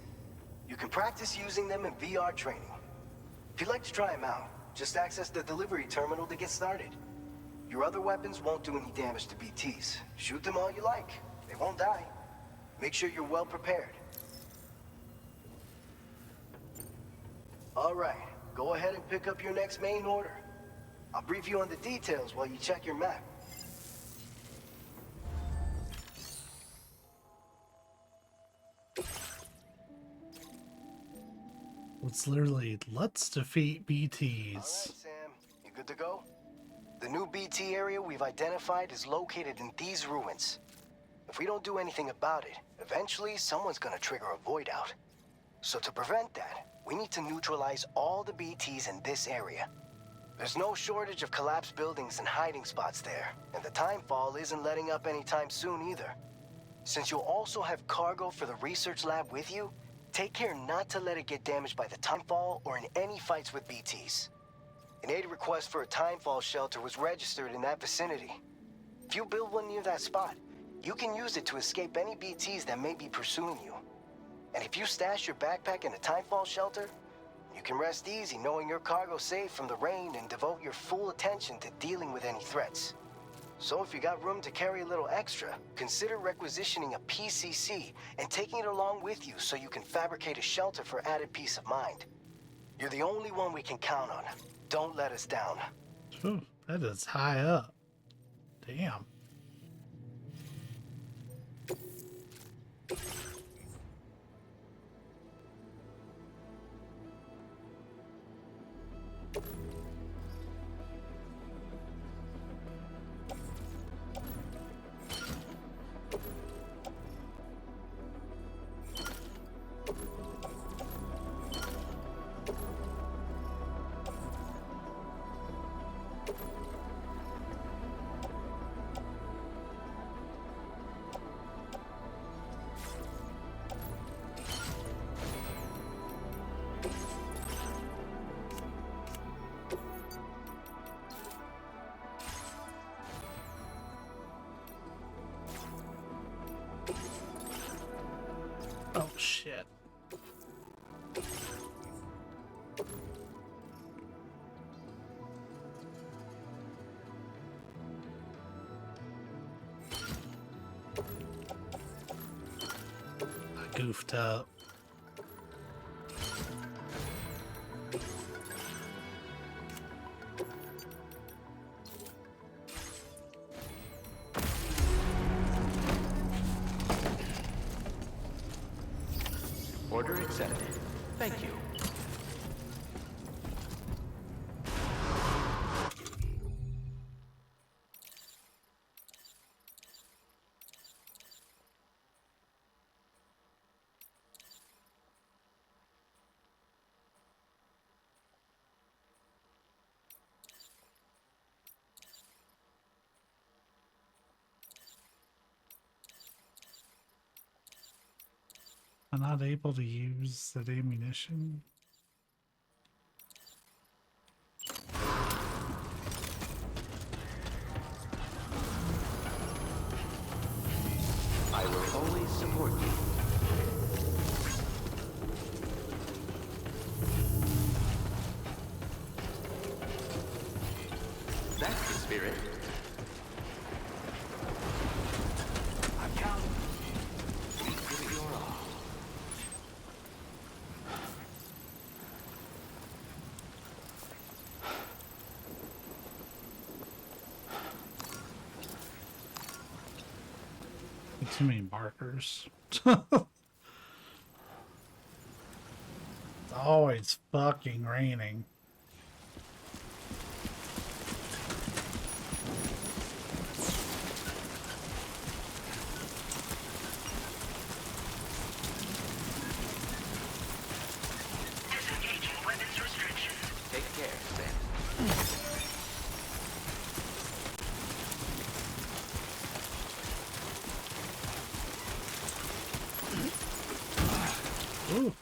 You can practice using them in VR training. If you'd like to try them out, just access the delivery terminal to get started. Your other weapons won't do any damage to BTs. Shoot them all you like. They won't die. Make sure you're well prepared. All right, go ahead and pick up your next main order. I'll brief you on the details while you check your map. It's literally, let's defeat BTs. All right, Sam, you good to go? The new BT area we've identified is located in these ruins. If we don't do anything about it, eventually someone's gonna trigger a void out. So to prevent that, we need to neutralize all the BTs in this area. There's no shortage of collapsed buildings and hiding spots there, and the timefall isn't letting up anytime soon either. Since you'll also have cargo for the research lab with you, take care not to let it get damaged by the timefall or in any fights with BTs. An aid request for a timefall shelter was registered in that vicinity. If you build one near that spot, you can use it to escape any BTs that may be pursuing you. And if you stash your backpack in a timefall shelter, you can rest easy knowing your cargo's safe from the rain and devote your full attention to dealing with any threats. So if you got room to carry a little extra, consider requisitioning a PCC and taking it along with you so you can fabricate a shelter for added peace of mind. You're the only one we can count on. Don't let us down. Ooh, that is high up. Damn. Oh shit. I goofed up. Order accepted. Thank you. I'm not able to use that ammunition. I will always support you. Too many markers. It's always fucking raining. Disengaging weapons restrictions. Take care, Sam. Ooh.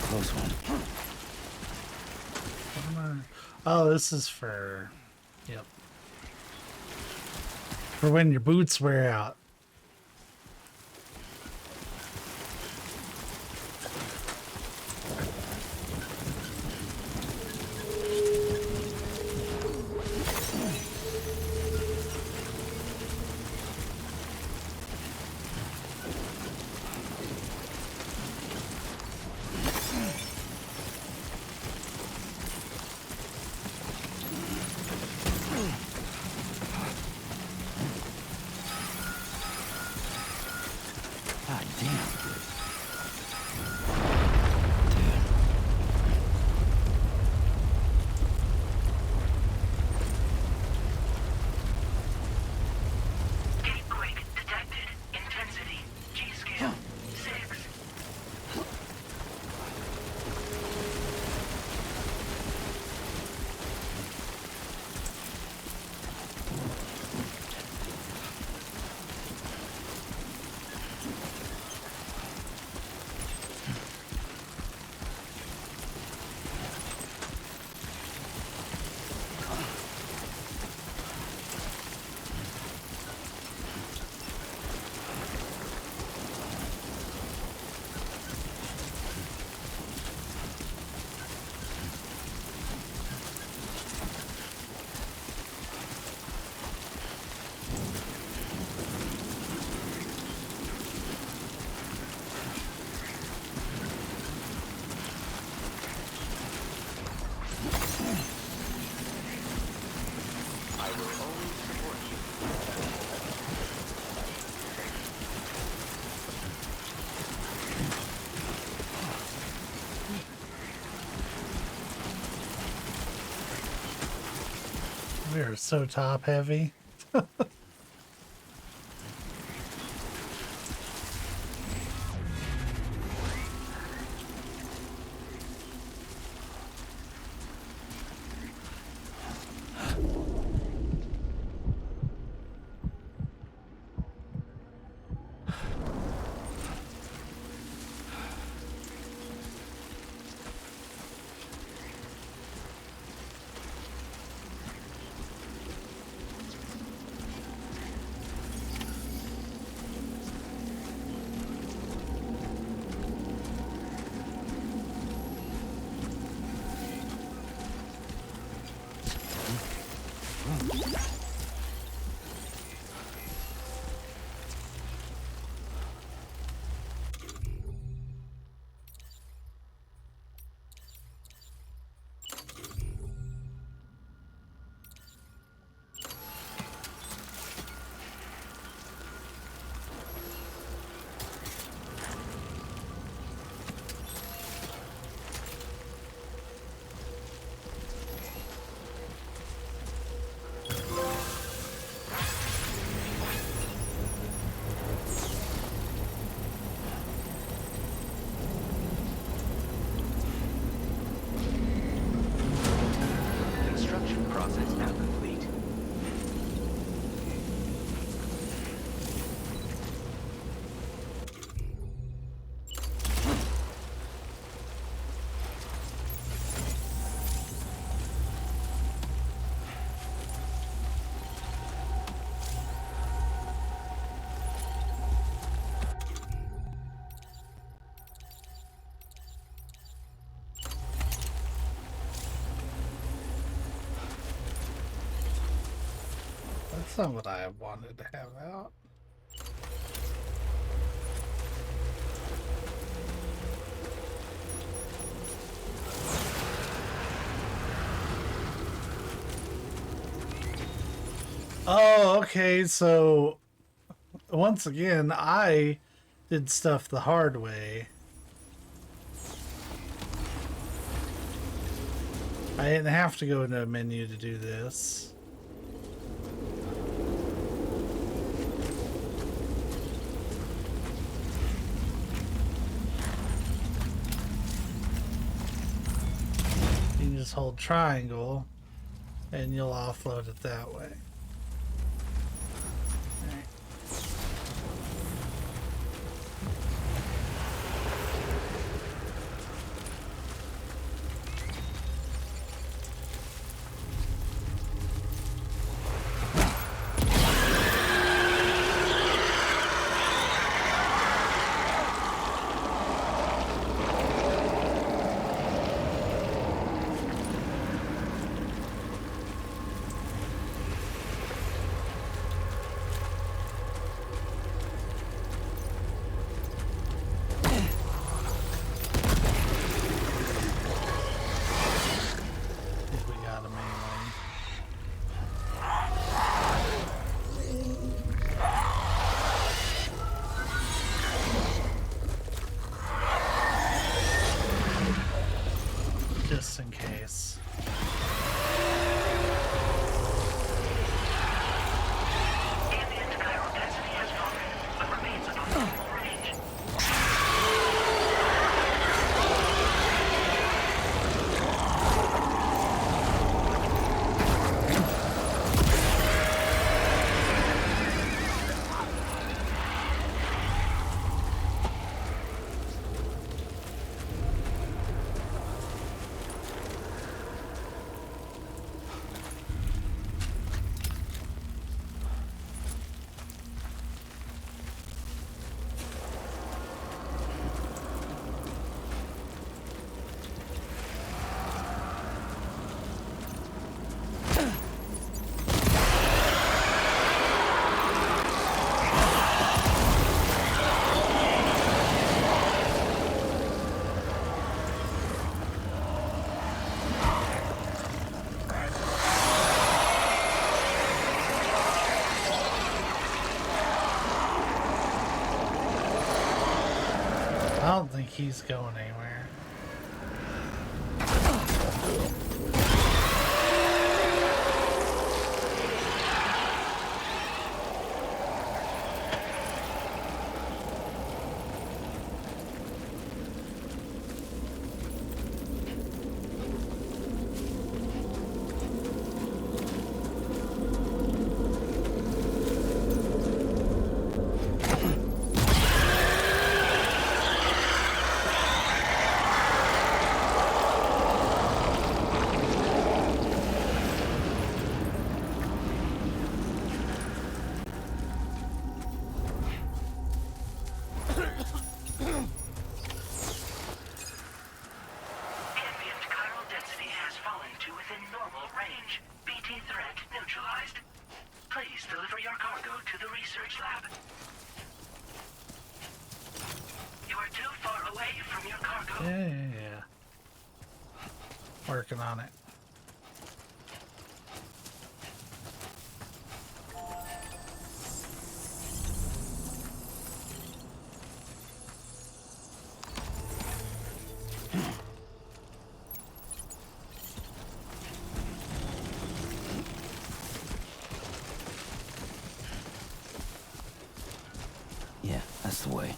Close one. Oh, this is for, yep, for when your boots wear out. God damn. Gate quake detected. Intensity. G-scale. 6. I will always support you. We are so top heavy. That's not what I wanted to have out. Oh, okay, so once again, I did stuff the hard way. I didn't have to go into a menu to do this. You can just hold triangle and you'll offload it that way. Just in case. Ambient chiral density has fallen, but remains above normal range. I don't think he's going anywhere. Ambient chiral density has fallen to within normal range. BT threat neutralized. Please deliver your cargo to the research lab. You are too far away from your cargo. Yeah. Working on it. Yeah, that's the way.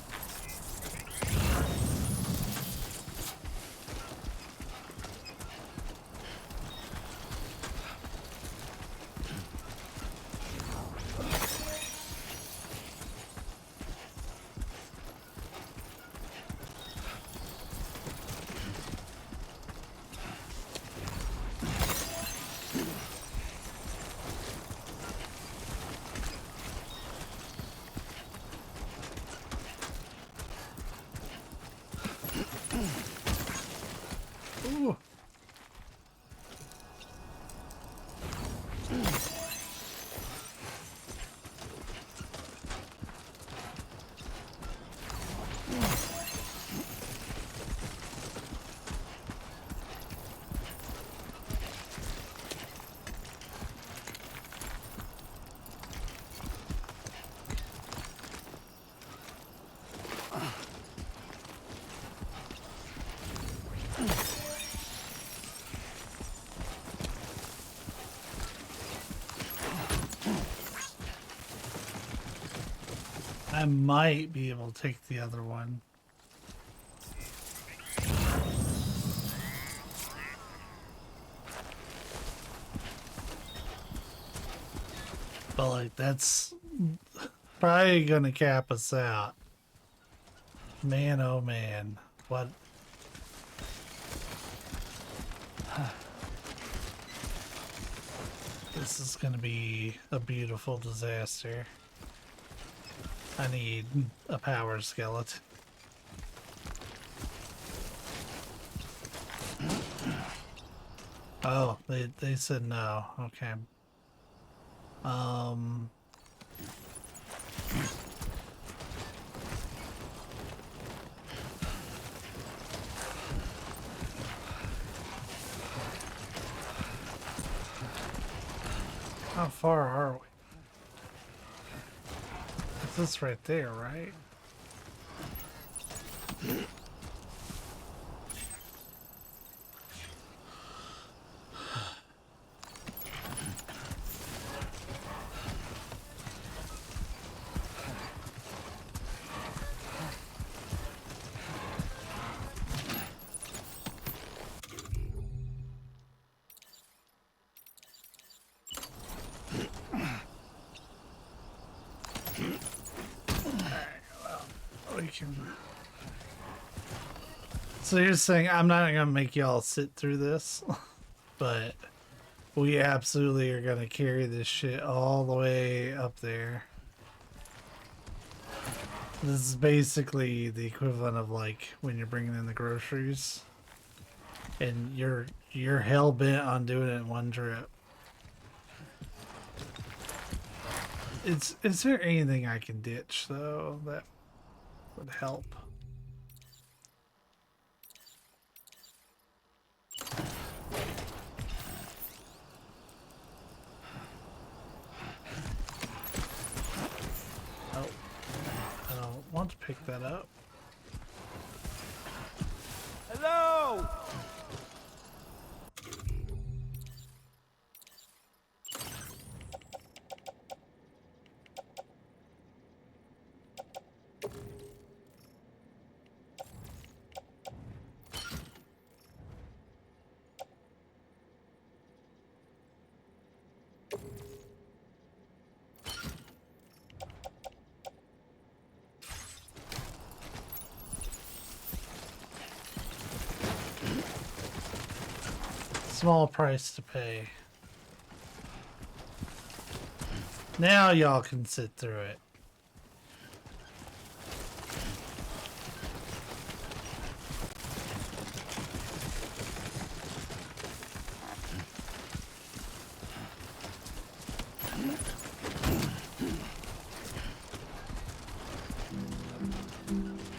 I might be able to take the other one. But like that's probably gonna cap us out. Man, oh man. What? This is gonna be a beautiful disaster. I need a power skeleton. Oh, they said no. Okay. How far are we? Is this right there, right? So you're saying I'm not gonna make y'all sit through this, but we absolutely are gonna carry this shit all the way up there. This is basically the equivalent of like when you're bringing in the groceries, and you're hell bent on doing it in one trip. Is there anything I can ditch though that would help? Oh, I don't want to pick that up. Hello! Small price to pay. Now y'all can sit through it.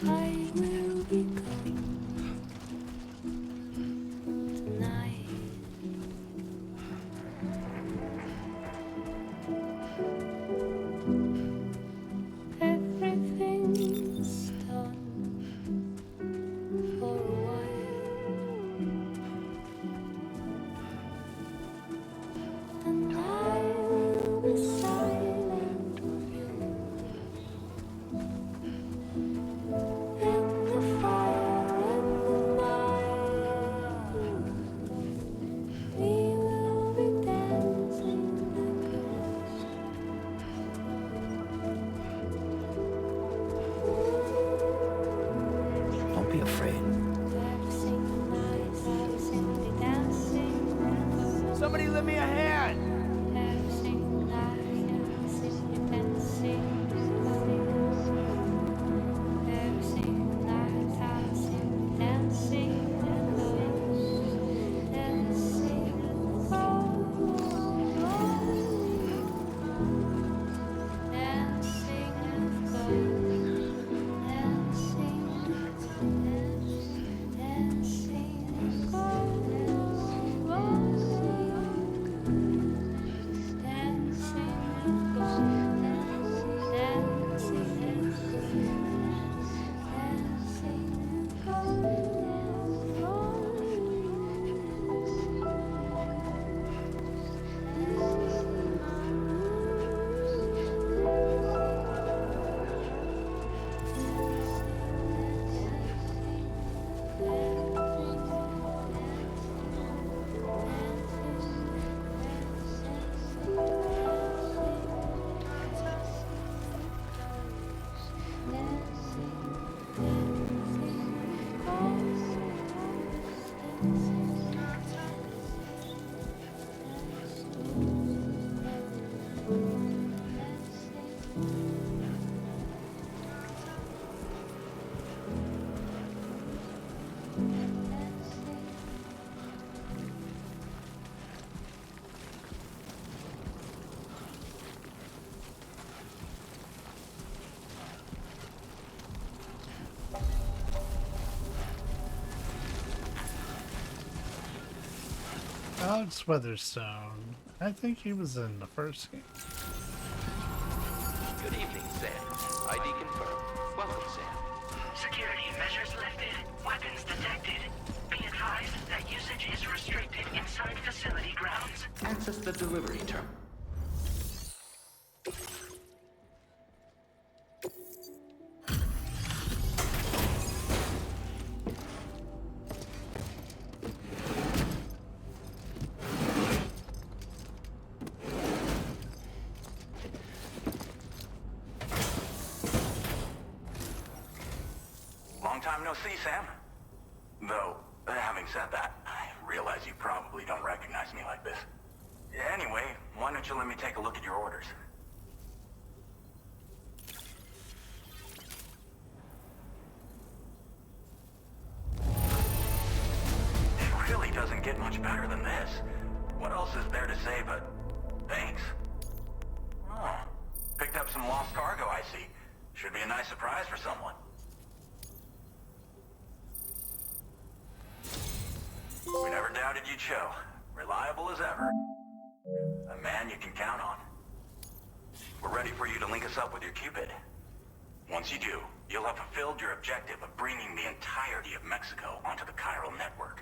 I will be gone tonight. Everything's done for a while, and I will be silent with you. In the fire and the night, we will be dancing like ghosts. Don't be afraid. Dancing nights, simply dancing like ghosts. Somebody lend me a hand! Dancing nights, simply dancing like ghosts. Dancing nights, simply dancing like ghosts. Dancing Alex Weatherstone. I think he was in the first game. Good evening, Sam. ID confirmed. Welcome, Sam. Security measures lifted. Weapons detected. Be advised that usage is restricted inside facility grounds. Access the delivery terminal. Long time no see, Sam. Though, having said that, I realize you probably don't recognize me like this. Anyway, why don't you let me take a look at your orders? It really doesn't get much better than this. What else is there to say but thanks? Oh, picked up some lost cargo, I see. Should be a nice surprise for someone. We never doubted you'd show. Reliable as ever. A man you can count on. We're ready for you to link us up with your Cupid. Once you do, you'll have fulfilled your objective of bringing the entirety of Mexico onto the chiral network.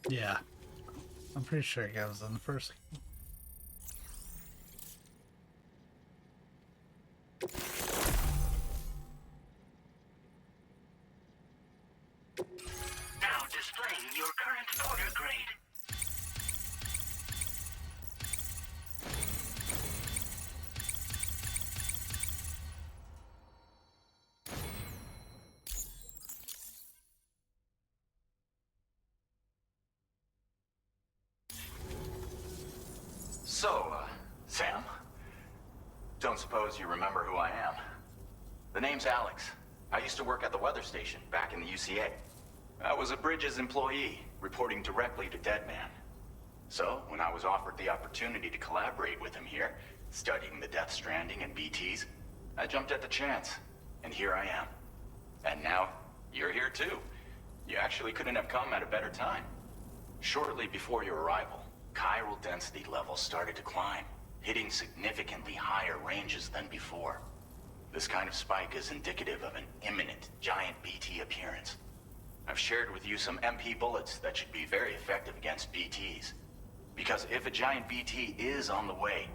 Yeah. I'm pretty sure it was in the first game. Now displaying your current order grade. So, Sam, don't suppose you remember who I am? The name's Alex. I used to work at the weather station back in the UCA. I was a Bridges employee, reporting directly to Deadman. So, when I was offered the opportunity to collaborate with him here, studying the Death Stranding and BTs, I jumped at the chance, and here I am. And now, you're here too. You actually couldn't have come at a better time. Shortly before your arrival, chiral density levels started to climb, hitting significantly higher ranges than before. This kind of spike is indicative of an imminent giant BT appearance. I've shared with you some MP bullets that should be very effective against BTs. Because if a giant BT is on the way,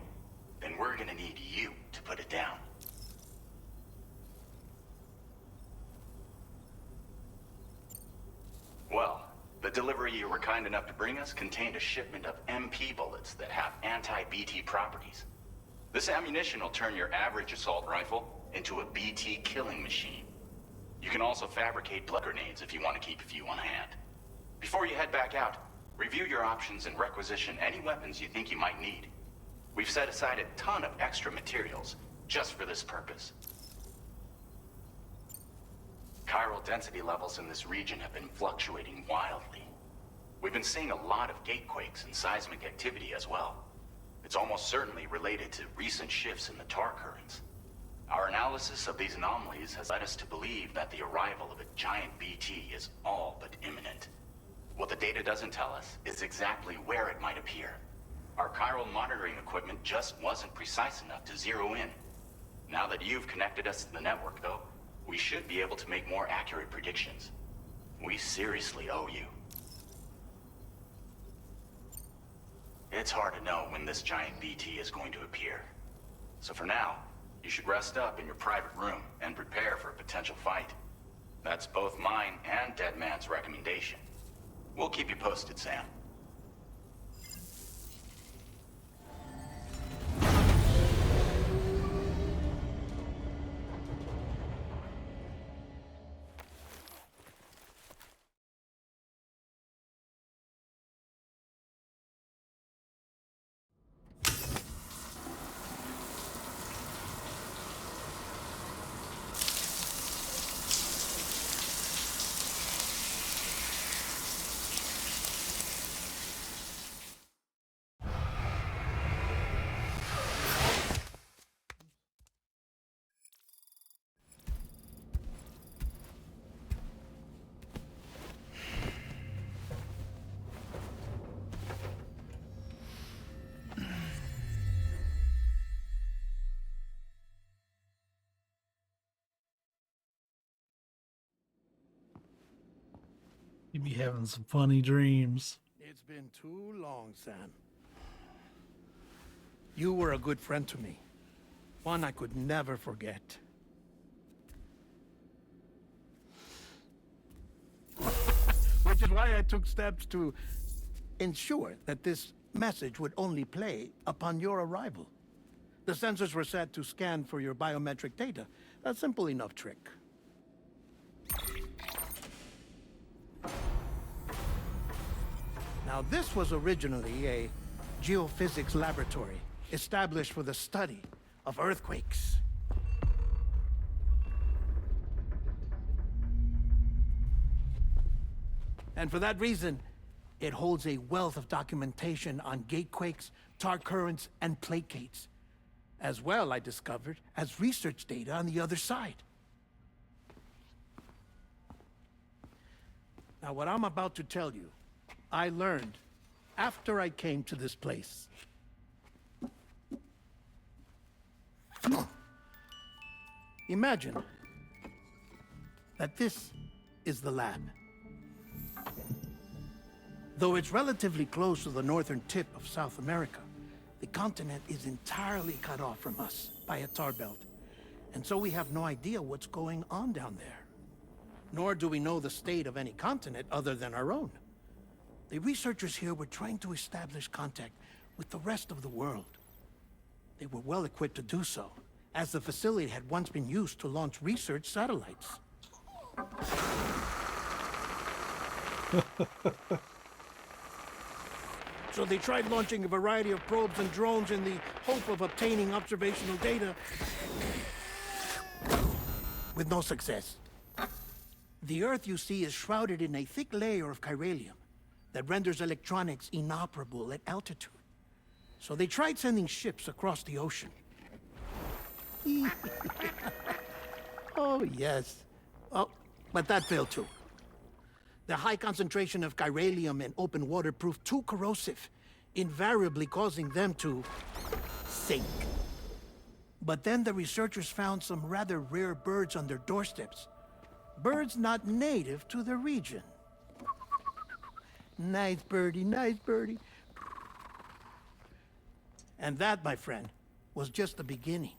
then we're gonna need you to put it down. Well, the delivery you were kind enough to bring us contained a shipment of MP bullets that have anti-BT properties. This ammunition will turn your average assault rifle into a BT killing machine. You can also fabricate blood grenades if you want to keep a few on hand. Before you head back out, review your options and requisition any weapons you think you might need. We've set aside a ton of extra materials just for this purpose. Chiral density levels in this region have been fluctuating wildly. We've been seeing a lot of gatequakes and seismic activity as well. It's almost certainly related to recent shifts in the tar currents. Our analysis of these anomalies has led us to believe that the arrival of a giant BT is all but imminent. What the data doesn't tell us is exactly where it might appear. Our chiral monitoring equipment just wasn't precise enough to zero in. Now that you've connected us to the network, though, we should be able to make more accurate predictions. We seriously owe you. It's hard to know when this giant BT is going to appear. So for now, you should rest up in your private room and prepare for a potential fight. That's both mine and Deadman's recommendation. We'll keep you posted, Sam. be having some funny dreams. It's been too long, Sam. You were a good friend to me. One I could never forget. Which is why I took steps to ensure that this message would only play upon your arrival. The sensors were set to scan for your biometric data. A simple enough trick. Now, this was originally a geophysics laboratory established for the study of earthquakes. And for that reason, it holds a wealth of documentation on gatequakes, tar currents, and placates. As well, I discovered, as research data on the other side. Now, what I'm about to tell you, I learned after I came to this place. Imagine that this is the lab. Though it's relatively close to the northern tip of South America, the continent is entirely cut off from us by a tar belt. And so we have no idea what's going on down there. Nor do we know the state of any continent other than our own. The researchers here were trying to establish contact with the rest of the world. They were well equipped to do so, as the facility had once been used to launch research satellites. So they tried launching a variety of probes and drones in the hope of obtaining observational data, with no success. The Earth, you see, is shrouded in a thick layer of chiralium that renders electronics inoperable at altitude. So they tried sending ships across the ocean. Oh, yes. Oh, but that failed too. The high concentration of chiralium in open water proved too corrosive, invariably causing them to sink. But then the researchers found some rather rare birds on their doorsteps. Birds not native to the region. Nice birdie, nice birdie. And that, my friend, was just the beginning.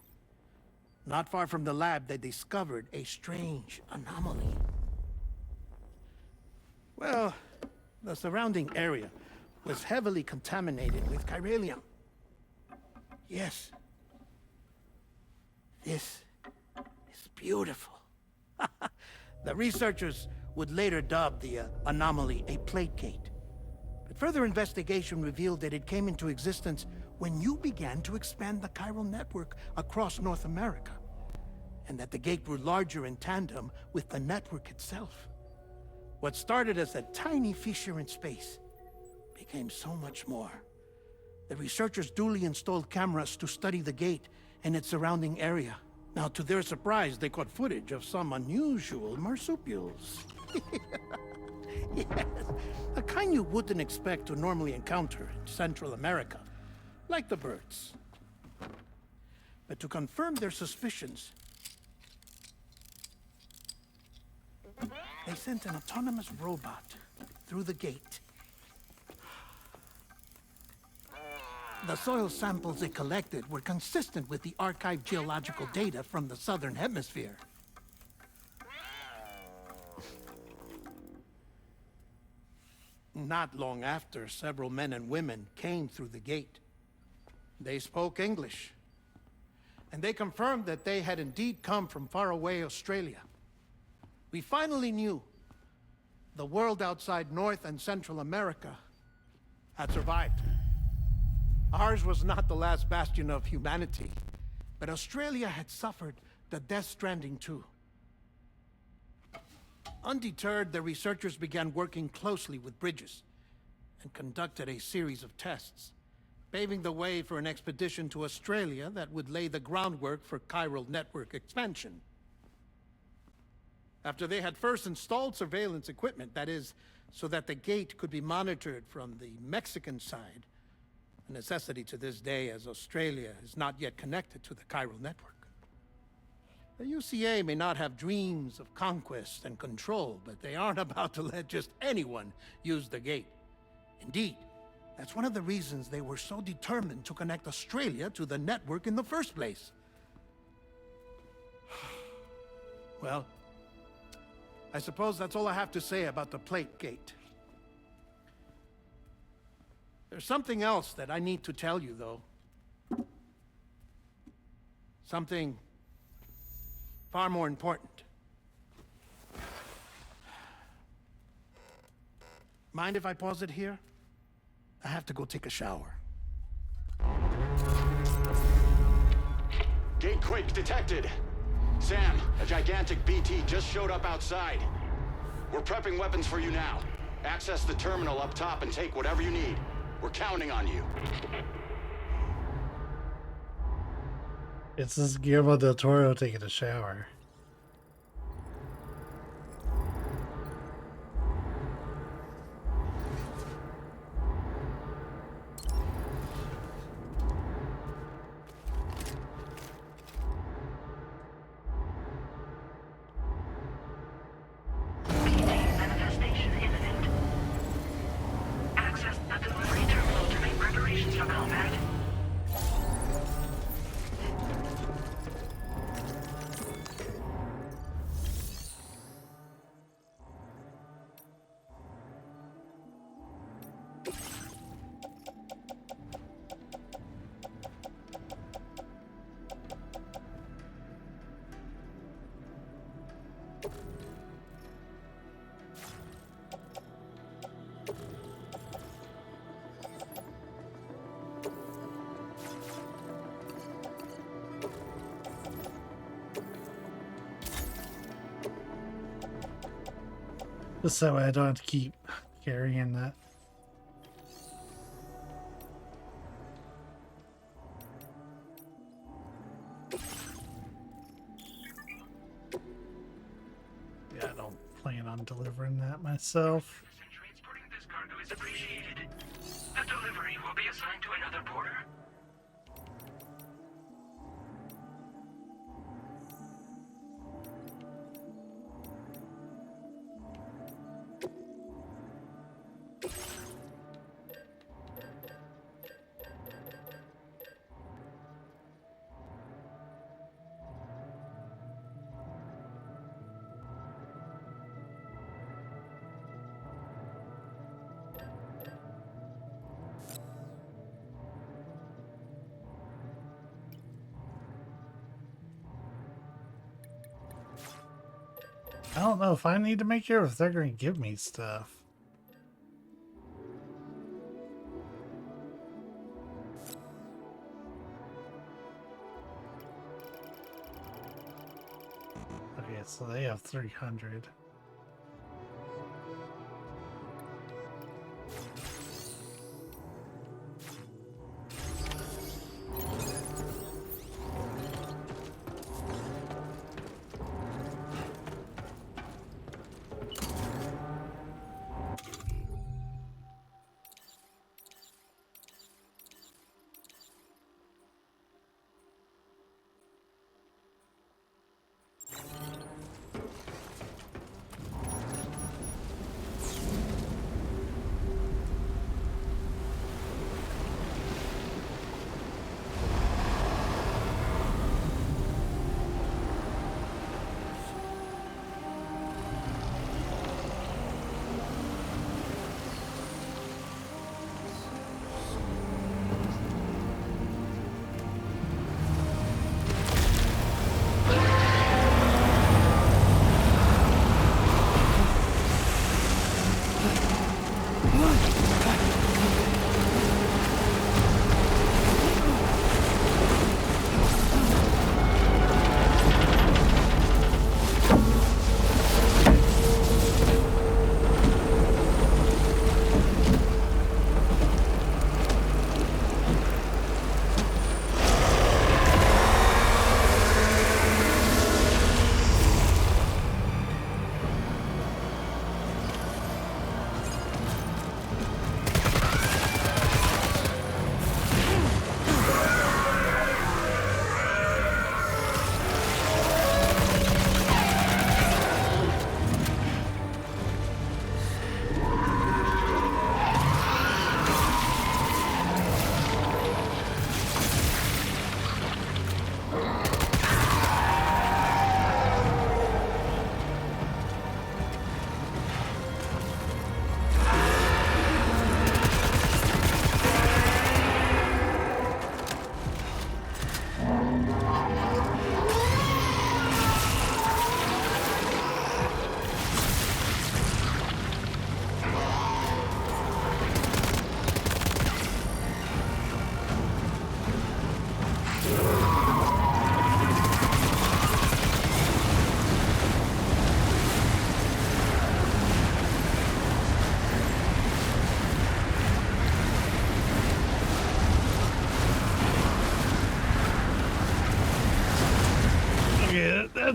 Not far from the lab, they discovered a strange anomaly. Well, the surrounding area was heavily contaminated with chiralium. Yes. This is beautiful. The researchers would later dub the anomaly a placate. But further investigation revealed that it came into existence when you began to expand the chiral network across North America, and that the gate grew larger in tandem with the network itself. What started as a tiny fissure in space became so much more. The researchers duly installed cameras to study the gate and its surrounding area. Now, to their surprise, they caught footage of some unusual marsupials. Yes, a kind you wouldn't expect to normally encounter in Central America, like the birds. But to confirm their suspicions, they sent an autonomous robot through the gate. The soil samples it collected were consistent with the archived geological data from the southern hemisphere. Not long after, several men and women came through the gate. They spoke English, and they confirmed that they had indeed come from faraway Australia. We finally knew the world outside North and Central America had survived. Ours was not the last bastion of humanity, but Australia had suffered the death stranding too. Undeterred, the researchers began working closely with Bridges and conducted a series of tests, paving the way for an expedition to Australia that would lay the groundwork for chiral network expansion. After they had first installed surveillance equipment, that is, so that the gate could be monitored from the Mexican side, a necessity to this day as Australia is not yet connected to the chiral network. The UCA may not have dreams of conquest and control, but they aren't about to let just anyone use the gate. Indeed, that's one of the reasons they were so determined to connect Australia to the network in the first place. Well, I suppose that's all I have to say about the plate gate. There's something else that I need to tell you, though. Something far more important. Mind if I pause it here? I have to go take a shower. Gate quake detected. Sam, a gigantic BT just showed up outside. We're prepping weapons for you now. Access the terminal up top and take whatever you need. We're counting on you. It's this Guillermo del Toro taking a shower. Manifestation imminent. Access the delivery terminal to make preparations for combat. Just that way I don't have to keep carrying that. Yeah, I don't plan on delivering that myself. Transporting this cargo is appreciated. The delivery will be assigned to another porter. I don't know if I need to make it or if they're going to give me stuff. Okay, so they have 300.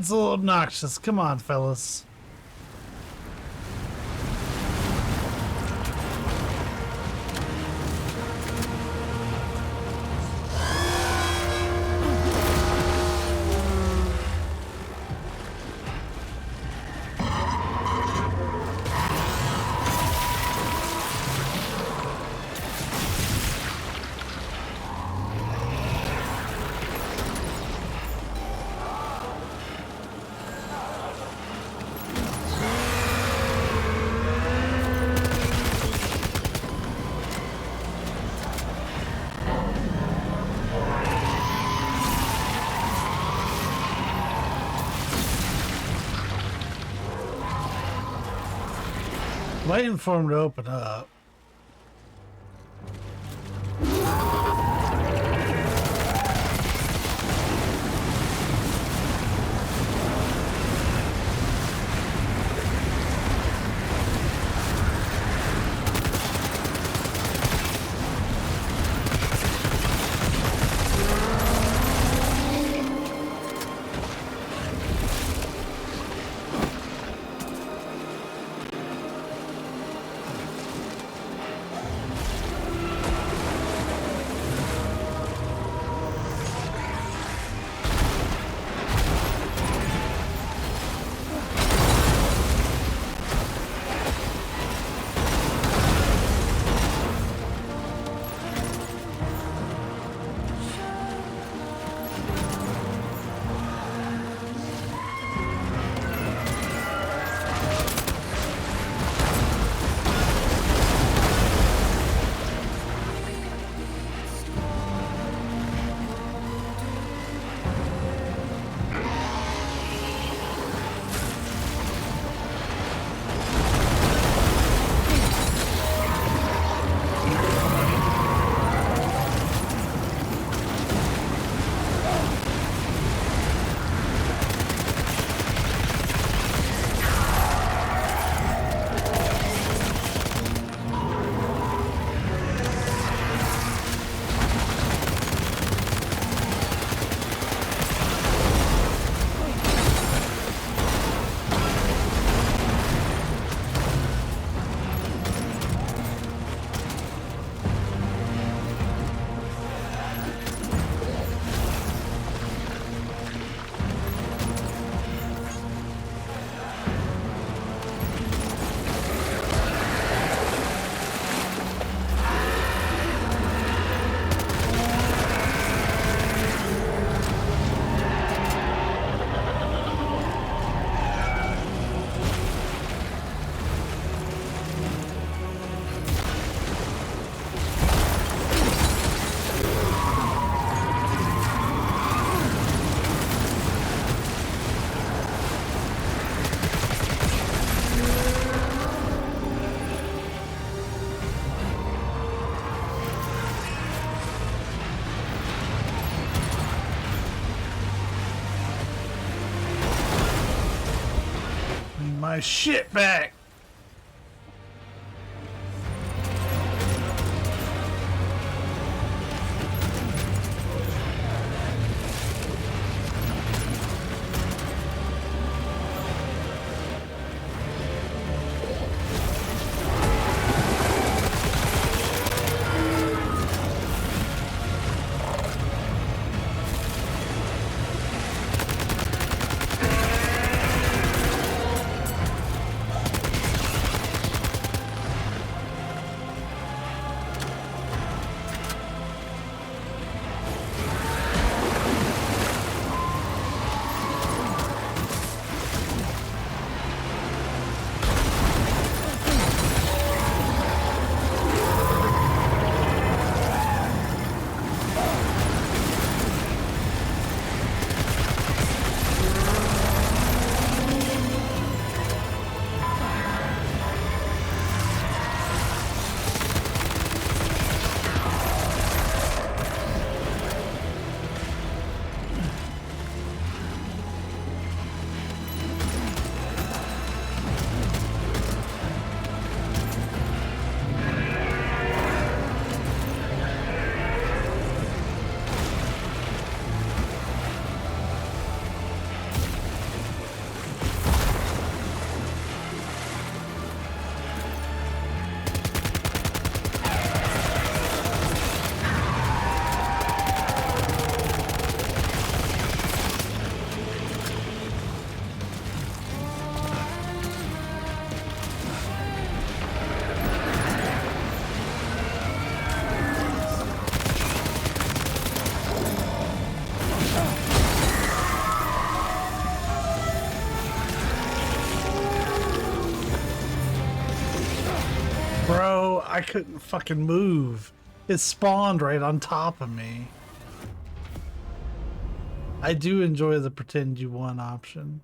That's a little obnoxious. Come on, fellas. Waiting for him to open up. My shit back. I couldn't fucking move. It spawned right on top of me. I do enjoy the pretend you won option.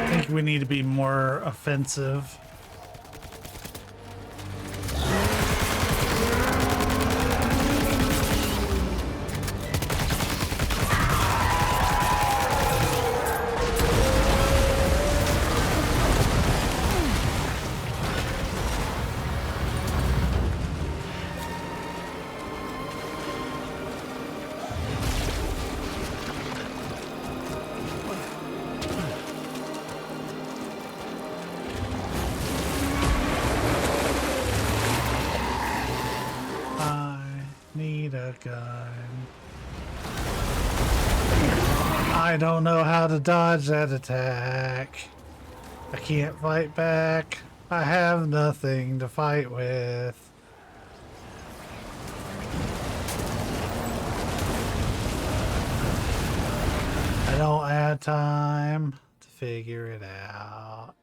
I think we need to be more offensive. I don't know how to dodge that attack. I can't fight back. I have nothing to fight with. I don't have time to figure it out.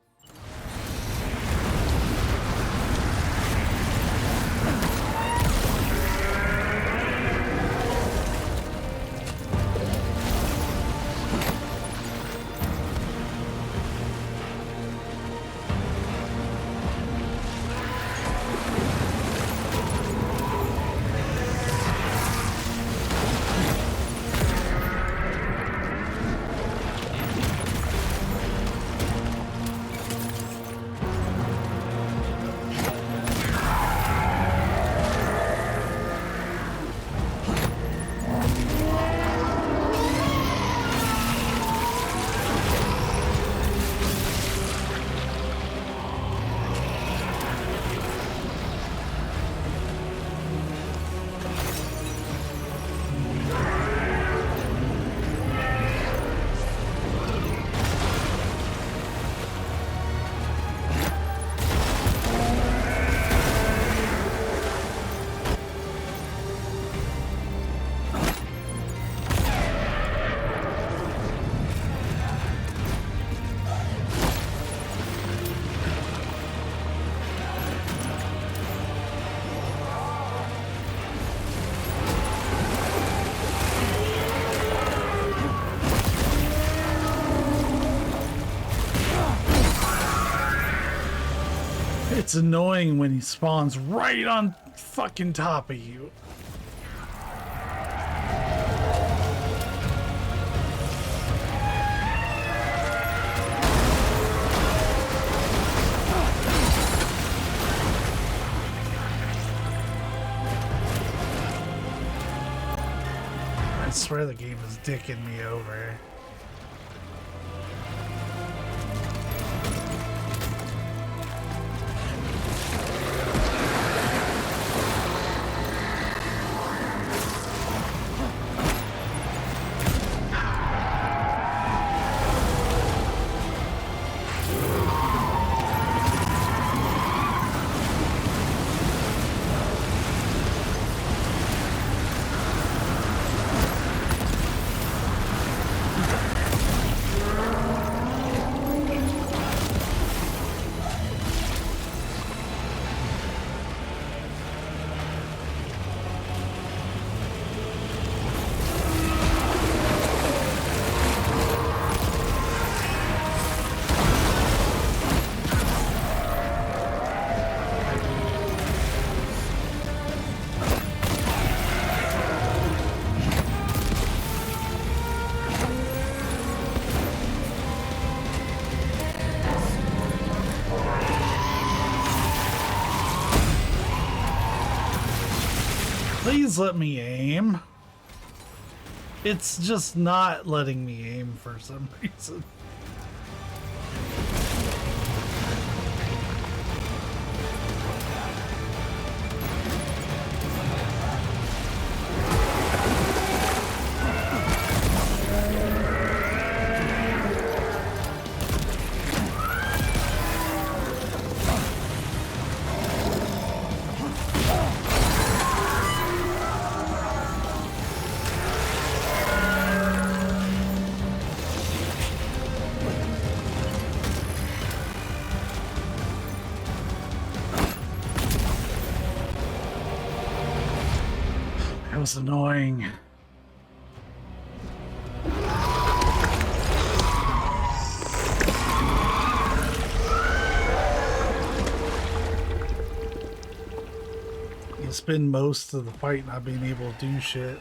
It's annoying when he spawns right on fucking top of you. I swear the game is dicking me over. Please let me aim. It's just not letting me aim for some reason. was annoying. You spend most of the fight not being able to do shit.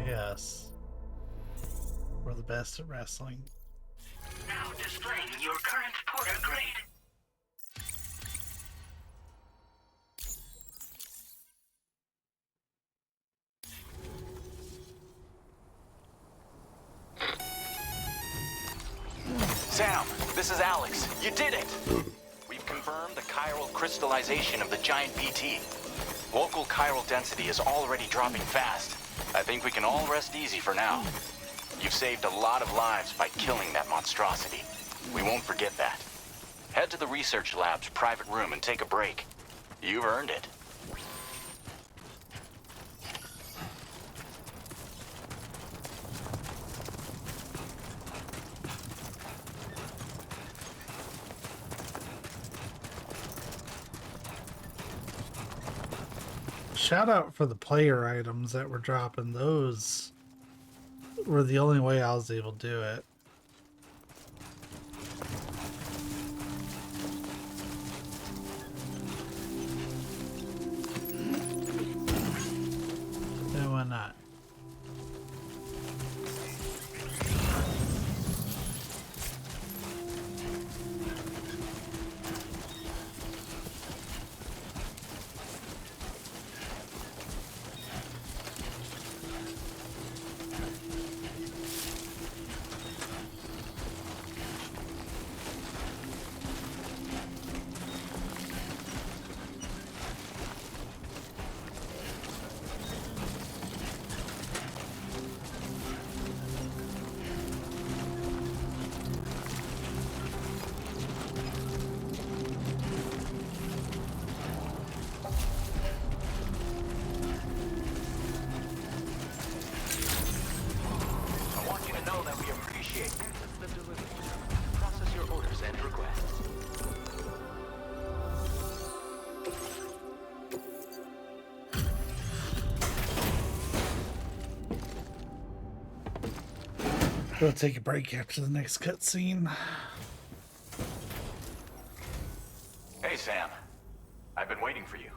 Yes. We're the best at wrestling. Now displaying your current porter grade. Sam, this is Alex. You did it! We've confirmed the chiral crystallization of the giant BT. Local chiral density is already dropping fast. I think we can all rest easy for now. You've saved a lot of lives by killing that monstrosity. We won't forget that. Head to the research lab's private room and take a break. You've earned it. Shout out for the player items that were dropping. Those were the only way I was able to do it. And why not? We'll take a break after the next cutscene. Hey, Sam. I've been waiting for you.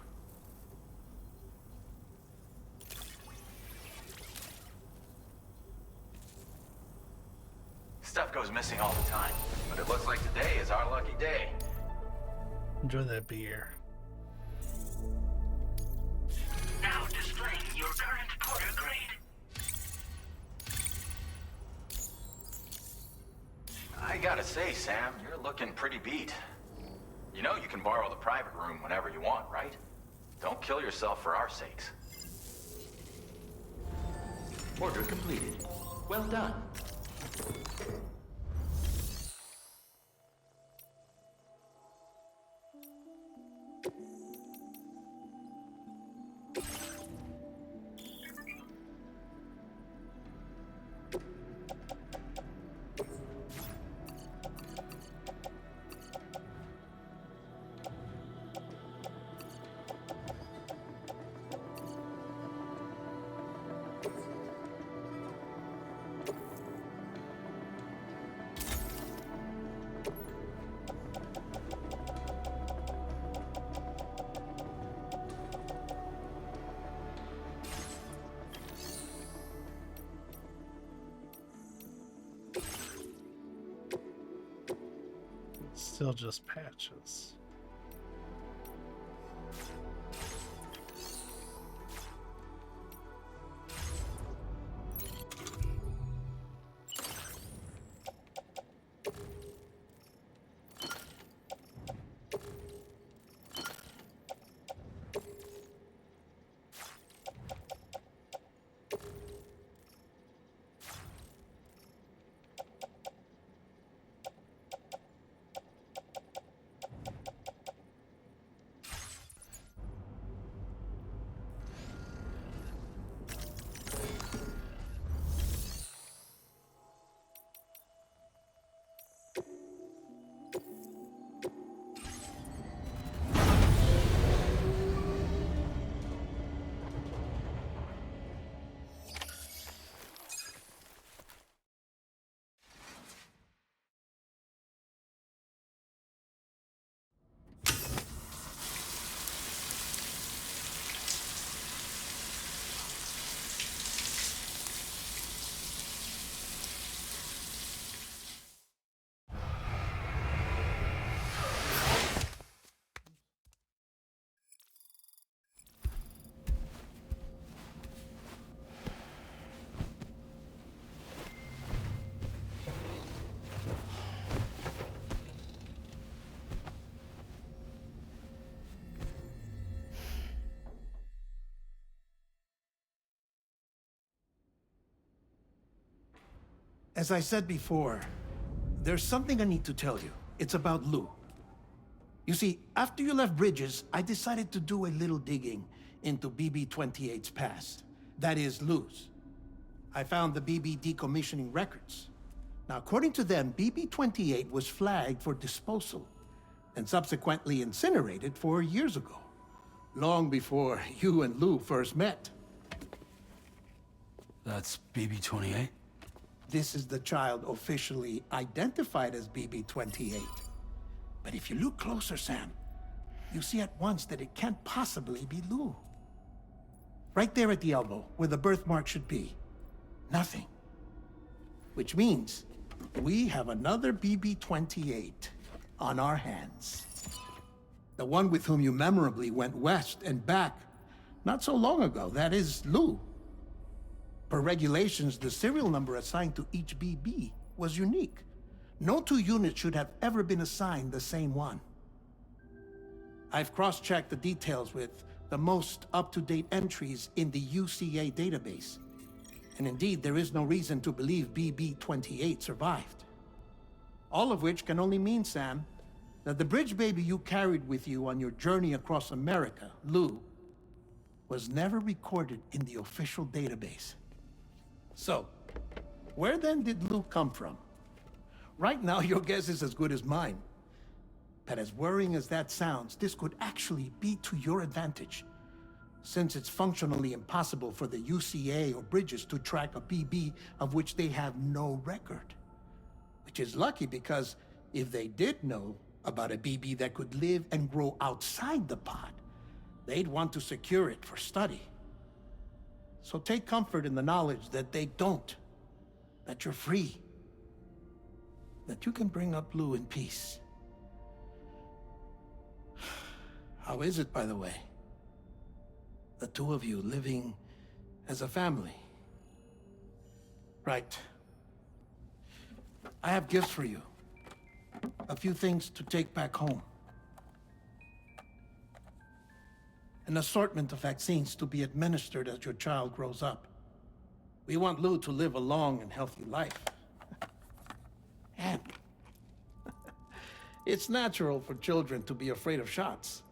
Stuff goes missing all the time, but it looks like today is our lucky day. Enjoy that beer. Now displaying your current porter grade. I gotta say, Sam, you're looking pretty beat. You know you can borrow the private room whenever you want, right? Don't kill yourself for our sakes. Order completed. Well done. Still just patches. As I said before, there's something I need to tell you. It's about Lou. You see, after you left Bridges, I decided to do a little digging into BB-28's past. That is, Lou's. I found the BB decommissioning records. Now, according to them, BB-28 was flagged for disposal and subsequently incinerated 4 years ago, long before you and Lou first met. That's BB-28? This is the child officially identified as BB-28. But if you look closer, Sam, you see at once that it can't possibly be Lou. Right there at the elbow, where the birthmark should be. Nothing. Which means we have another BB-28 on our hands. The one with whom you memorably went west and back not so long ago, that is Lou. Per regulations, the serial number assigned to each BB was unique. No two units should have ever been assigned the same one. I've cross-checked the details with the most up-to-date entries in the UCA database. And indeed, there is no reason to believe BB-28 survived. All of which can only mean, Sam, that the bridge baby you carried with you on your journey across America, Lou, was never recorded in the official database. So, where then did Lou come from? Right now, your guess is as good as mine. But as worrying as that sounds, this could actually be to your advantage, since it's functionally impossible for the UCA or Bridges to track a BB of which they have no record. Which is lucky because if they did know about a BB that could live and grow outside the pod, they'd want to secure it for study. So take comfort in the knowledge that they don't, that you're free, that you can bring up Lou in peace. How is it, by the way? The two of you living as a family. Right. I have gifts for you. A few things to take back home. An assortment of vaccines to be administered as your child grows up. We want Lou to live a long and healthy life. And it's natural for children to be afraid of shots.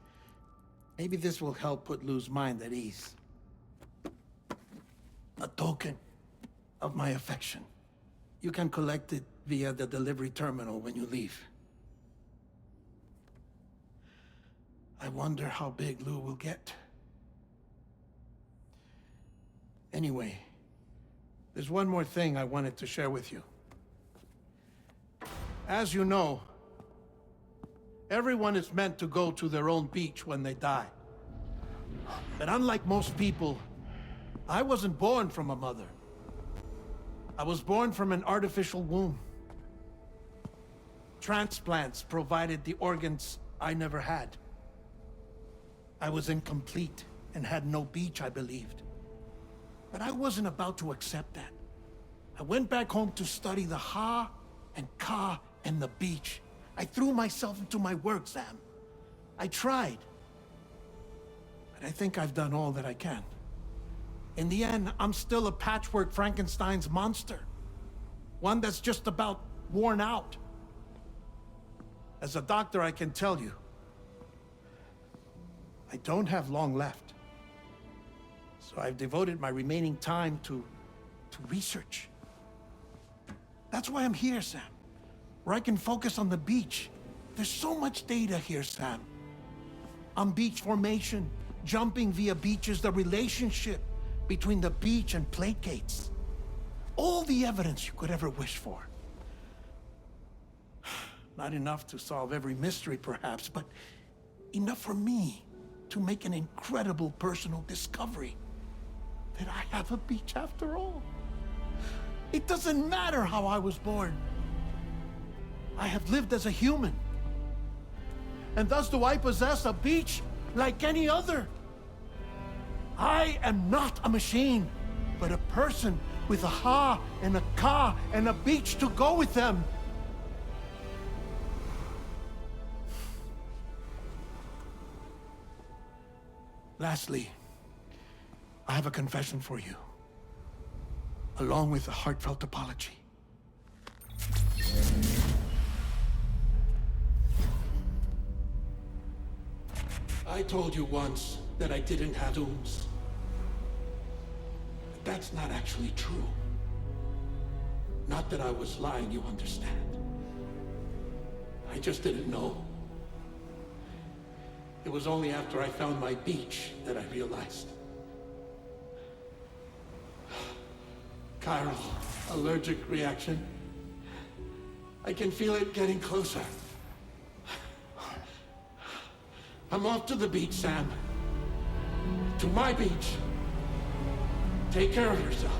Maybe this will help put Lou's mind at ease. A token of my affection. You can collect it via the delivery terminal when you leave. I wonder how big Lou will get. Anyway, there's one more thing I wanted to share with you. As you know, everyone is meant to go to their own beach when they die. But unlike most people, I wasn't born from a mother. I was born from an artificial womb. Transplants provided the organs I never had. I was incomplete and had no beach, I believed. But I wasn't about to accept that. I went back home to study the Ha and Ka and the beach. I threw myself into my work, Sam. I tried. But I think I've done all that I can. In the end, I'm still a patchwork Frankenstein's monster. One that's just about worn out. As a doctor, I can tell you, I don't have long left. So I've devoted my remaining time to research. That's why I'm here, Sam. Where I can focus on the beach. There's so much data here, Sam. On beach formation, jumping via beaches, the relationship between the beach and plate gates. All the evidence you could ever wish for. Not enough to solve every mystery, perhaps, but enough for me to make an incredible personal discovery that I have a beach after all. It doesn't matter how I was born. I have lived as a human. And thus do I possess a beach like any other. I am not a machine, but a person with a Ha and a Ka and a beach to go with them. Lastly, I have a confession for you, along with a heartfelt apology. I told you once that I didn't have dooms. But that's not actually true. Not that I was lying, you understand. I just didn't know. It was only after I found my beach that I realized. Chiral, allergic reaction. I can feel it getting closer. I'm off to the beach, Sam. To my beach. Take care of yourself.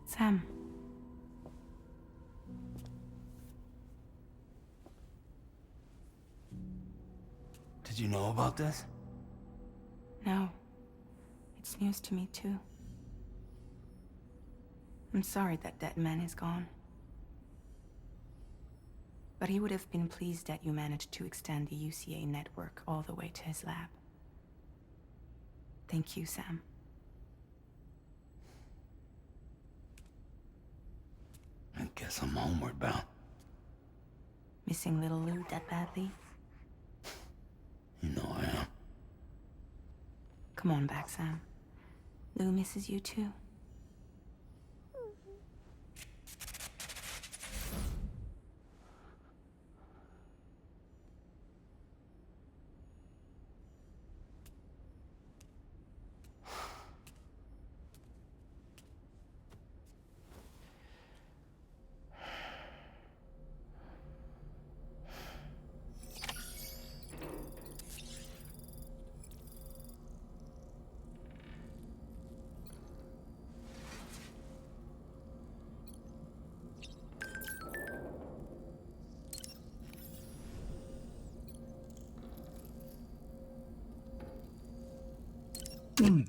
Sam. Did you know about this? No. It's news to me, too. I'm sorry that dead man is gone. But he would have been pleased that you managed to extend the UCA network all the way to his lab. Thank you, Sam. I guess I'm homeward bound. Missing little Lou that badly? You know I am. Come on back, Sam. Lou misses you too.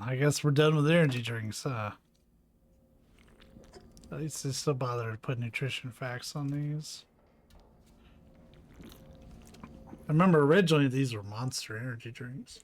I guess we're done with energy drinks, huh? At least they still bother to put nutrition facts on these. I remember originally these were Monster energy drinks.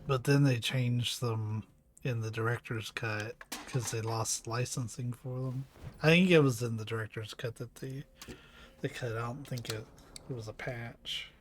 But then they changed them in the director's cut because they lost licensing for them. I think it was in the director's cut that they cut. I don't think it was a patch.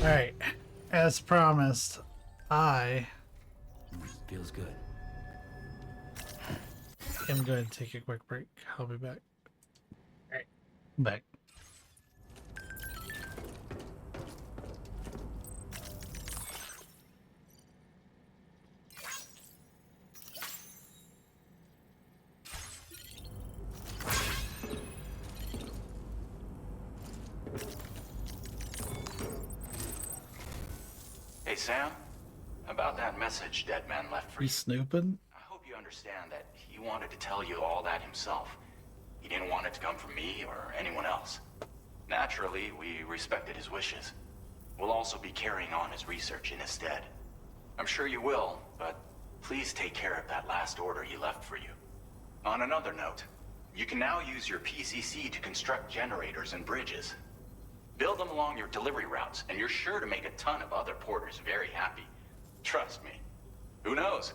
Alright, as promised, I Feels good. am going to take a quick break. I'll be back. Alright, I'm back. Hey, Sam. About that message Deadman left for You you. snooping? I hope you understand that he wanted to tell you all that himself. He didn't want it to come from me or anyone else. Naturally, we respected his wishes. We'll also be carrying on his research in his stead. I'm sure you will, but please take care of that last order he left for you. On another note, you can now use your PCC to construct generators and bridges. Build them along your delivery routes, and you're sure to make a ton of other porters very happy. Trust me. Who knows?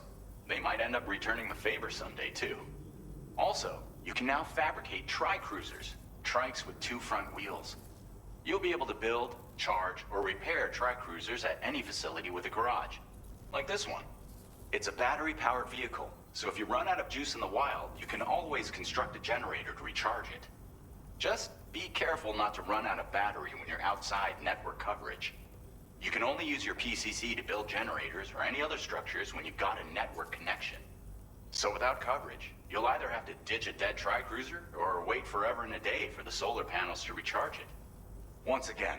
They might end up returning the favor someday, too. Also, You can now fabricate tri-cruisers, trikes with 2 front wheels. You'll be able to build, charge, or repair tri-cruisers at any facility with a garage, like this one. It's a battery-powered vehicle, so if you run out of juice in the wild, you can always construct a generator to recharge it. Just be careful not to run out of battery when you're outside network coverage. You can only use your PCC to build generators or any other structures when you've got a network connection. So without coverage, you'll either have to ditch a dead tri-cruiser or wait forever and a day for the solar panels to recharge it. Once again,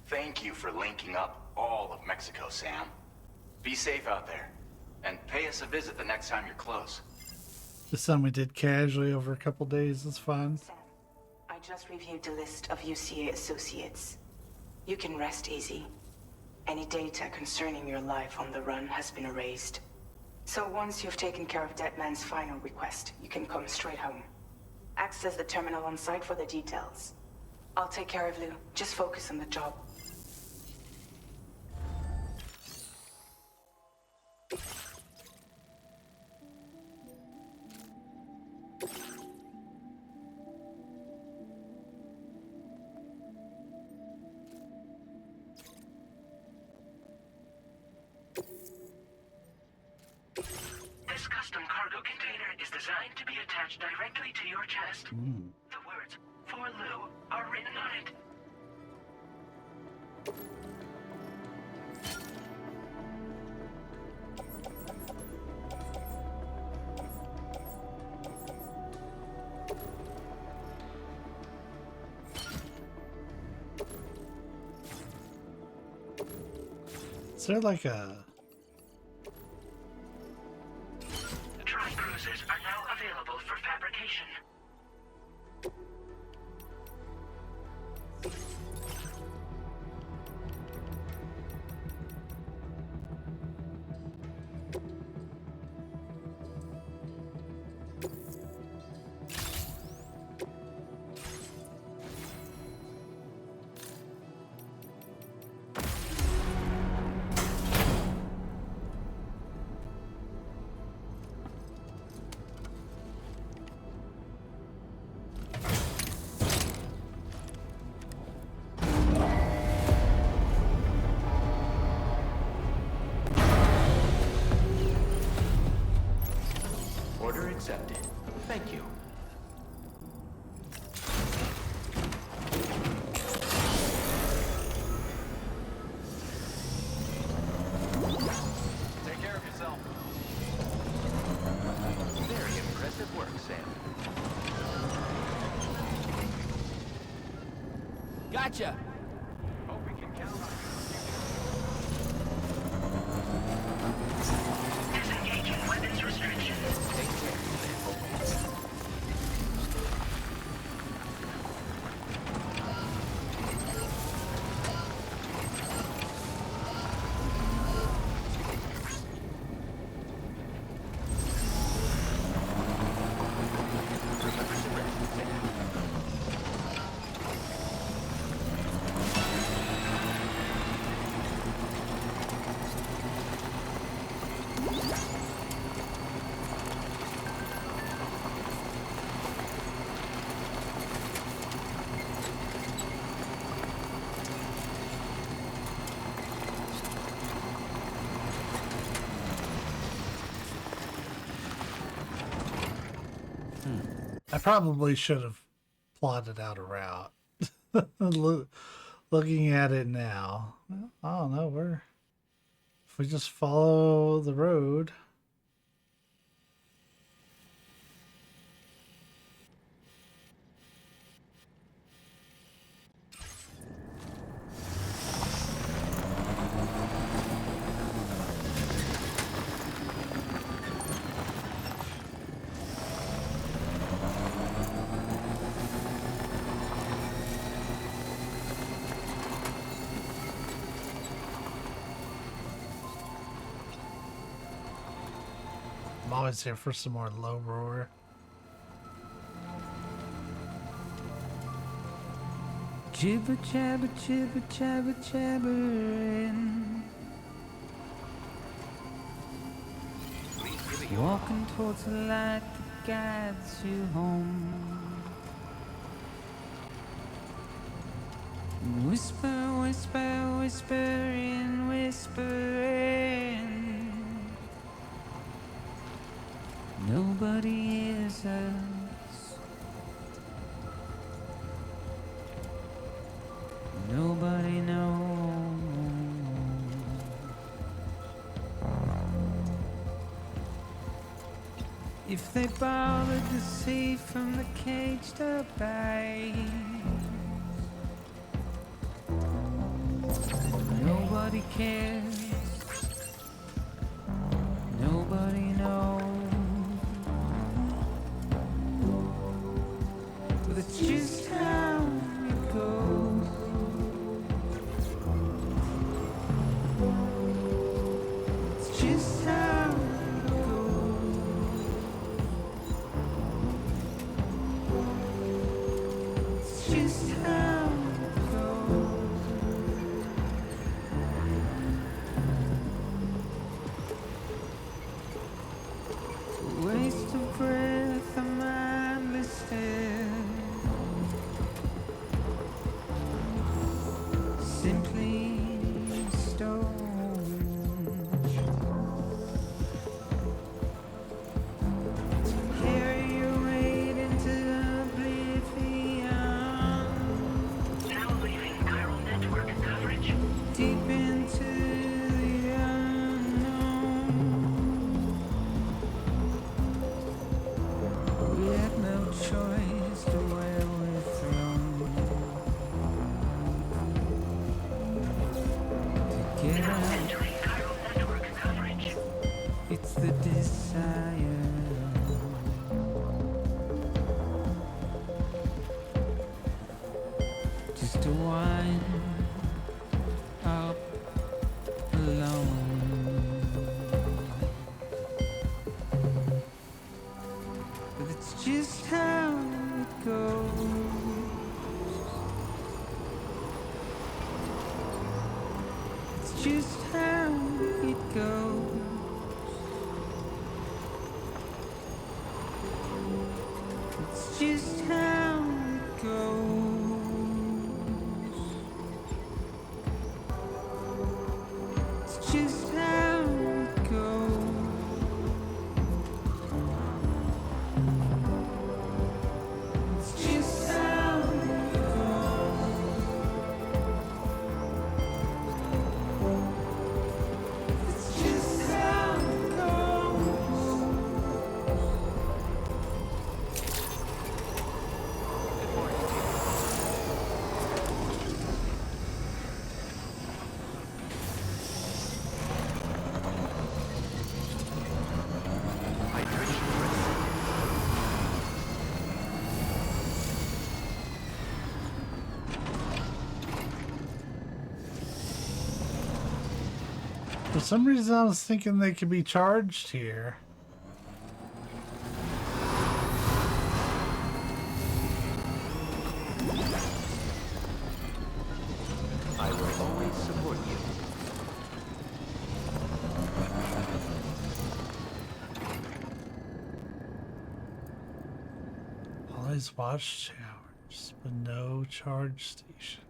thank you for linking up all of Mexico, Sam. Be safe out there, and pay us a visit the next time you're close. Just something we did casually over a couple days. It's fun. Sam, I just reviewed the list of UCA associates. You can rest easy. Any data concerning your life on the run has been erased. So once you've taken care of Deadman's final request, you can come straight home. Access the terminal on site for the details. I'll take care of Lou. Just focus on the job. This custom cargo container is designed to be attached directly to your chest. The words, "For Lou," are written on it. Is there like a... Tri-cruisers are now available for fabrication. Order accepted. Thank you. Take care of yourself. Very impressive work, Sam. Gotcha! Hope we can count on you. Disengaging weapons restrictions. Take care. I probably should have plotted out a route. Looking at it now, I don't know where. If we just follow the road. I'm always here for some more low roar. Jibber jabber jibber jabber jabbering. Walking towards the light, the guides you home. And whisper, whisper, whispering, whispering. Nobody hears us. Nobody knows. If they bothered to see from the caged up eyes, nobody cares. Nobody knows. But it's just how it goes. It's just how it goes. It's just how it goes. A waste of breath, a mindless stare. Simply stone. Carry your weight into oblivion. Now leaving chiral network coverage. Deep into the unknown. We had no choice to where we're thrown. To get Now out, entering chiral network coverage. it's the desire. Just to wind up alone. But it's just how it goes. It's just how it goes. It's just how it goes. It's just how it goes. It's just how it goes. It's just how it goes. For some reason, I was thinking they could be charged here. I will always support you. All these watchtowers, but no charge station.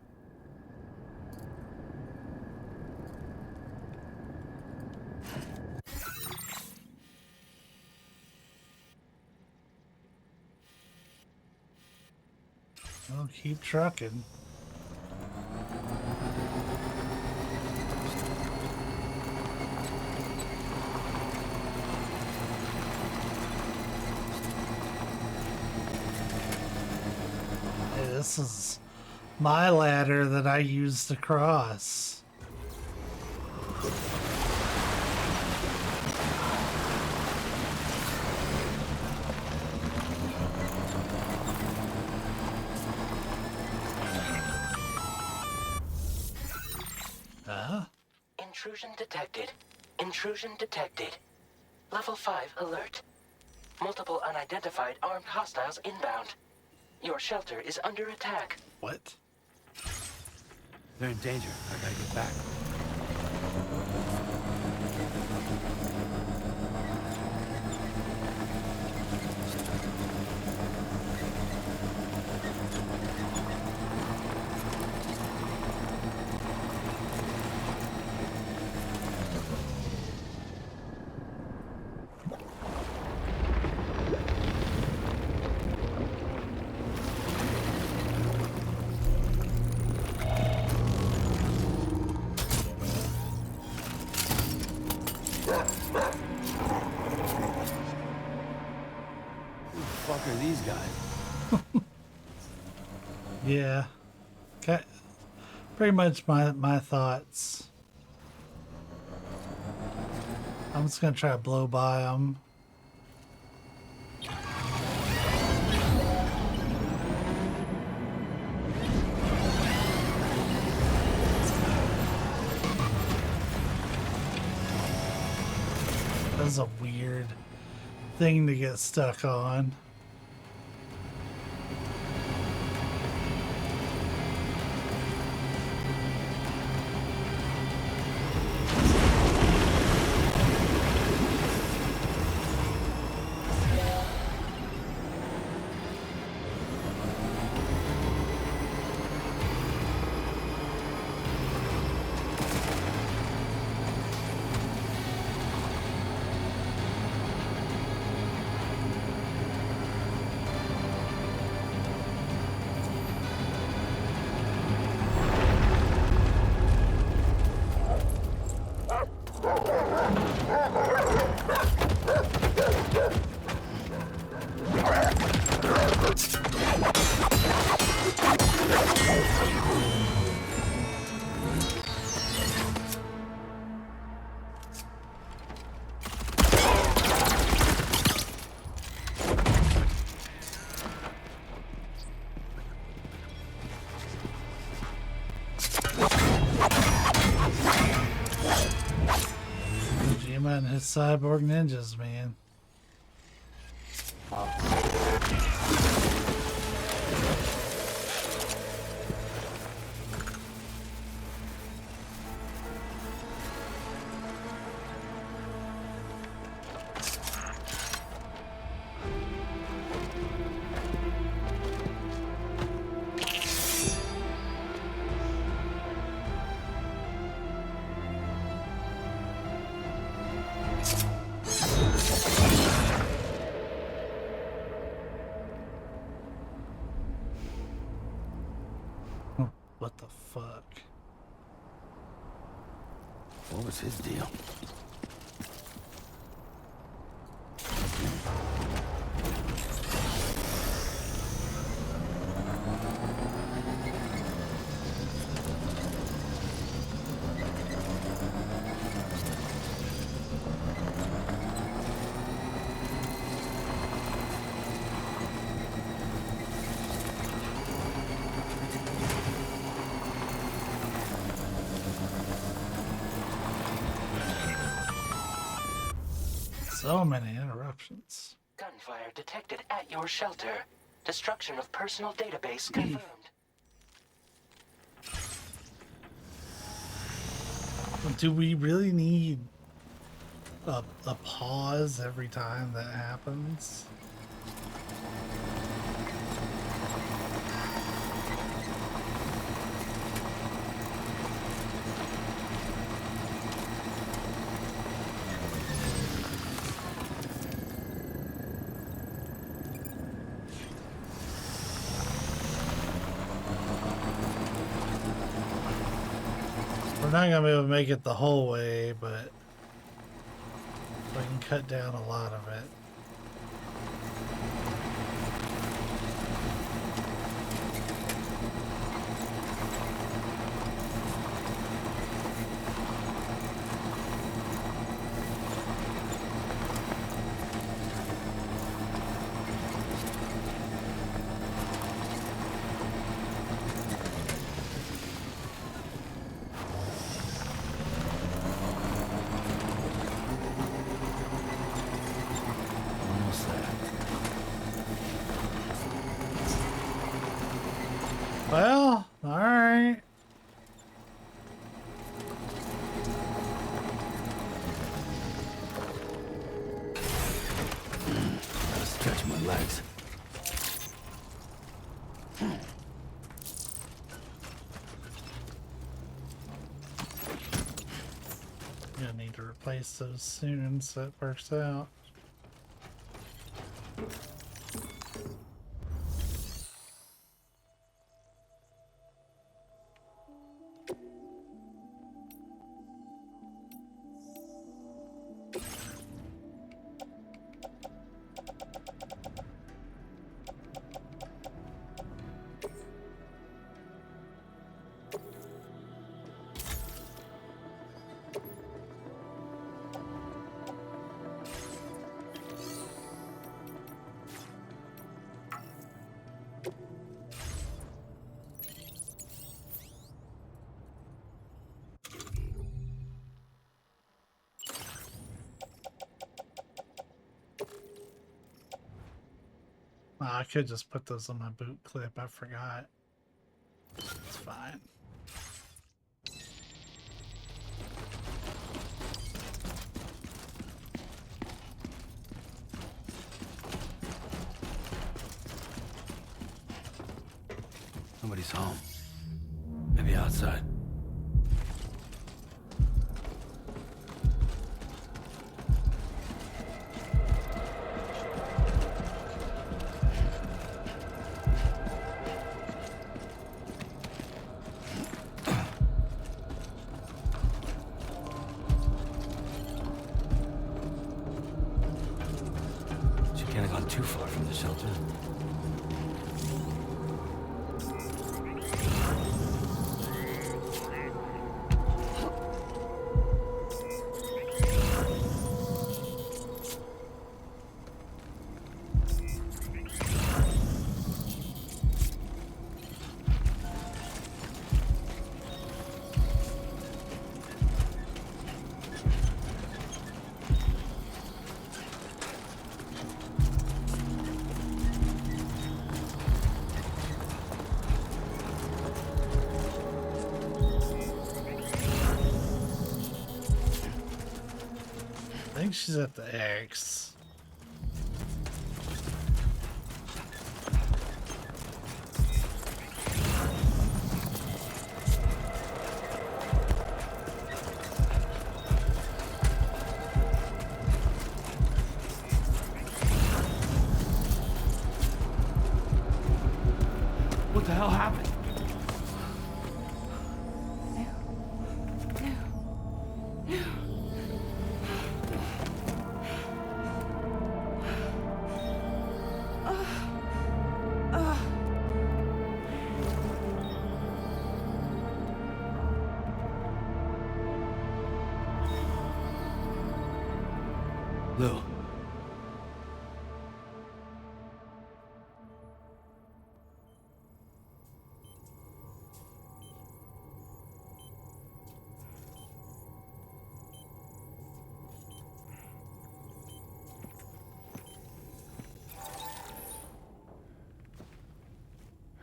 Well, keep trucking. Hey, this is my ladder that I used to cross. Huh? Intrusion detected. Intrusion detected. Level 5 alert. Multiple unidentified armed hostiles inbound. Your shelter is under attack. What? They're in danger. I gotta get back. these guys. Yeah. Okay. Pretty much my thoughts. I'm just gonna try to blow by them. That's a weird thing to get stuck on. Kojima and his cyborg ninjas, man. What the fuck? What was his deal? So many interruptions. Gunfire detected at your shelter. Destruction of personal database confirmed. Do we really need a pause every time that happens? We're not gonna be able to make it the whole way, but we can cut down a lot of it. Almost there. Well, alright. Gotta stretch my legs. Gonna need to replace those soon so it works out. I could just put those on my boot clip. I forgot. It's fine. Nobody's home. Maybe outside. She can't have gone too far from the shelter. I think she's at the X. What the hell happened? Lou.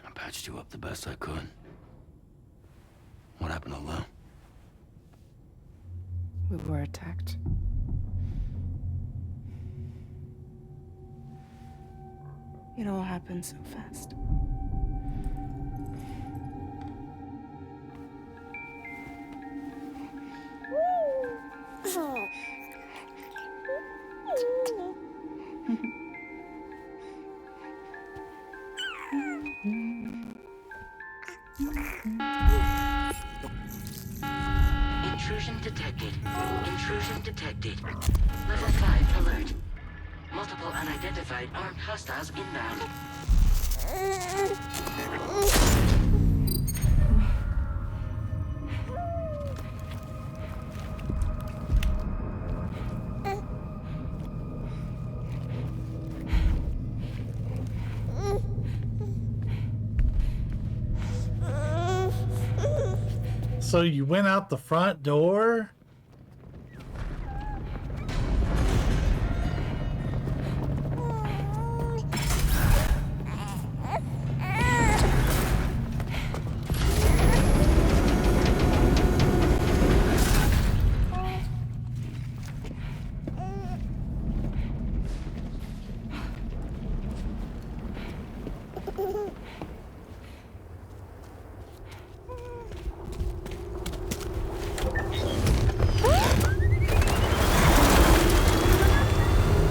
I patched you up the best I could. What happened to Lou? We were attacked. It all happened so fast. Intrusion detected. Intrusion detected. Level 5 alert. Multiple unidentified armed hostiles inbound. So you went out the front door?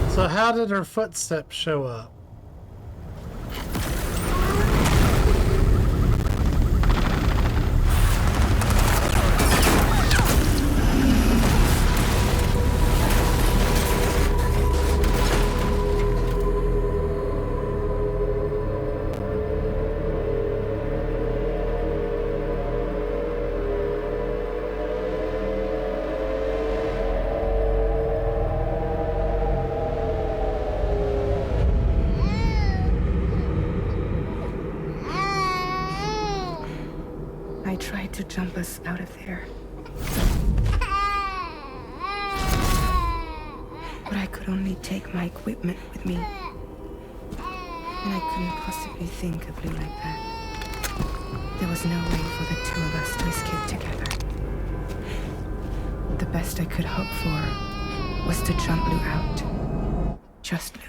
So how did her footsteps show up? I tried to jump us out of there. But I could only take my equipment with me. And I couldn't possibly think of Lou like that. There was no way for the two of us to escape together. The best I could hope for was to jump Lou out. Just Lou.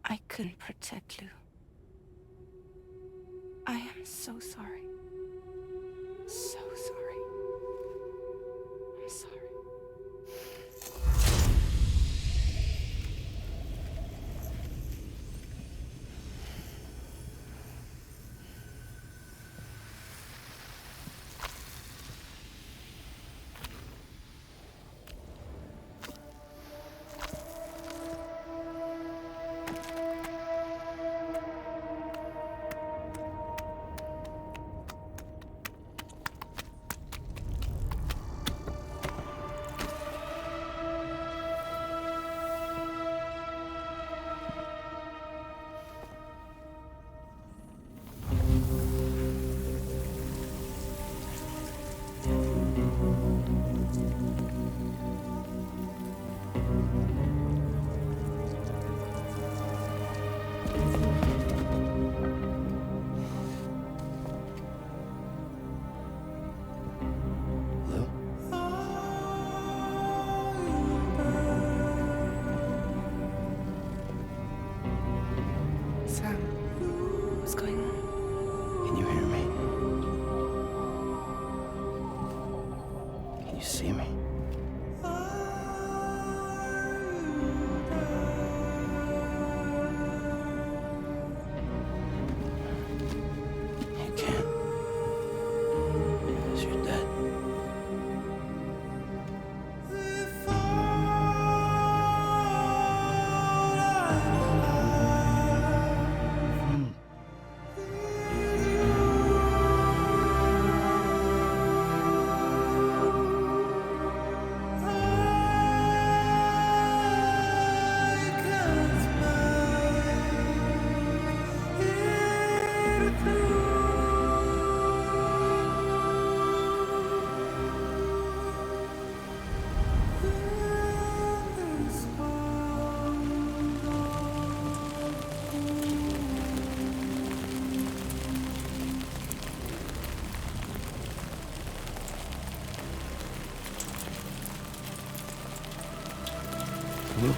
I couldn't protect Lou. I am so sorry. So sorry. I'm sorry. Sam, what's going on? Can you hear me? Can you see me? You can't. Because you're dead. Lou?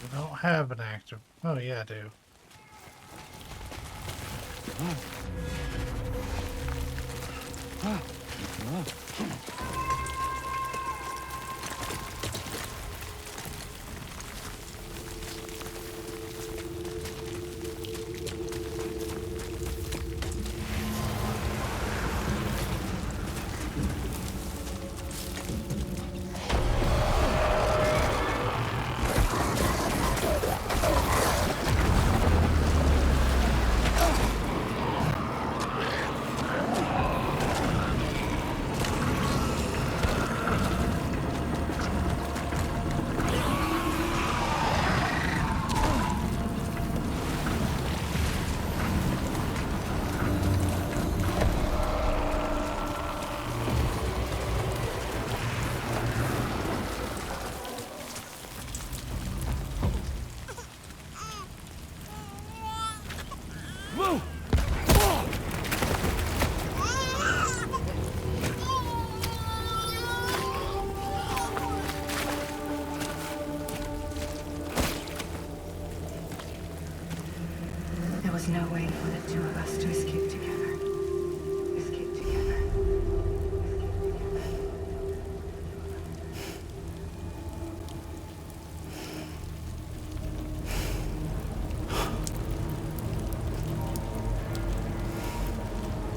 I don't have an active. Oh, yeah, I do. Move! There was no way for the two of us to escape together. Escape together.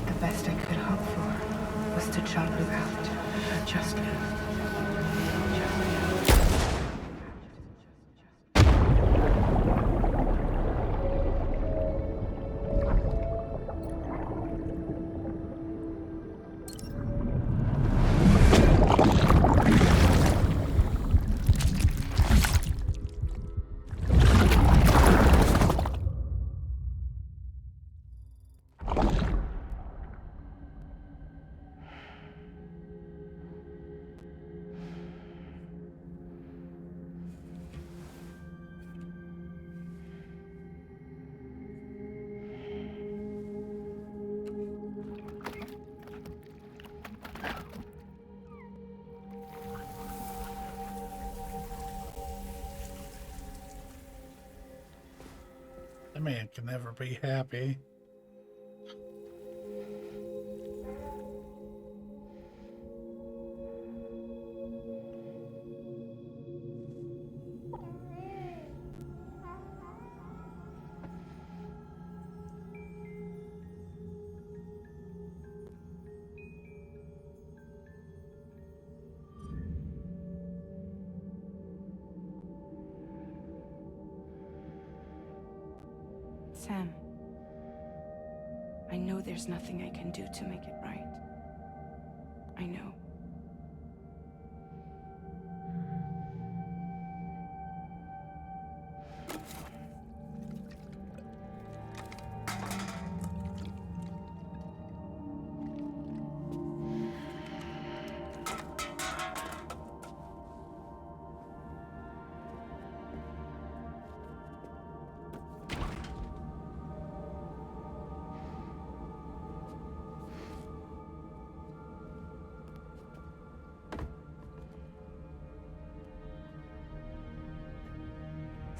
The best I could hope for was to jump without just live. That man can never be happy. Sam, I know there's nothing I can do to make it right. I know.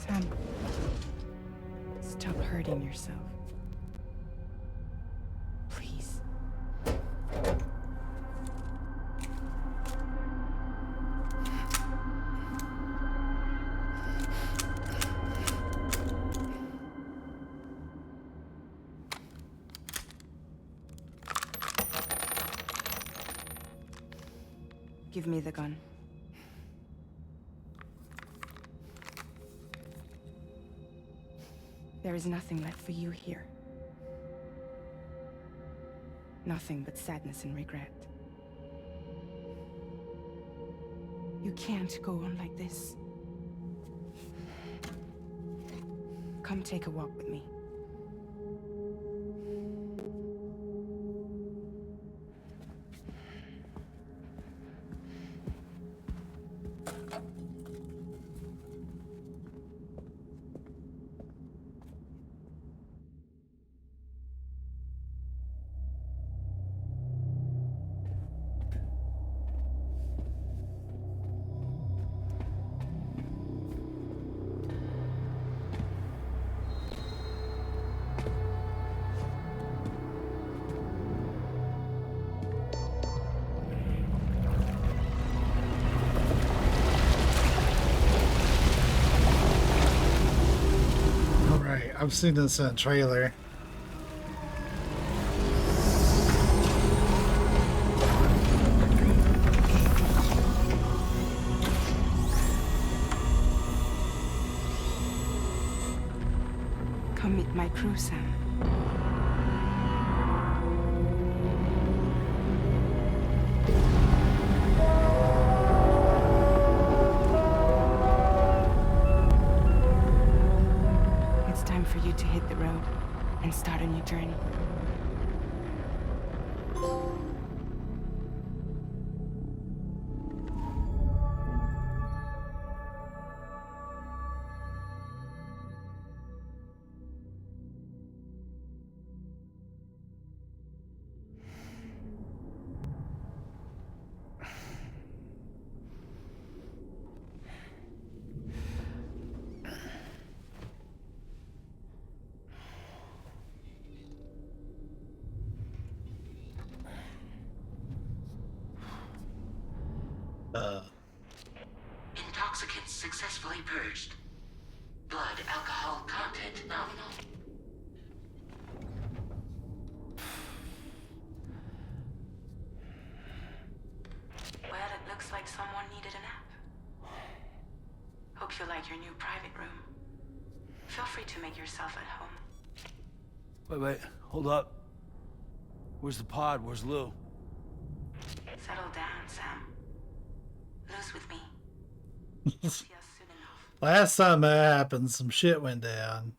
Sam, stop hurting yourself. Please. Give me the gun. There is nothing left for you here. Nothing but sadness and regret. You can't go on like this. Come take a walk with me. I've seen this in a trailer. Come meet my crew, Sam. It's time for you to hit the road and start a new journey. purged. Blood alcohol content nominal. Well, it looks like someone needed a nap. Hope you like your new private room. Feel free to make yourself at home. Wait, hold up. Where's the pod? Where's Lou? Settle down, Sam. Lou's with me. Last time that happened, some shit went down.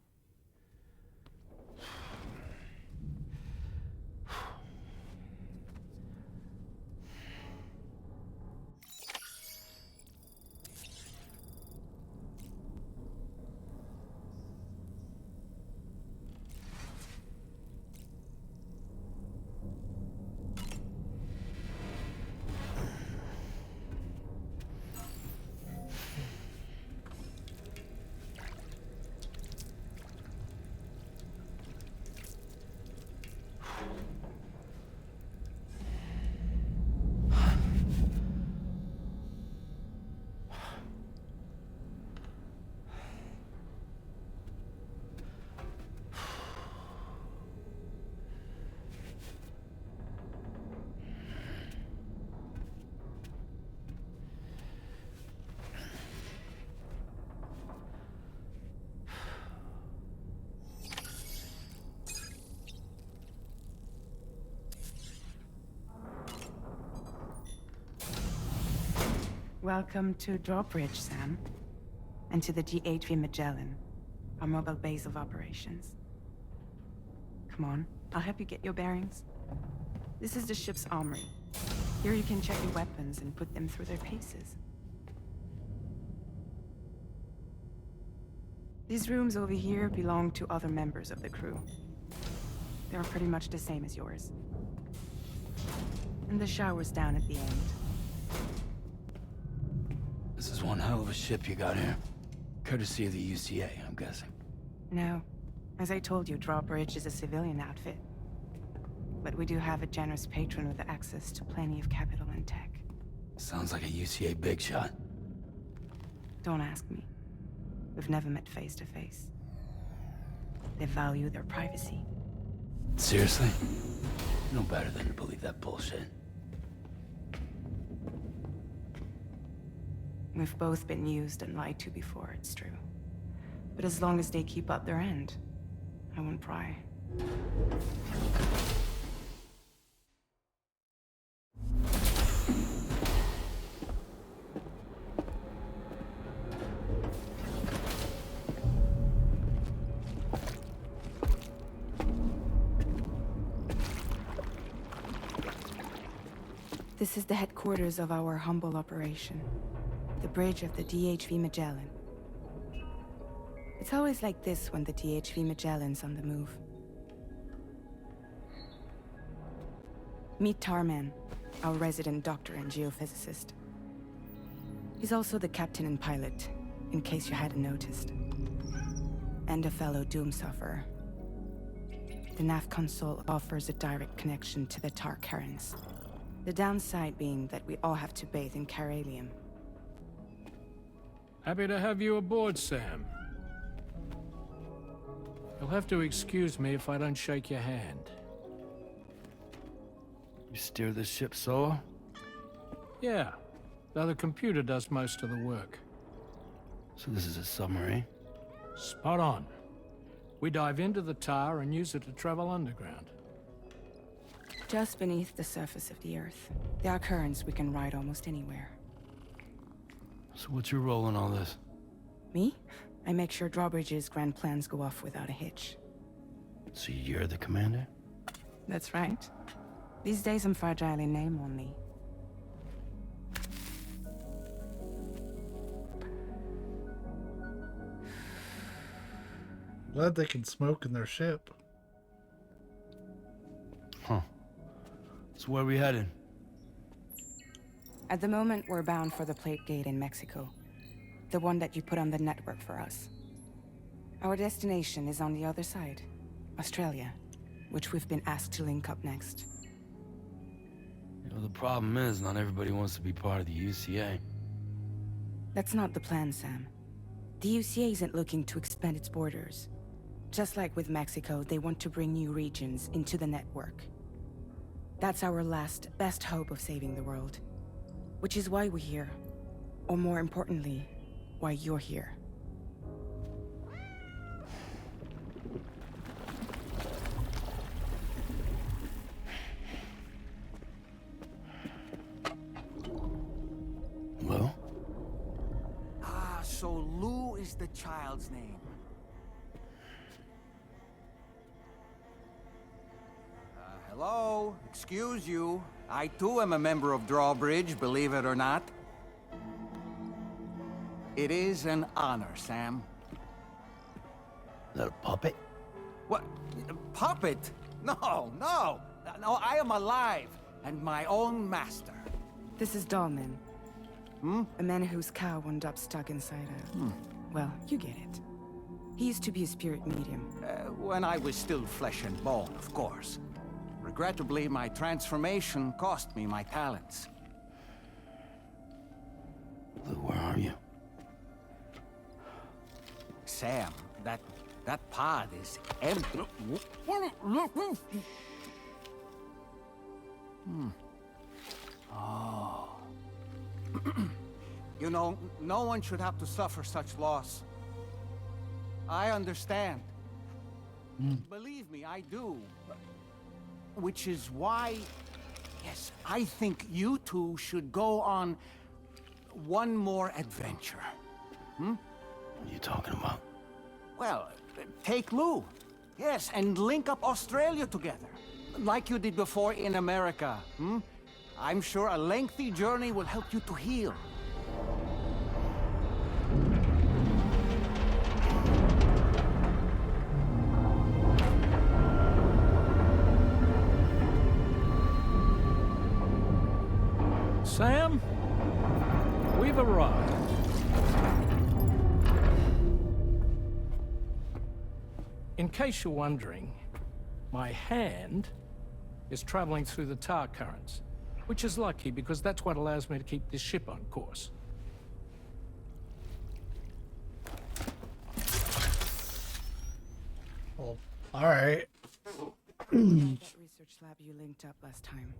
Welcome to Drawbridge, Sam. And to the GHV Magellan, our mobile base of operations. Come on, I'll help you get your bearings. This is the ship's armory. Here you can check your weapons and put them through their paces. These rooms over here belong to other members of the crew. They're pretty much the same as yours. And the shower's down at the end. This is one hell of a ship you got here. Courtesy of the UCA, I'm guessing. No. As I told you, Drawbridge is a civilian outfit. But we do have a generous patron with access to plenty of capital and tech. Sounds like a UCA big shot. Don't ask me. We've never met face to face. They value their privacy. Seriously? No better than to believe that bullshit. We've both been used and lied to before, it's true. But as long as they keep up their end, I won't pry. This is the headquarters of our humble operation. The bridge of the DHV Magellan. It's always like this when the DHV Magellan's on the move. Meet Tarman, our resident doctor and geophysicist. He's also the captain and pilot, in case you hadn't noticed. And a fellow doom sufferer. The nav console offers a direct connection to the Tar currents. The downside being that we all have to bathe in caralium. Happy to have you aboard, Sam. You'll have to excuse me if I don't shake your hand. You steer this ship solo? Yeah, though the computer does most of the work. So this is a submarine? Spot on. We dive into the Tar and use it to travel underground. Just beneath the surface of the Earth, there are currents we can ride almost anywhere. So what's your role in all this? Me? I make sure Drawbridge's grand plans go off without a hitch. So you're the commander? That's right. These days I'm fragile in name only. Glad they can smoke in their ship. Huh. So where are we headed? At the moment, we're bound for the Plate Gate in Mexico. The one that you put on the network for us. Our destination is on the other side, Australia, which we've been asked to link up next. You know, the problem is not everybody wants to be part of the UCA. That's not the plan, Sam. The UCA isn't looking to expand its borders. Just like with Mexico, they want to bring new regions into the network. That's our last, best hope of saving the world. Which is why we're here. Or more importantly, why you're here. Well? Ah, so Lou is the child's name. Hello? Excuse you. I too am a member of Drawbridge, believe it or not. It is an honor, Sam. Is that a puppet? What? A puppet? No, no! No, I am alive, and my own master. This is Dahlman. A man whose cow wound up stuck inside a... Well, you get it. He used to be a spirit medium. When I was still flesh and bone, of course. Regrettably, my transformation cost me my talents. Lou, where are you? Sam, that pod is empty. Oh. You know, no one should have to suffer such loss. I understand. Believe me, I do. Which is why, yes, I think you two should go on one more adventure. What are you talking about? Well, take Lou. Yes, and link up Australia together. Like you did before in America. I'm sure a lengthy journey will help you to heal. Sam, we've arrived. In case you're wondering, my hand is traveling through the tar currents, which is lucky because that's what allows me to keep this ship on course. Well, all right. Research lab you linked up last time.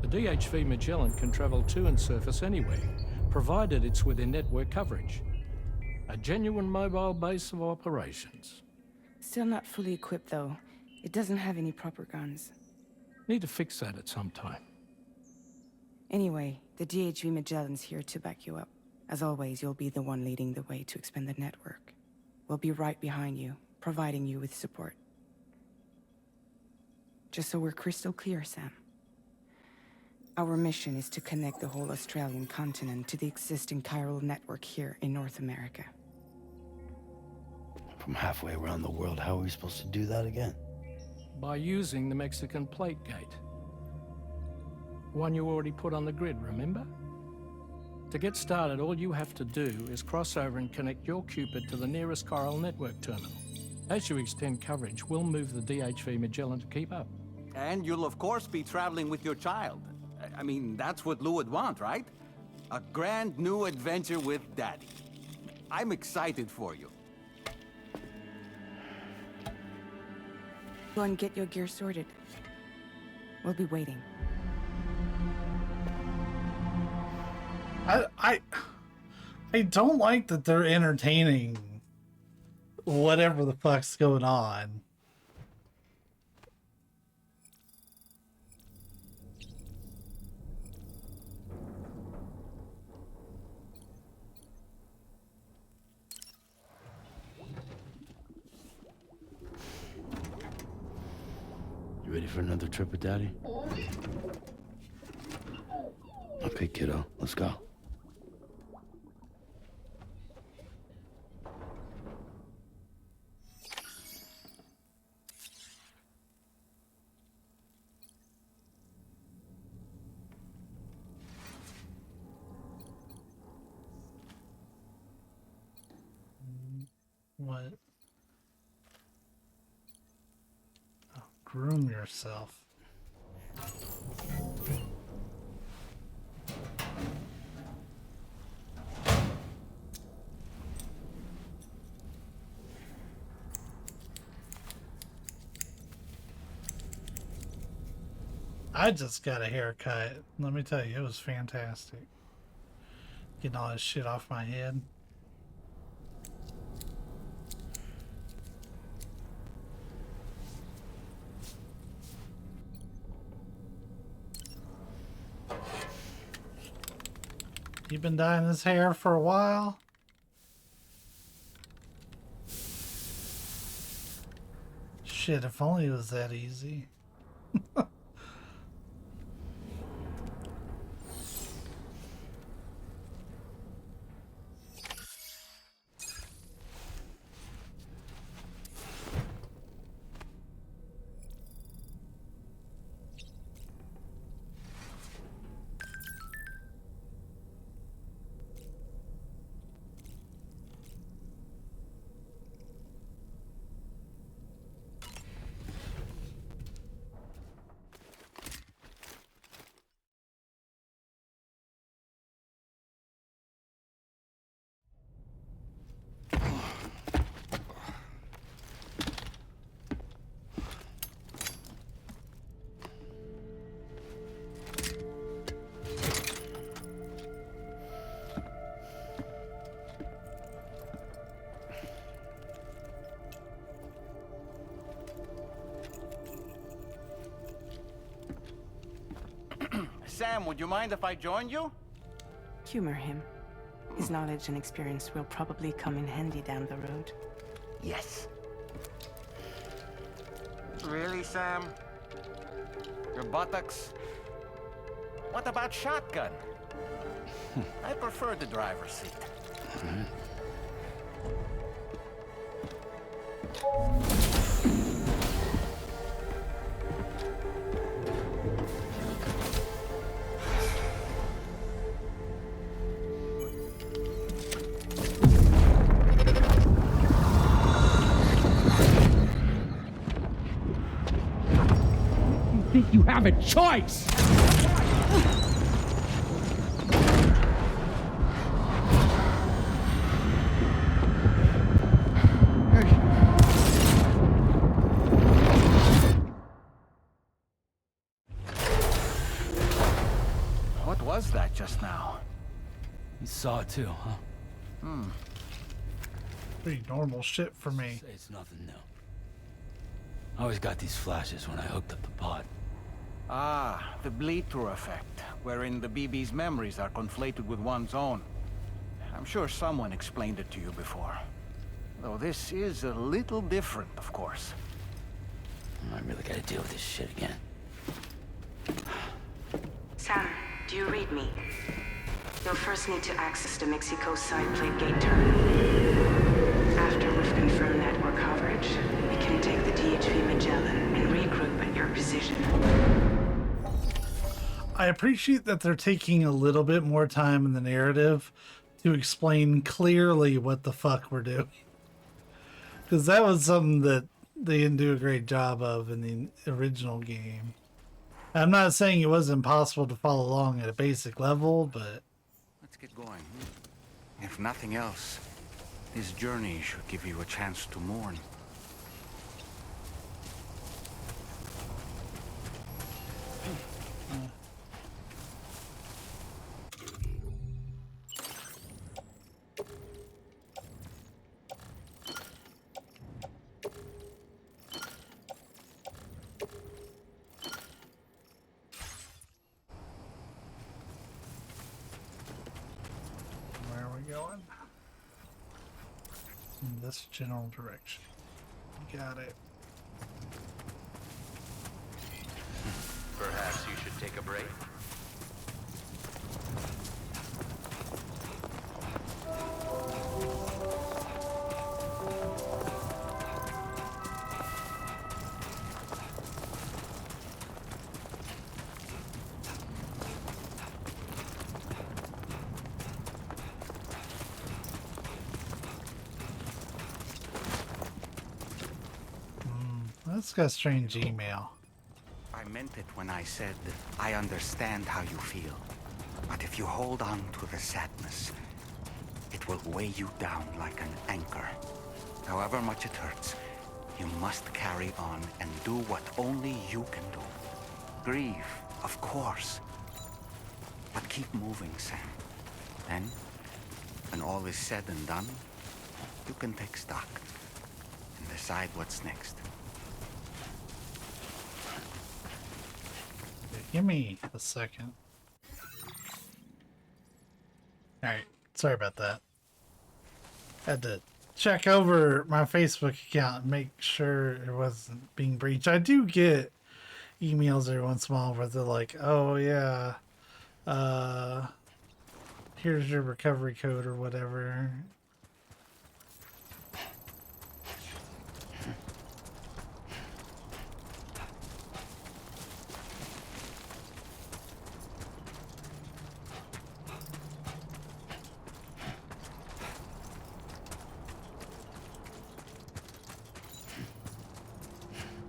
The DHV Magellan can travel to and surface anywhere, provided it's within network coverage. A genuine mobile base of operations. Still not fully equipped, though. It doesn't have any proper guns. Need to fix that at some time. Anyway, the DHV Magellan's here to back you up. As always, you'll be the one leading the way to expand the network. We'll be right behind you, providing you with support. Just so we're crystal clear, Sam. Our mission is to connect the whole Australian continent to the existing chiral network here in North America. From halfway around the world, how are we supposed to do that again? By using the Mexican plate gate. One you already put on the grid, remember? To get started, all you have to do is cross over and connect your Cupid to the nearest chiral network terminal. As you extend coverage, we'll move the DHV Magellan to keep up. And you'll of course be traveling with your child. I mean, that's what Lou would want, right? A grand new adventure with Daddy. I'm excited for you. Go and get your gear sorted. We'll be waiting. I don't like that they're entertaining whatever the fuck's going on. You ready for another trip with Daddy? Okay, kiddo, let's go. What? Oh, groom yourself. I just got a haircut. Let me tell you, it was fantastic. Getting all this shit off my head. You've been dyeing his hair for a while? Shit, if only it was that easy. Sam, would you mind if I joined you? Humor him. His knowledge and experience will probably come in handy down the road. Yes. Really, Sam? Your buttocks? What about shotgun? I prefer the driver's seat. Think you have a choice? What was that just now? You saw it too, huh? Pretty normal shit for me. Say it's nothing new. I always got these flashes when I hooked up the pod. Ah, the bleed-through effect, wherein the BB's memories are conflated with one's own. I'm sure someone explained it to you before. Though this is a little different, of course. I really gotta deal with this shit again. Sam, do you read me? You'll first need to access the Mexico side plate gate terminal. After we've confirmed network coverage, we can take the DHV Magellan and regroup at your position. I appreciate that they're taking a little bit more time in the narrative to explain clearly what the fuck we're doing. Because that was something that they didn't do a great job of in the original game. I'm not saying it was impossible to follow along at a basic level, but... Let's get going. If nothing else, this journey should give you a chance to mourn. Where are we going? In this general direction. Got it. Perhaps you should take a break. That's got a strange email. I meant it when I said I understand how you feel. But if you hold on to the sadness, it will weigh you down like an anchor. However much it hurts, you must carry on and do what only you can do. Grieve, of course. But keep moving, Sam. Then, when all is said and done, you can take stock and decide what's next. Give me a second. Alright, sorry about that. Had to check over my Facebook account and make sure it wasn't being breached. I do get emails every once in a while where they're like, oh yeah, here's your recovery code or whatever.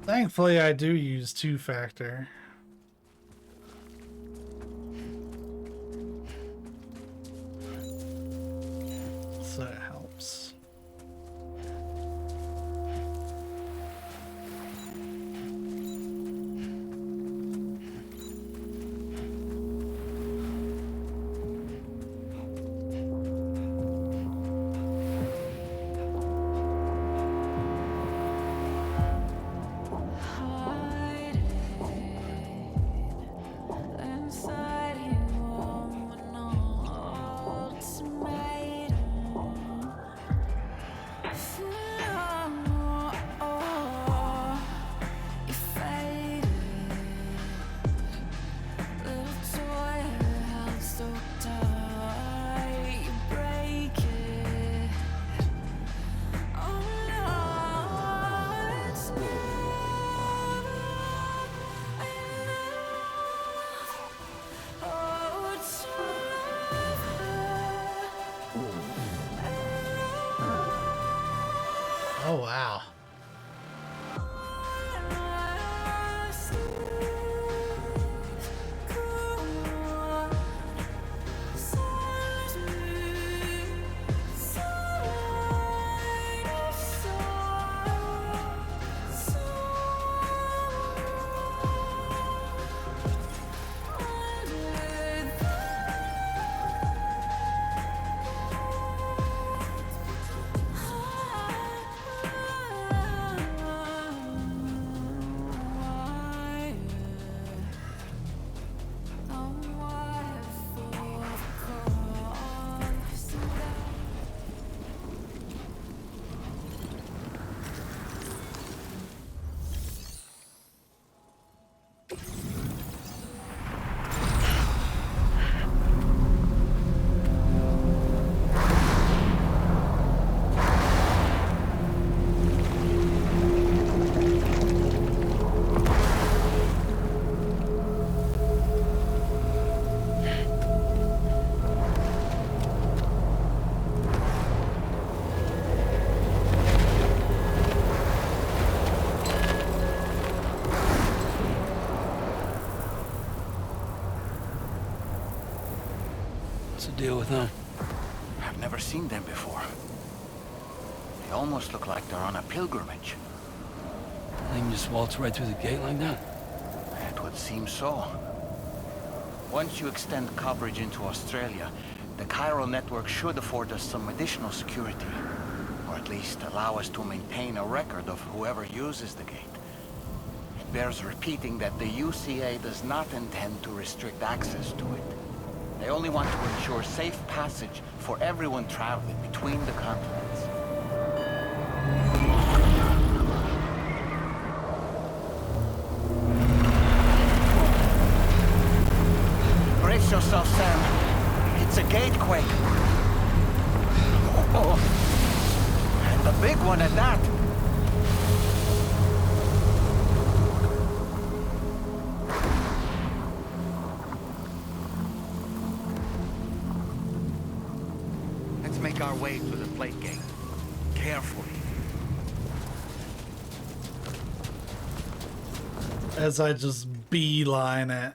Thankfully, I do use two-factor. So it helps. Oh, wow. What's the deal with them? I've never seen them before. They almost look like they're on a pilgrimage. They can just waltz right through the gate like that? It would seem so. Once you extend coverage into Australia, the chiral network should afford us some additional security. Or at least allow us to maintain a record of whoever uses the gate. It bears repeating that the UCA does not intend to restrict access to it. They only want to ensure safe passage for everyone traveling between the continents. Brace yourself, Sam. It's a gatequake. Oh, and a big one at that. Let's make our way to the plate gate. Carefully. As I just beeline it.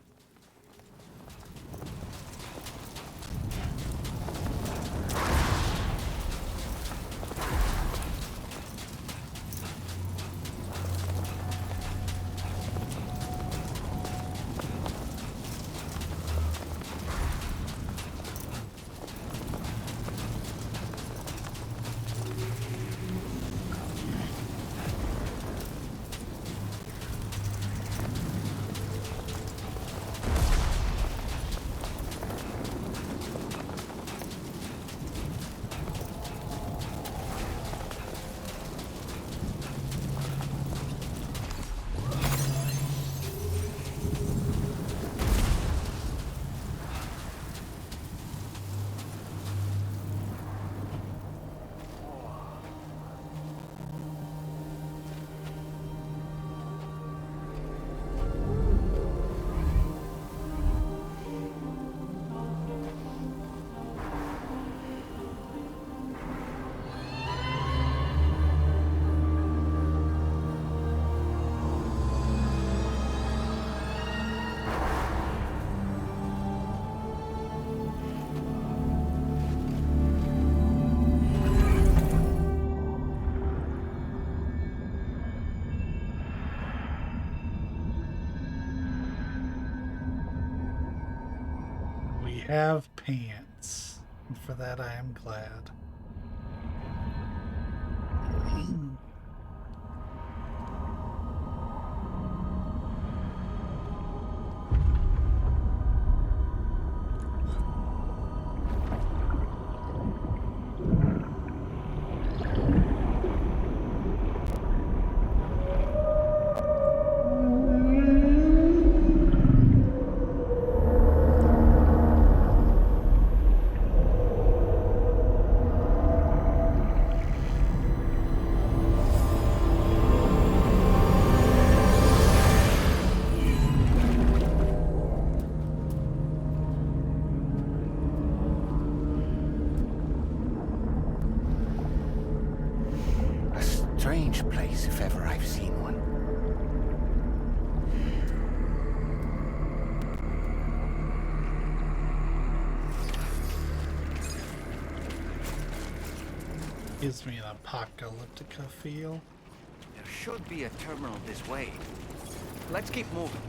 have pants. And for that, I am glad. Strange place, if ever I've seen one. Gives me an apocalyptica feel. There should be a terminal this way. Let's keep moving.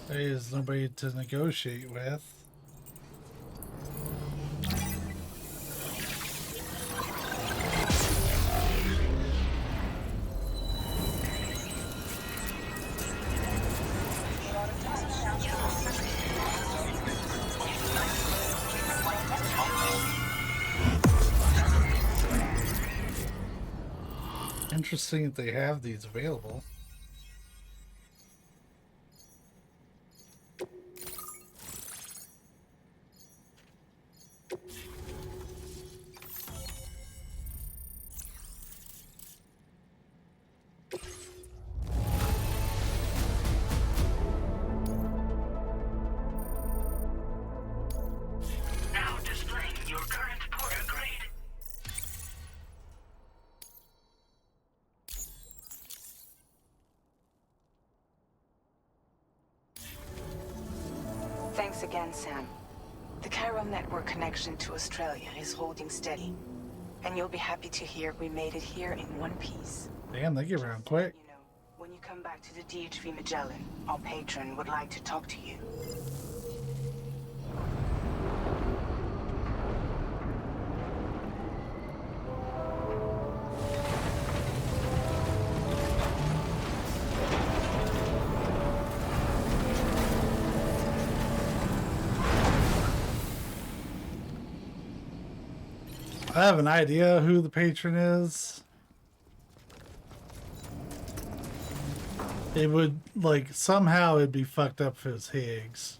There's nobody to negotiate with. Interesting that they have these available. Now displaying your current porter grade. Thanks again, Sam. The chiral network connection to Australia is holding steady. And you'll be happy to hear we made it here in one piece. Damn, they get around quick. You know, when you come back to the DHV Magellan, our patron would like to talk to you. I have an idea who the patron is. It would, like, somehow it'd be fucked up if it was Higgs.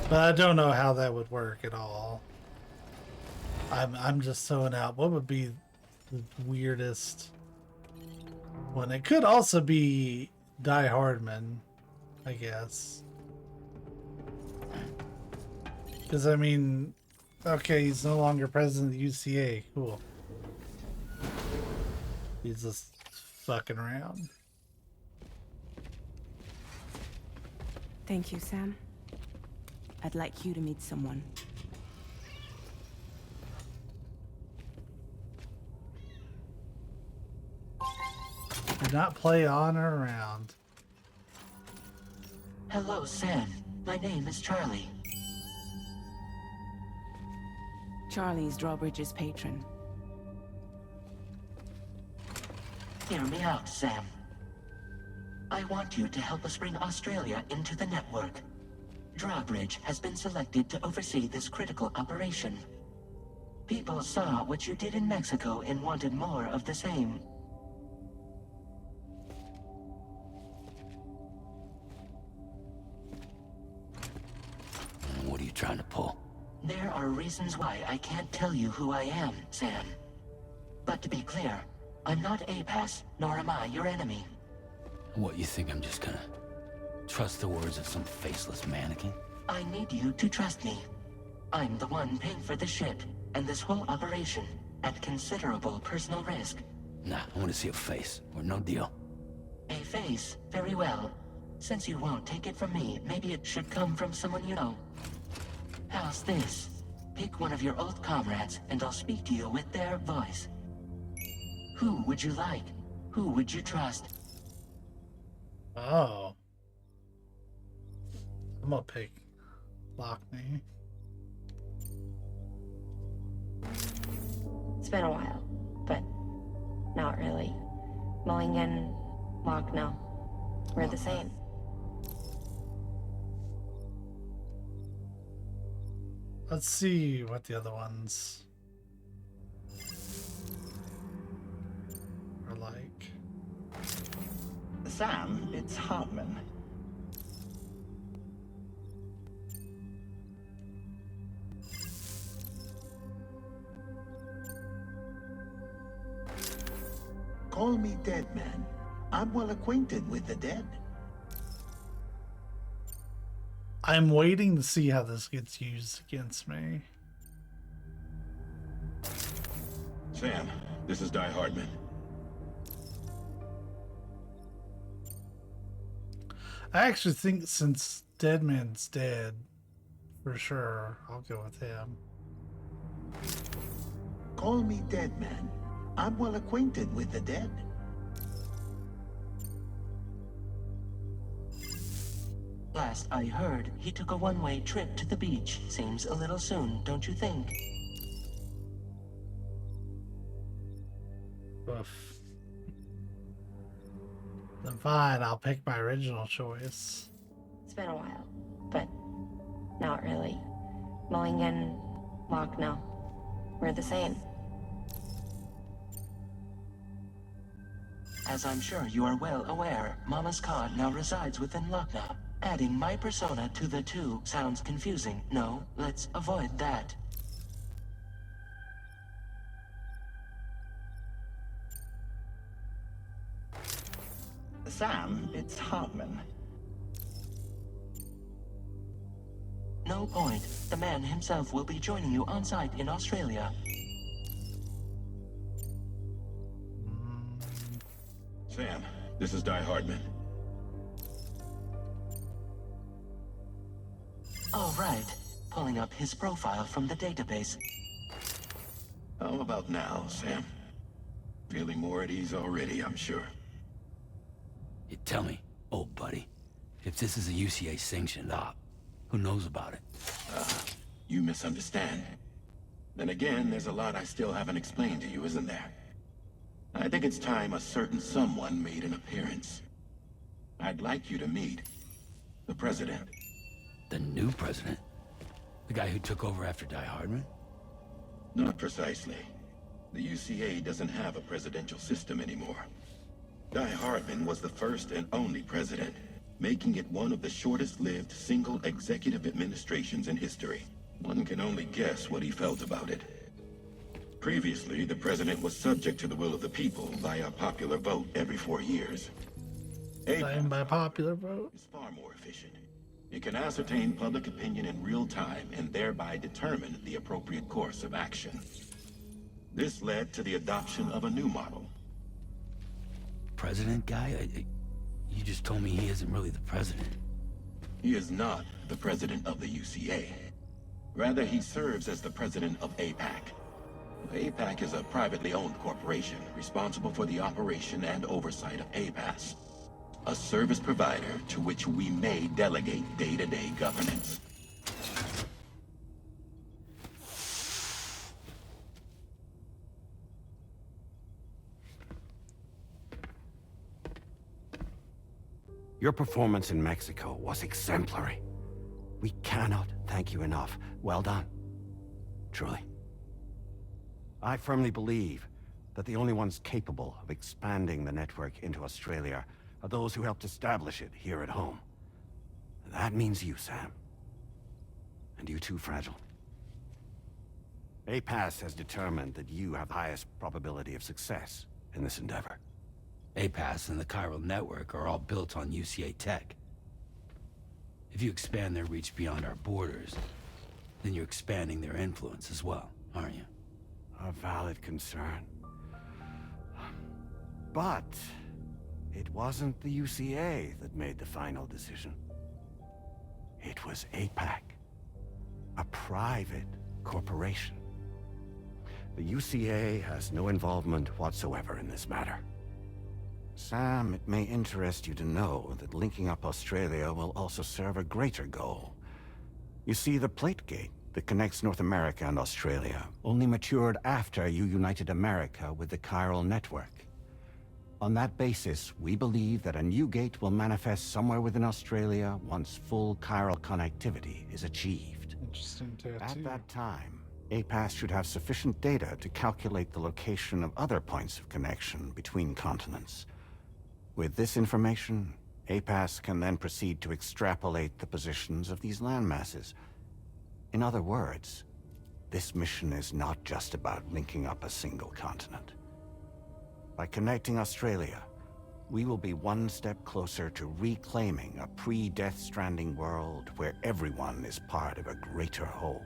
But I don't know how that would work at all. I'm just throwing out what would be the weirdest one. It could also be Die Hardman, I guess. Because, I mean, okay, he's no longer president of the UCA. Cool. He's just fucking around. Thank you, Sam. I'd like you to meet someone. Do not play on or around. Hello, Sam. My name is Charlie. Charlie's Drawbridge's patron. Hear me out, Sam. I want you to help us bring Australia into the network. Drawbridge has been selected to oversee this critical operation. People saw what you did in Mexico and wanted more of the same. What are you trying to pull? There are reasons why I can't tell you who I am, Sam. But to be clear, I'm not APAS, nor am I your enemy. What, you think I'm just gonna trust the words of some faceless mannequin? I need you to trust me. I'm the one paying for the ship and this whole operation at considerable personal risk. Nah, I want to see a face, or no deal. A face? Very well. Since you won't take it from me, maybe it should come from someone you know. How's this? Pick one of your old comrades, and I'll speak to you with their voice. Who would you like? Who would you trust? Oh. I'm gonna pick Lockney. It's been a while, but not really. Mulligan, Lockno, we're the same. Let's see what the other ones are like. Sam, it's Hartman. Call me dead man. I'm well acquainted with the dead. I'm waiting to see how this gets used against me. Sam, this is Die Hardman. I actually think since Deadman's dead, for sure, I'll go with him. Call me dead man. I'm well acquainted with the dead. Last I heard, he took a one-way trip to the beach. Seems a little soon, don't you think? Oof. Then fine, I'll pick my original choice. It's been a while, but not really. Mulligan, Lockno, we're the same. As I'm sure you are well aware, Mama's card now resides within Lockna. Adding my persona to the two sounds confusing. No, let's avoid that. Sam, it's Hartman. No point. The man himself will be joining you on site in Australia. Sam, this is Die Hardman. All right. Pulling up his profile from the database. How about now, Sam? Feeling more at ease already, I'm sure. You tell me, old buddy, if this is a UCA sanctioned op, who knows about it? You misunderstand. Then again, there's a lot I still haven't explained to you, isn't there? I think it's time a certain someone made an appearance. I'd like you to meet the President. The new president? The guy who took over after Die Hardman? Not precisely. The UCA doesn't have a presidential system anymore. Die Hardman was the first and only president, making it one of the shortest-lived single executive administrations in history. One can only guess what he felt about it. Previously, the president was subject to the will of the people via popular vote every 4 years. Same by popular vote. Is far more efficient. It can ascertain public opinion in real time and thereby determine the appropriate course of action. This led to the adoption of a new model. President guy? You just told me he isn't really the president. He is not the president of the UCA. Rather, he serves as the president of APAC. APAC is a privately owned corporation responsible for the operation and oversight of APAS, a service provider to which we may delegate day-to-day governance. Your performance in Mexico was exemplary. We cannot thank you enough. Well done. Truly. I firmly believe that the only ones capable of expanding the network into Australia are those who helped establish it here at home. That means you, Sam. And you too, Fragile. APAS has determined that you have the highest probability of success in this endeavor. APAS and the chiral network are all built on UCA tech. If you expand their reach beyond our borders, then you're expanding their influence as well, aren't you? A valid concern. But it wasn't the UCA that made the final decision. It was APAC, a private corporation. The UCA has no involvement whatsoever in this matter. Sam, it may interest you to know that linking up Australia will also serve a greater goal. You see, the plate gate that connects North America and Australia only matured after you united America with the chiral network. On that basis, we believe that a new gate will manifest somewhere within Australia once full chiral connectivity is achieved. Interesting tattoo. At that time, APAS should have sufficient data to calculate the location of other points of connection between continents. With this information, APAS can then proceed to extrapolate the positions of these landmasses. In other words, this mission is not just about linking up a single continent. By connecting Australia, we will be one step closer to reclaiming a pre-Death Stranding world where everyone is part of a greater whole.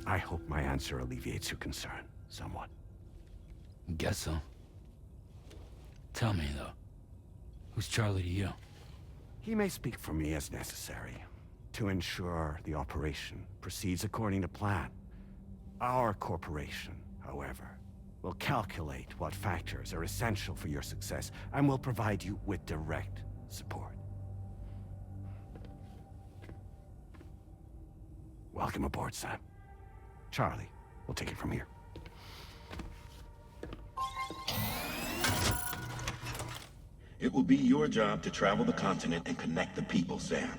I hope my answer alleviates your concern somewhat. Guess so. Tell me, though, who's Charlie to you? He may speak for me as necessary to ensure the operation proceeds according to plan. Our corporation, however, will calculate what factors are essential for your success and will provide you with direct support. Welcome aboard, Sam. Charlie, we'll take it from here. It will be your job to travel the continent and connect the people, Sam.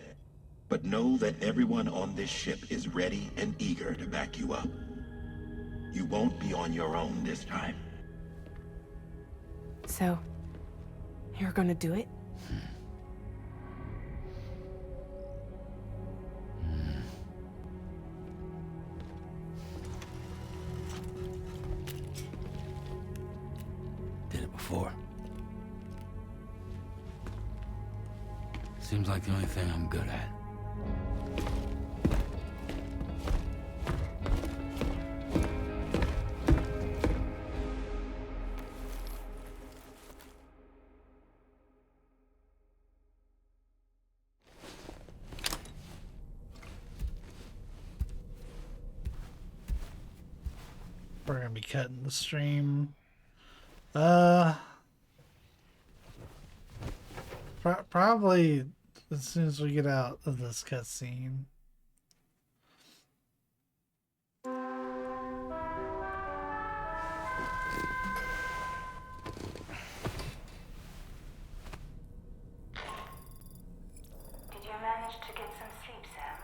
But know that everyone on this ship is ready and eager to back you up. You won't be on your own this time. So, you're gonna do it? Did it before. Seems like the only thing I'm good at. We're gonna be cutting the stream. Probably as soon as we get out of this cutscene. Did you manage to get some sleep, Sam?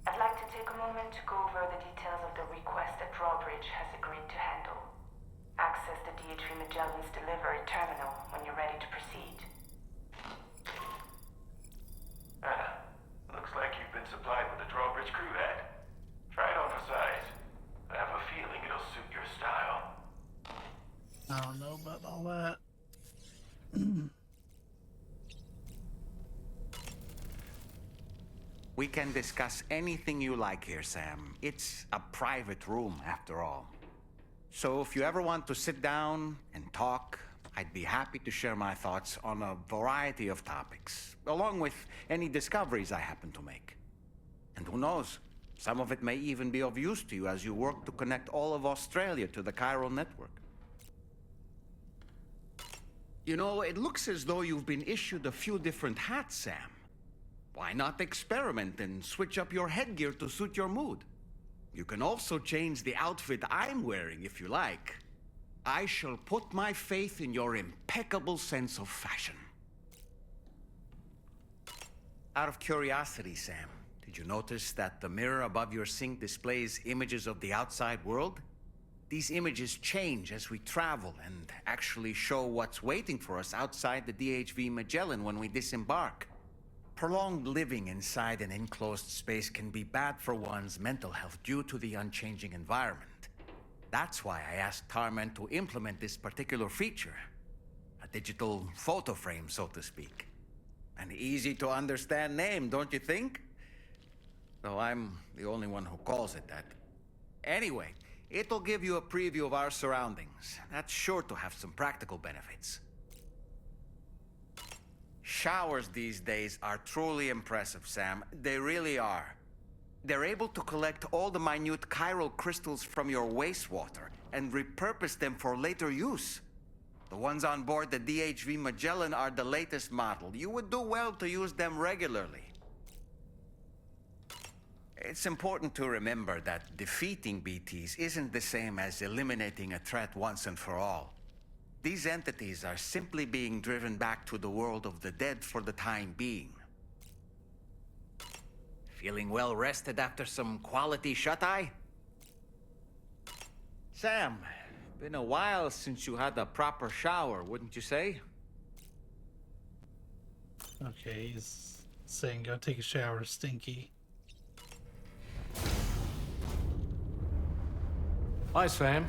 I'd like to take a moment to go over the details of the request that Drawbridge has agreed to handle. Access the DHV Magellan's delivery terminal when you're ready to proceed. Looks like you've been supplied with the Drawbridge crew hat. Try it on for size. I have a feeling it'll suit your style. I don't know about all that. We can discuss anything you like here, Sam. It's a private room, after all. So if you ever want to sit down and talk, I'd be happy to share my thoughts on a variety of topics, along with any discoveries I happen to make. And who knows, some of it may even be of use to you as you work to connect all of Australia to the chiral network. You know, it looks as though you've been issued a few different hats, Sam. Why not experiment and switch up your headgear to suit your mood? You can also change the outfit I'm wearing if you like. I shall put my faith in your impeccable sense of fashion. Out of curiosity, Sam, did you notice that the mirror above your sink displays images of the outside world? These images change as we travel and actually show what's waiting for us outside the DHV Magellan when we disembark. Prolonged living inside an enclosed space can be bad for one's mental health due to the unchanging environment. That's why I asked Tarman to implement this particular feature. A digital photo frame, so to speak. An easy-to-understand name, don't you think? Though I'm the only one who calls it that. Anyway, it'll give you a preview of our surroundings. That's sure to have some practical benefits. Showers these days are truly impressive, Sam. They really are. They're able to collect all the minute chiral crystals from your wastewater and repurpose them for later use. The ones on board the DHV Magellan are the latest model. You would do well to use them regularly. It's important to remember that defeating BTs isn't the same as eliminating a threat once and for all. These entities are simply being driven back to the world of the dead for the time being. Feeling well rested after some quality shut-eye? Sam, been a while since you had a proper shower, wouldn't you say? Okay, he's saying go take a shower, Stinky. Hi, Sam.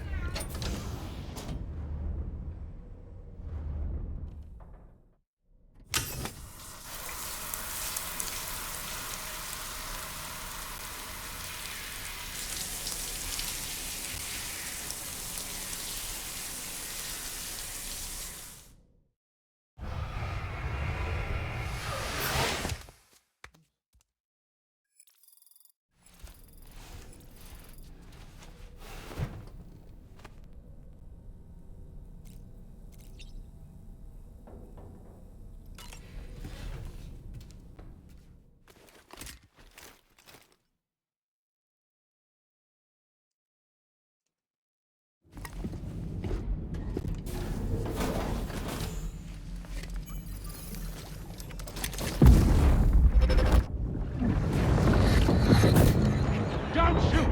Don't shoot!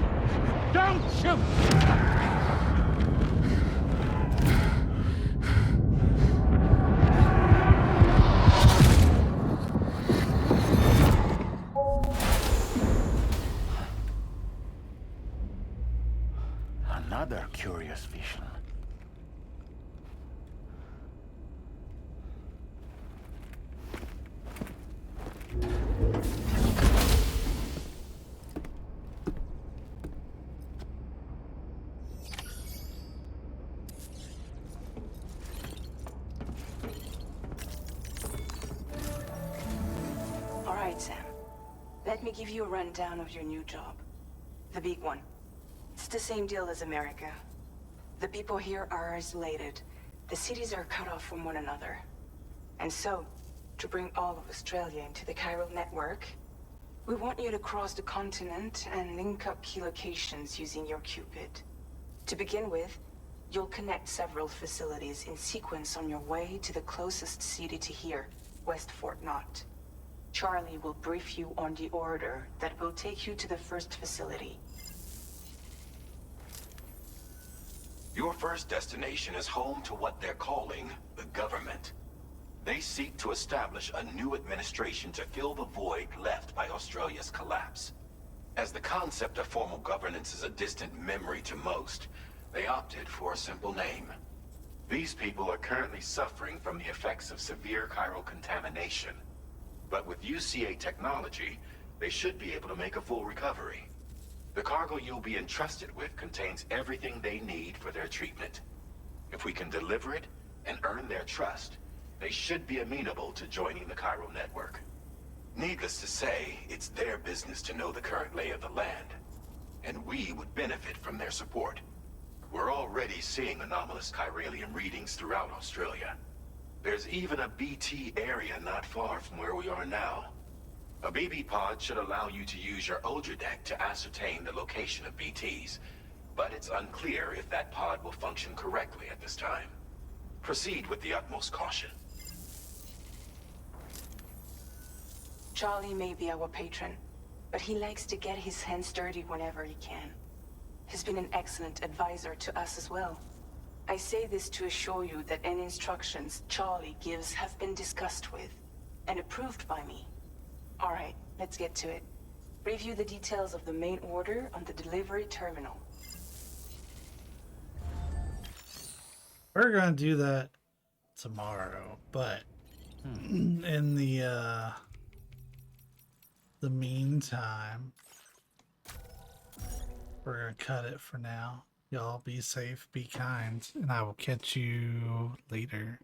Don't shoot! Another curious vision. All right, Sam. Let me give you a rundown of your new job. The big one. It's the same deal as America. The people here are isolated. The cities are cut off from one another. And so, to bring all of Australia into the chiral network, we want you to cross the continent and link up key locations using your Cupid. To begin with, you'll connect several facilities in sequence on your way to the closest city to here, West Fort Knott. Charlie will brief you on the order that will take you to the first facility. Your first destination is home to what they're calling the government. They seek to establish a new administration to fill the void left by Australia's collapse. As the concept of formal governance is a distant memory to most, they opted for a simple name. These people are currently suffering from the effects of severe chiral contamination. But with UCA technology, they should be able to make a full recovery. The cargo you'll be entrusted with contains everything they need for their treatment. If we can deliver it and earn their trust, they should be amenable to joining the chiral network. Needless to say, it's their business to know the current lay of the land, and we would benefit from their support. We're already seeing anomalous chiralium readings throughout Australia. There's even a BT area not far from where we are now. A BB pod should allow you to use your Ultradeck to ascertain the location of BTs, but it's unclear if that pod will function correctly at this time. Proceed with the utmost caution. Charlie may be our patron, but he likes to get his hands dirty whenever he can. He's been an excellent advisor to us as well. I say this to assure you that any instructions Charlie gives have been discussed with and approved by me. All right, let's get to it. Review the details of the main order on the delivery terminal. We're gonna do that tomorrow, but in the meantime, we're gonna cut it for now. Y'all be safe, be kind, and I will catch you later.